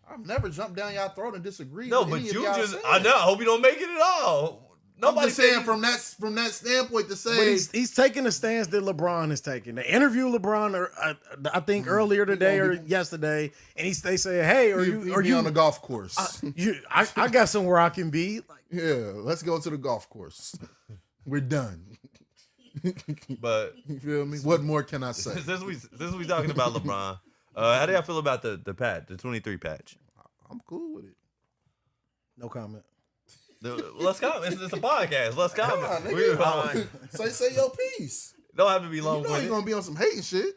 I've never jumped down y'all throat and disagreed. No, with but any of you y'all just, said. I know, I hope you don't make it at all. Nobody I'm just saying said- from that standpoint to But say he's taking the stance that LeBron is taking. They interviewed LeBron, I think earlier today or yesterday, and they say, "Hey, are he be you on the golf course? I got somewhere I can be." Like, Yeah, let's go to the golf course. We're done. But You feel me? What more can I say? since we talking about LeBron, how do y'all feel about the patch, the 23 patch? I'm cool with it. no comment. Let's comment. It's a podcast. Let's comment. Nah, We- nigga, say your piece. don't have to be You long know with you're it. gonna be on some hating shit.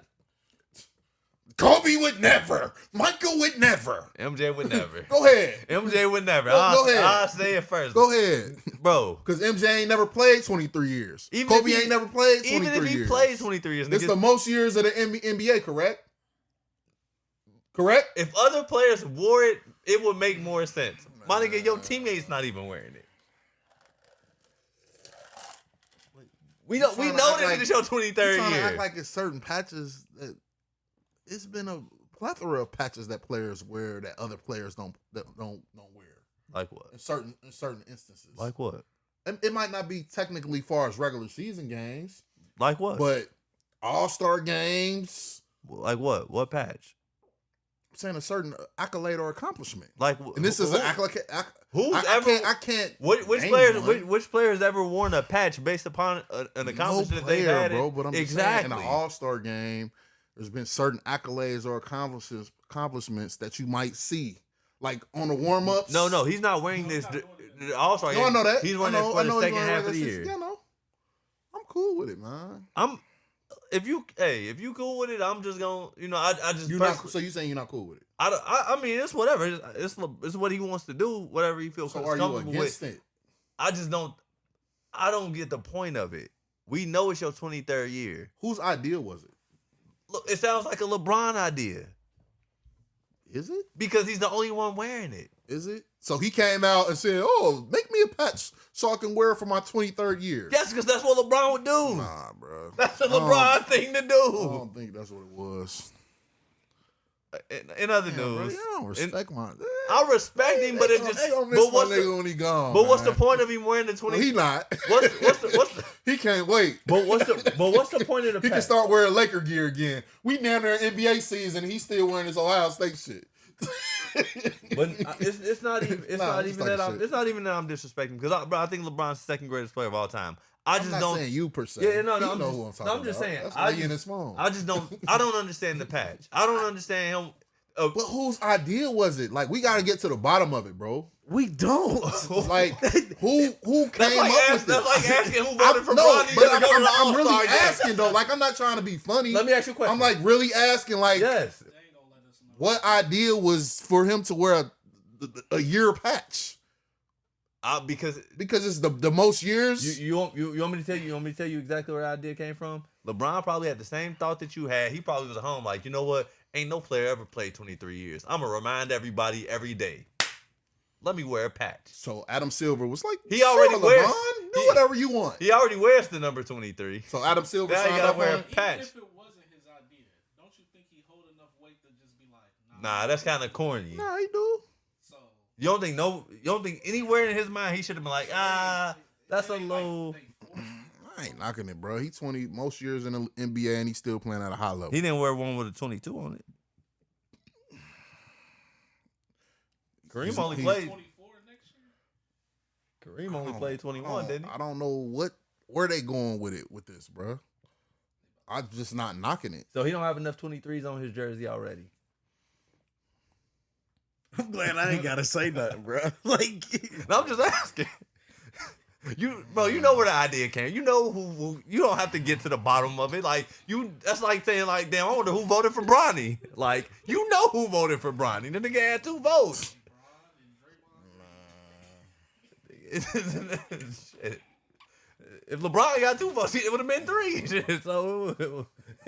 Kobe would never. Michael would never. MJ would never. Go ahead. MJ would never. Go ahead. I'll say it first. Go ahead. Bro. Because MJ ain't never played 23 years. Even Kobe if he- ain't never played 23 Even if he years. plays 23 years, It's nigga, the most years of the NBA, correct? Correct? if other players wore it, it would make more sense. My nigga, your teammates not even wearing it. We know trying to that act like- it's your I'm 23rd trying to year. act like it's certain patches that it's been a plethora of patches that players wear that other players don't wear Like what? in certain instances. Like what? It might not be technically far as regular season games, Like what? but all-star games. Like what? What patch? I'm saying a certain accolade or accomplishment. Like And this is an accolade. who's I ever? can't. Which name players? one. Which players ever worn a patch based upon an accomplishment they had? bro. But I'm just saying, exactly. in an All-Star game, there's been certain accolades or accomplishments that you might see, like on the warm-ups. No, he's not wearing this. The All-Star No, I know that. He's I wearing know- it for I the know he's second wearing half of the regular year. season. Yeah, no, I'm cool with it, man. If you cool with it, I'm just gonna, I just. You not? So you saying you're not cool with it? I mean, it's whatever. It's what he wants to do. Whatever he feels So are you comfortable against with. it? I just don't. I don't get the point of it. We know it's your 23rd year. Whose idea was it? Look, it sounds like a LeBron idea Is it? because he's the only one wearing it. Is it? So he came out and said, "Oh, make me a patch so I can wear it for my 23rd year." Yes, because that's what LeBron would do. Nah, bro. That's a I don't- LeBron thing to I do. don't think that's what it was. In other Damn, bro, news, you don't respect my. I respect him, but it just. They gonna But miss my what's nigga the, when he gone. but what's the man. point of him wearing the Well, 20? he not. What's the He can't wait. But what's the point of the He can patch? start wearing Laker gear again. We down there in NBA season. He's still wearing his Ohio State shit. But it's not even Nah, it's like shit. it's not even that I'm disrespecting because I think LeBron's the second greatest player of all time. I I'm just not don't. saying you per se. Yeah, no, He I'm know just- who I'm talking no, I'm just about. saying, That's I why he just- in his phone. I just don't. I don't understand the patch. I don't understand him. But whose idea was it? Like, we got to get to the bottom of it, bro. We don't. Like, who came That's like, up with this? that's like asking who voted for No, Bronny but to go to the I'm really All-Star game. asking though. Like, I'm not trying to be funny. Let me ask you a question. I'm like really asking. Like, yes. They ain't gonna let us know. what idea was for him to wear a year patch? Because Because it's the most years. you want me to tell you? You want me to tell you exactly where the idea came from? LeBron probably had the same thought that you had. He probably was at home like, you know what? Ain't no player ever played 23 years. I'm gonna remind everybody every day. Let me wear a patch. So Adam Silver was like, He already sure, wears- LeBron, do whatever you want. He already wears the number 23. So Adam Silver Now you signed gotta up wear on a it. patch. Even if it wasn't his idea, don't you think he hold enough weight to just be like, Nah, that's kind of corny. Nah, he do. So You don't think anywhere in his mind he should have been like, that's a low. I ain't knocking it, bro. He 20 most years in the NBA and he's still playing at a high level. He didn't wear one with a 22 on it. Kareem only he's- played. 24 next year. Kareem only played 21, didn't he? I don't know where they going with it with this, bro. I'm just not knocking it. So he don't have enough 23s on his jersey already. I'm glad I ain't gotta say nothing, bro. Like, No, I'm just asking. You know where the idea came. You know who you don't have to get to the bottom of it. Like that's like saying like, damn, I wonder who voted for Bronny. Like, you know who voted for Bronny. The nigga had 2 votes. Shit. If LeBron got 2 votes, it would have been 3. Shit. So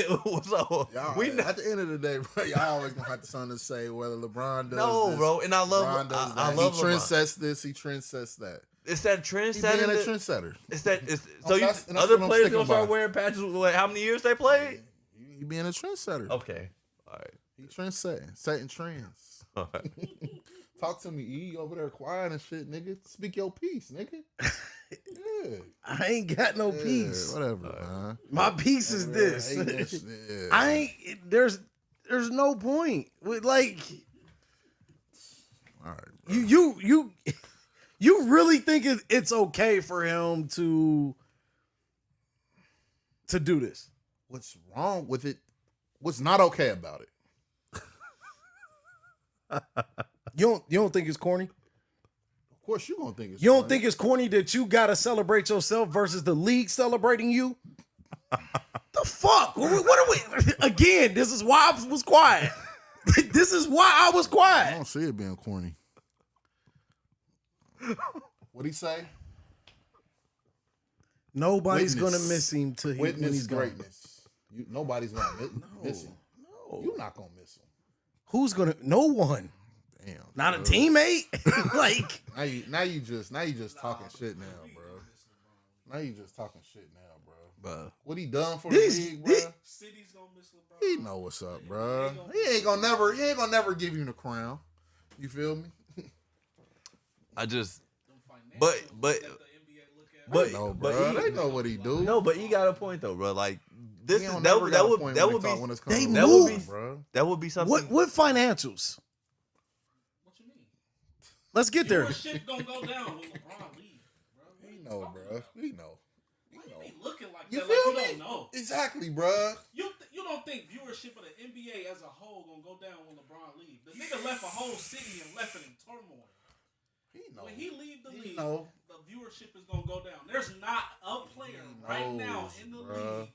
Y'all, we at the end of the day, bro, y'all always gonna have to something to say whether LeBron does no, this, bro. And I love LeBron does I that. love he LeBron. trend sets this, he trend sets that. It's that trend He's being setting. a trendsetter. It's that. It's, Oh, so you, that's other what I'm players sticking gonna start by. wearing patches. With how many years they played? He being a trendsetter. Okay, all right. He trend setting trends. All right. Talk to me, E over there quiet and shit, nigga. Speak your piece, nigga. Yeah. I ain't got no Yeah, peace. whatever, man. My piece is this. Hate that shit, yeah. I ain't. There's no point. Like All right, bro. you really think it's okay for him to do this? What's wrong with it? What's not okay about it? You don't think it's corny? Of course, you gonna think it's. You don't funny. think it's corny that you gotta celebrate yourself versus the league celebrating you? The fuck? What are we? Again, this is why I was quiet. This is why I was I quiet. don't see it being corny. What'd he say? Nobody's Witness. gonna miss him till when Witness he's gone. greatness. Nobody's gonna miss him. No. You're not gonna miss him. Who's gonna? No one. Damn. Not a bro. teammate. Like Now you just talking shit now, bro. Now you just talking shit now, bro. Bro. What he done for These- the league, bro? City's gonna miss LeBron. He know what's up, bro. He ain't gonna never give you the crown. You feel me? I just, Them but, financials but, that the NBA look at. but, No, but bro. he- They know what he do. no, but he got a point though, bro. Like this He is don't that never would got that a would point that when would they talk- be when it's They coming that to would move. be bro. that would be something. what financials? What you mean? Let's get there. Viewership gonna go down when LeBron leaves, bro. He know, bro. He know. Why you be looking like You that? feel Like me? you don't know. Exactly, bro. You don't think viewership of the NBA as a whole gonna go down when LeBron leaves? The nigga left a whole city and left it in turmoil. He know. When he leave the He league, know. the viewership is gonna go down. There's not a player right now knows, in the bruh. league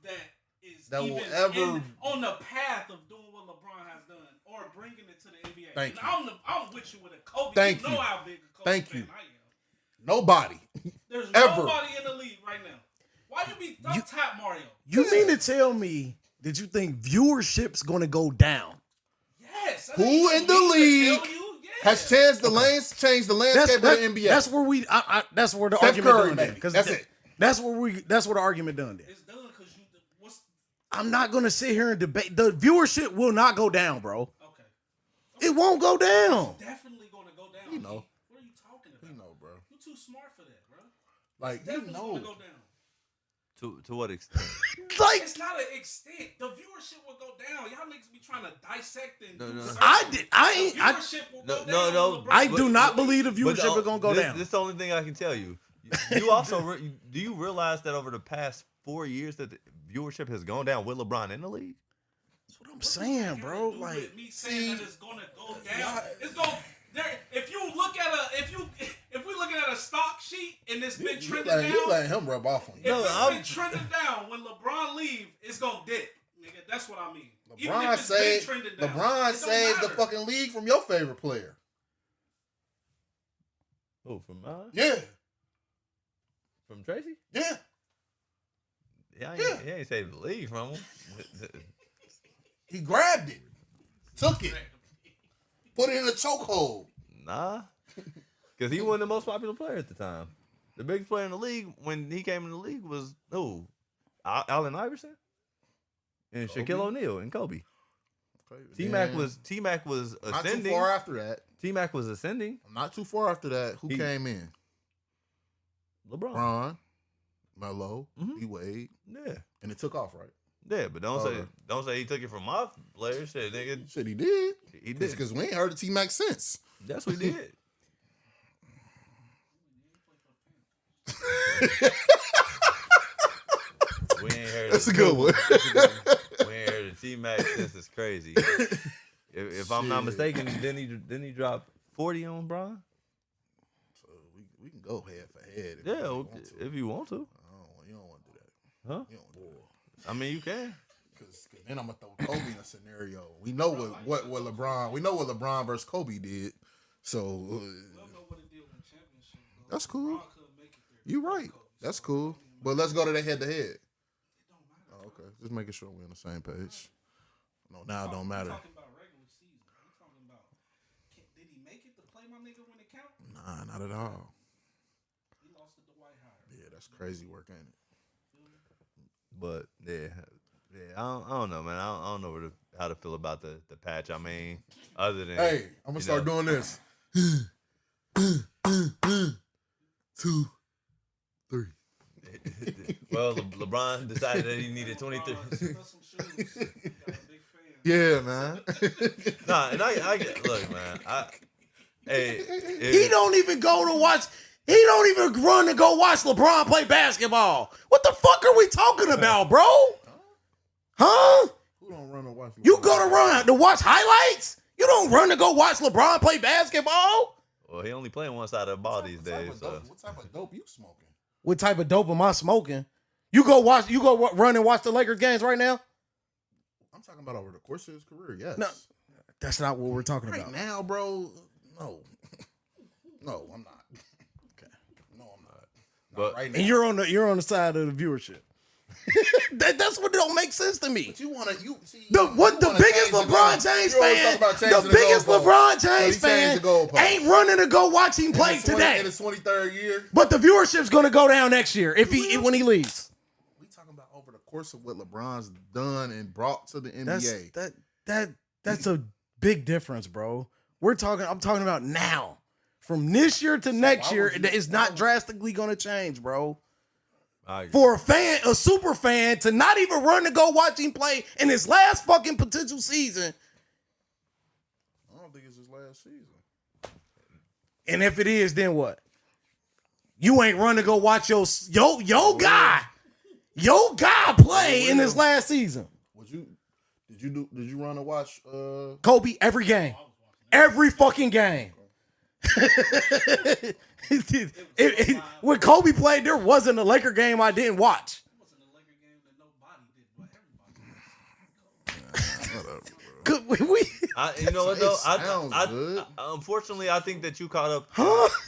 that is That will even ever- on the path of doing what LeBron has done or bringing it to the NBA. Thank and you. I'm with you with a Kobe. Thank you you. know how big a Kobe Thank fan you. I am. Nobody. There's Ever. nobody in the league right now. Why you be tap Mario? You mean to tell me that you think viewership's gonna go down? Yes. Who ain't in no the need to league tell you. Yeah. Has changed the landscape of the NBA. That's where we. That's where the Steph argument Curry, done. baby. Because That's it. That's where the argument done. Then It's done because you. What's I'm not gonna sit here and debate. The viewership will not go down, bro. okay? It won't go down. Definitely gonna go down. You know. What are you talking about? You know, bro. You're too smart for that, bro. Like, you Definitely gonna know. go down. To what extent? Like It's not an extent. The viewership will go down. Y'all niggas be trying to dissect and No, do no. searches. I The ain't. viewership will No, go no, down. no. when LeBron I But- do not believe the But viewership is gonna go down. This is the only thing I can tell you. You also do you realize that over the past 4 years that the viewership has gone down with LeBron in the league? That's what I'm saying, bro. Gotta do Like with me saying that it's gonna go down. It's going there. If you look at if we looking at a stock sheet and it's been trending down, You letting him rub off on you. if No, it's I'm- been trending down when LeBron leave, it's gonna dip, nigga. That's what I mean. Even if LeBron it's been saved. trending down, LeBron it don't saved the matter. fucking league from your favorite player. Oh, from Yeah, from Tracy? yeah. Yeah, Yeah. he ain't saved the league from him. He grabbed it, took it, put it in a chokehold. Nah, because he wasn't the most popular player at the time. The biggest player in the league when he came in the league was who? Allen Iverson and Kobe. Shaquille O'Neal and Kobe. Okay, T-Mac then, was not too ascending. far after that. T-Mac was ascending. Not too far after that. Who He- came in? LeBron. Bron, Melo, Mhm. D Wade, Yeah. and it took off, right? Yeah, but don't say he took it from my player. Shit, nigga. Shit, he did. He did. Because we ain't heard of T-Mac since. That's what he did. We ain't heard. That's of- a good one. We ain't heard of T-Mac since. It's crazy. If I'm not Shit. mistaken, didn't he drop 40 on Bron? So we can go head for head. If Yeah, you really okay, want to. if you want to. You don't want to do that. Huh? You don't want to do that. I mean, you can. Because then I'm gonna throw Kobe in a scenario. We know what LeBron. We know what LeBron versus Kobe did. So We don't know what it did with the championship. Though. That's cool. LeBron couldn't make it there. you right. That's cool. But let's go to the head to head. Oh, okay. Just making sure we're on the same page. No, now it don't matter. We're talking about regular season. We're talking about did he make it to play my nigga when it count? Nah, not at all. He lost to Dwight Howard. Yeah, that's crazy work, ain't it? But yeah, I don't know, man. I don't know how to feel about the patch. I mean, other than Hey, I'm gonna you start know. doing this. 2, 3, Well, LeBron decided that he needed 23. Yeah, man. Nah, and I get, look, man. Hey, He don't even go to watch. He don't even run to go watch LeBron play basketball. What the fuck are we talking about, bro? Huh? Who don't run and watch? You go to run to watch highlights? You don't run to go watch LeBron play basketball? Well, he only playing one side of the ball these days. So. What type of dope you smoking? What type of dope am I smoking? You go run and watch the Lakers games right now? I'm talking about over the course of his career. Yes. No, that's not what we're talking Right about. now, bro. No. No, I'm not. Okay. No, I'm not. But Right now. And you're on the side of the viewership. That's what don't make sense to me. But you want to see The biggest LeBron James fan, the biggest LeBron James fan ain't running to go watch him play today. In his 23rd year. But the viewership's gonna go down next year when he leaves. We talking about over the course of what LeBron's done and brought to the NBA. That's a big difference, bro. I'm talking about now. From this year to next year, it's not drastically gonna change, bro. For a super fan, to not even run to go watch him play in his last fucking potential season. I don't think it's his last season. And if it is, then what? You ain't run to go watch your guy play in his last season. Did you run and watch Kobe every game. Every fucking game. When Kobe played, there wasn't a Laker game I didn't watch. you know what though? Good. Unfortunately, I think that you caught up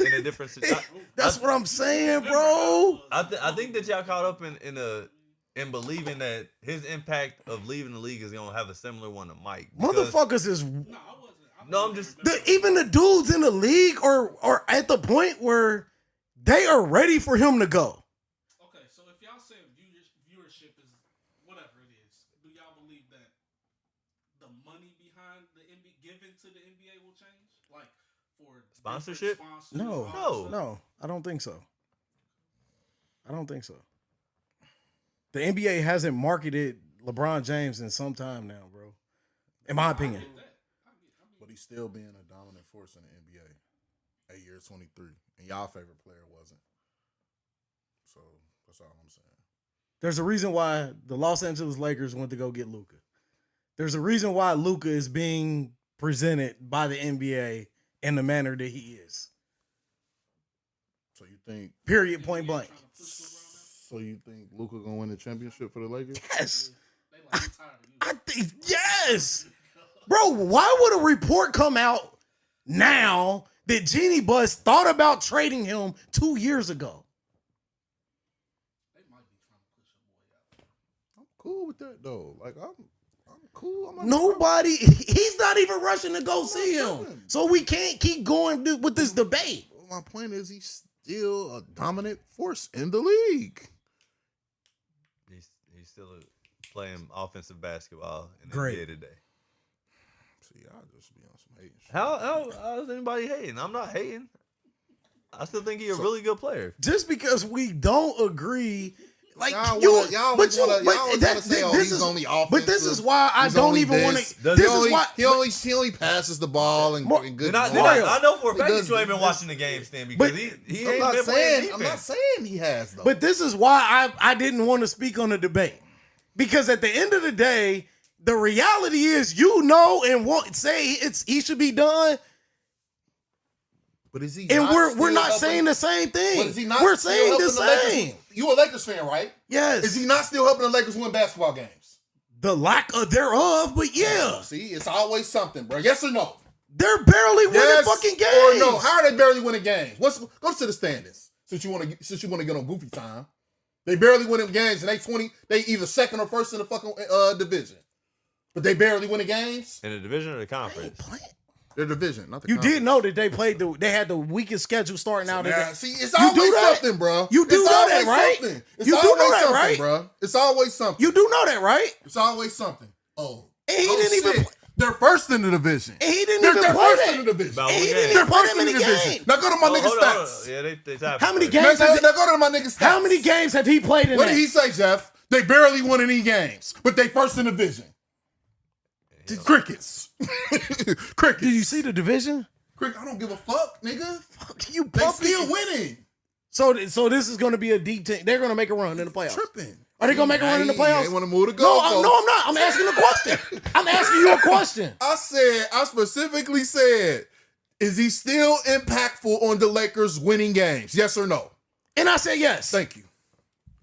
in a different situation. That's what I'm saying, bro. I think that y'all caught up in believing that his impact of leaving the league is gonna have a similar one to Mike. Motherfuckers is No, I'm just even the dudes in the league are at the point where they are ready for him to go. Okay, so if y'all say viewership is whatever it is, do y'all believe that the money behind the NBA given to the NBA will change? Like for sponsorship? No, I don't think so. The NBA hasn't marketed LeBron James in some time now, bro. In my opinion. But he's still being a dominant force in the NBA at year 23. And y'all favorite player wasn't. So that's all I'm saying. There's a reason why the Los Angeles Lakers went to go get Luka. There's a reason why Luka is being presented by the NBA in the manner that he is. So you think Period, point blank. So you think Luka gonna win the championship for the Lakers? Yes. I think yes. Bro, why would a report come out now that Jeannie Buss thought about trading him 2 years ago? I'm cool with that though. Like I'm cool. He's not even rushing to go see him. So we can't keep going with this debate. My point is he's still a dominant force in the league. he's still playing offensive basketball in the Great. NBA today. See, I'll just be on some hating shit. How is anybody hating? I'm not hating. I still think he's a really good player. Just because we don't agree, like Y'all you, always wanna say, "Oh, he's only offensive." But this is why I He's don't only even want this. to. This is why he only passes the ball and good. I know for a fact does- that you ain't been watching the game, Stan, because he I'm ain't not been playing saying. defense. I'm not saying he has though. But this is why I didn't want to speak on the debate, because at the end of the day, the reality is, and won't say he should be done. But is he? And not we're still not helping- saying the same thing. But is he not We're still saying the helping Lakers? same. You a Lakers fan, right? Yes. Is he not still helping the Lakers win basketball games? The lack of thereof, but yeah, See, it's always something, bro. Yes or no? they're barely winning fucking games. Or no? How are they barely winning games? Go to the standings since you want to get on goofy time. They barely winning games, and they either second or first in the fucking division, but they barely winning games. In the division or the conference? Their division, not the. You conference. did know that they had the weakest schedule starting out. Yeah, see, it's You always do that? something, bro. You do It's know that, always right? something. It's You do always know that, something, right? bro. It's always something. You do know that, right? It's always something. Oh, And he oh, didn't even. shit. They're first in the division. And he didn't They're even play first that. in the division. About And one he game. didn't They're even play first that in the many division. games. Now go to my nigga Hold on. stats. Yeah, they tied How many first. games? Now go to my nigga stats. How many games have he played in What that? did he say, Jeff? They barely won any games, but they first in the division. Crickets. Crickets. Did you see the division? I don't give a fuck, nigga. Fuck you, They pumpkin. still winning. So this is going to be a deep team. They're going to make a run in the playoffs. Tripping. Are they going to make a run in the playoffs? They want to move the No, goalposts. I'm not. I'm asking a question. I'm asking you a question. I specifically said, is he still impactful on the Lakers winning games? Yes or no? And I said yes. Thank you.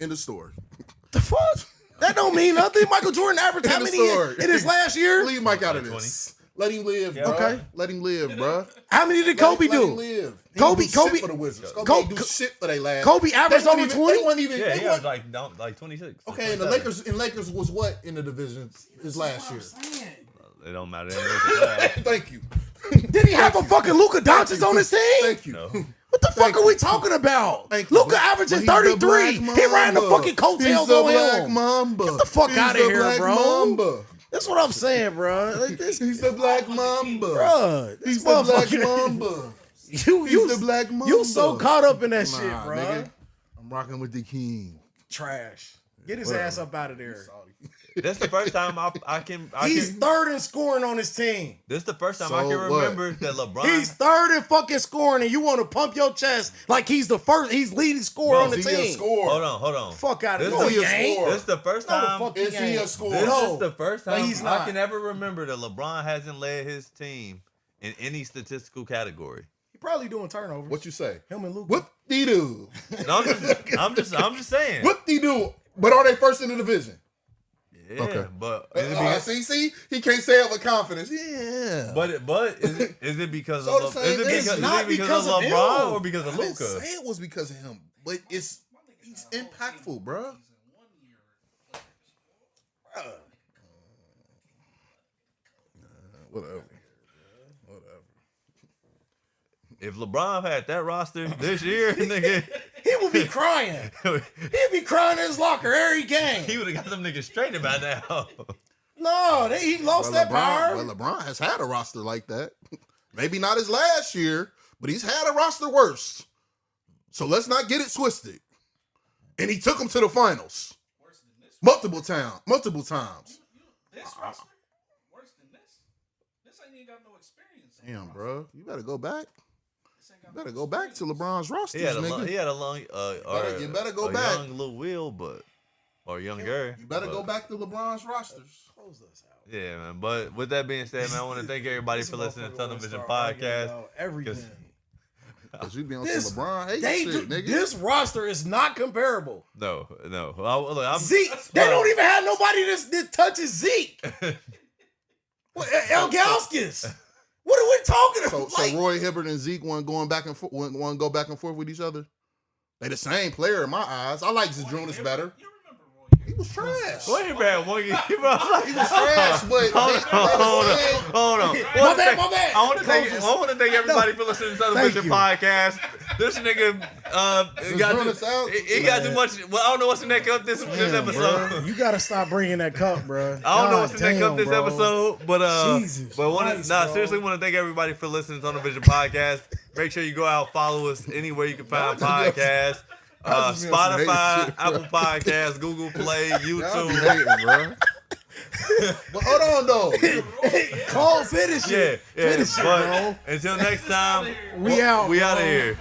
End of story. The fuck? That don't mean nothing. Michael Jordan averaged how End of many story. in his last year? Leave Mike out of this. Let him live, bro. Okay. Let him live, bro. How many did Kobe Let him do? live. He Kobe- didn't do shit Kobe- for the Wizards. Kobe Kobe- didn't do shit for they last. Kobe averaged They over weren't 20? They weren't even. Yeah, they he was weren't- like 26. Okay, and the 27. Lakers was what in the division his last year? It don't matter. They didn't make the playoffs. Thank you. Did he have a fucking Luka Doncic on his team? Thank you. No. What the fuck are we talking about? Thank you. Luka averaging But he's the 33. Black He ran the Mamba. fucking coattails He's the on Black him. Mamba. Get the fuck He's outta the here, Black bro. Mamba. That's what I'm saying, bro. Like this, He's the Black Mamba. bruh. He's the Black Mamba. He's the Black Mamba. You so caught up in that shit, Nah, bro. nigga. I'm rocking with the king. Trash. Get his Whatever. ass up out of there. That's the first time I can. He's third in scoring on his team. This is the first time So I can what? remember that LeBron. He's third in fucking scoring, and you want to pump your chest like he's the first. He's leading scorer Bro, on the Is he a team. scorer? Hold on. Fuck out of This no, is he a ain't. scorer. This is the first No, the time. fuck Is he ain't. a scorer? This No. is the first No, time he's I not. can ever remember that LeBron hasn't led his team in any statistical category. He probably doing turnovers. What you say? Him and Luka. Whoop-de-doo. No, I'm just saying. Whoop-de-doo. But are they first in the division? Yeah, Okay. but is it because, See, he can't say it with confidence. Yeah. but is it because So of the is same it thing. because, It's not is it because because of of LeBron him. or because of I didn't Luka? say it was because of him, but he's impactful, bro. Whatever. If LeBron had that roster this year, nigga, He would be crying. He'd be crying in his locker every game. he would have got them niggas straight by now. No, he lost that power. LeBron has had a roster like that. Maybe not his last year, but he's had a roster worse. So let's not get it twisted. And he took them to the finals Worse than this. multiple times. This roster? Worse than this? This ain't even got no experience. Damn, bro, you better go back. This ain't got You better no go back to experience. LeBron's roster, He had a nigga. long, You better go a back. young Lil Will, or younger. You better but- go back to LeBron's rosters. Yeah, man. But with that being said, man, I want to thank everybody for listening to Tunnel Vision Podcast. Everything. Cause you be on This- some LeBron hate They shit, nigga. this roster is not comparable. No. Look, I'm Zeke, they don't even have nobody that touches Zeke. What, Elgauskas. What are we talking about? So Roy Hibbert and Zeke want going back and forth, want to go back and forth with each other. They the same player in my eyes. I like Zadrunas better. You remember Roy? He was trash. Wait a minute, one game, bro. He was trash, but Hold on. My bad. I want to thank everybody for listening to the Thank Vision you. Podcast. This nigga he got too much. Well, I don't know what's in that cup this episode. You gotta stop bringing that cup, bro. I don't know what's in that cup this episode, but Jesus Christ, bro. seriously want to thank everybody for listening to the Vision Podcast. Make sure you go out, follow us anywhere you can find podcasts. Y'all just be on some hate Spotify, shit, bro. Apple Podcasts, Google Play, Y'all be YouTube. hating, bro. But hold on though. Cole, finish it. Yeah. Finish it, But bro. until next time, We out. We bro. out of here.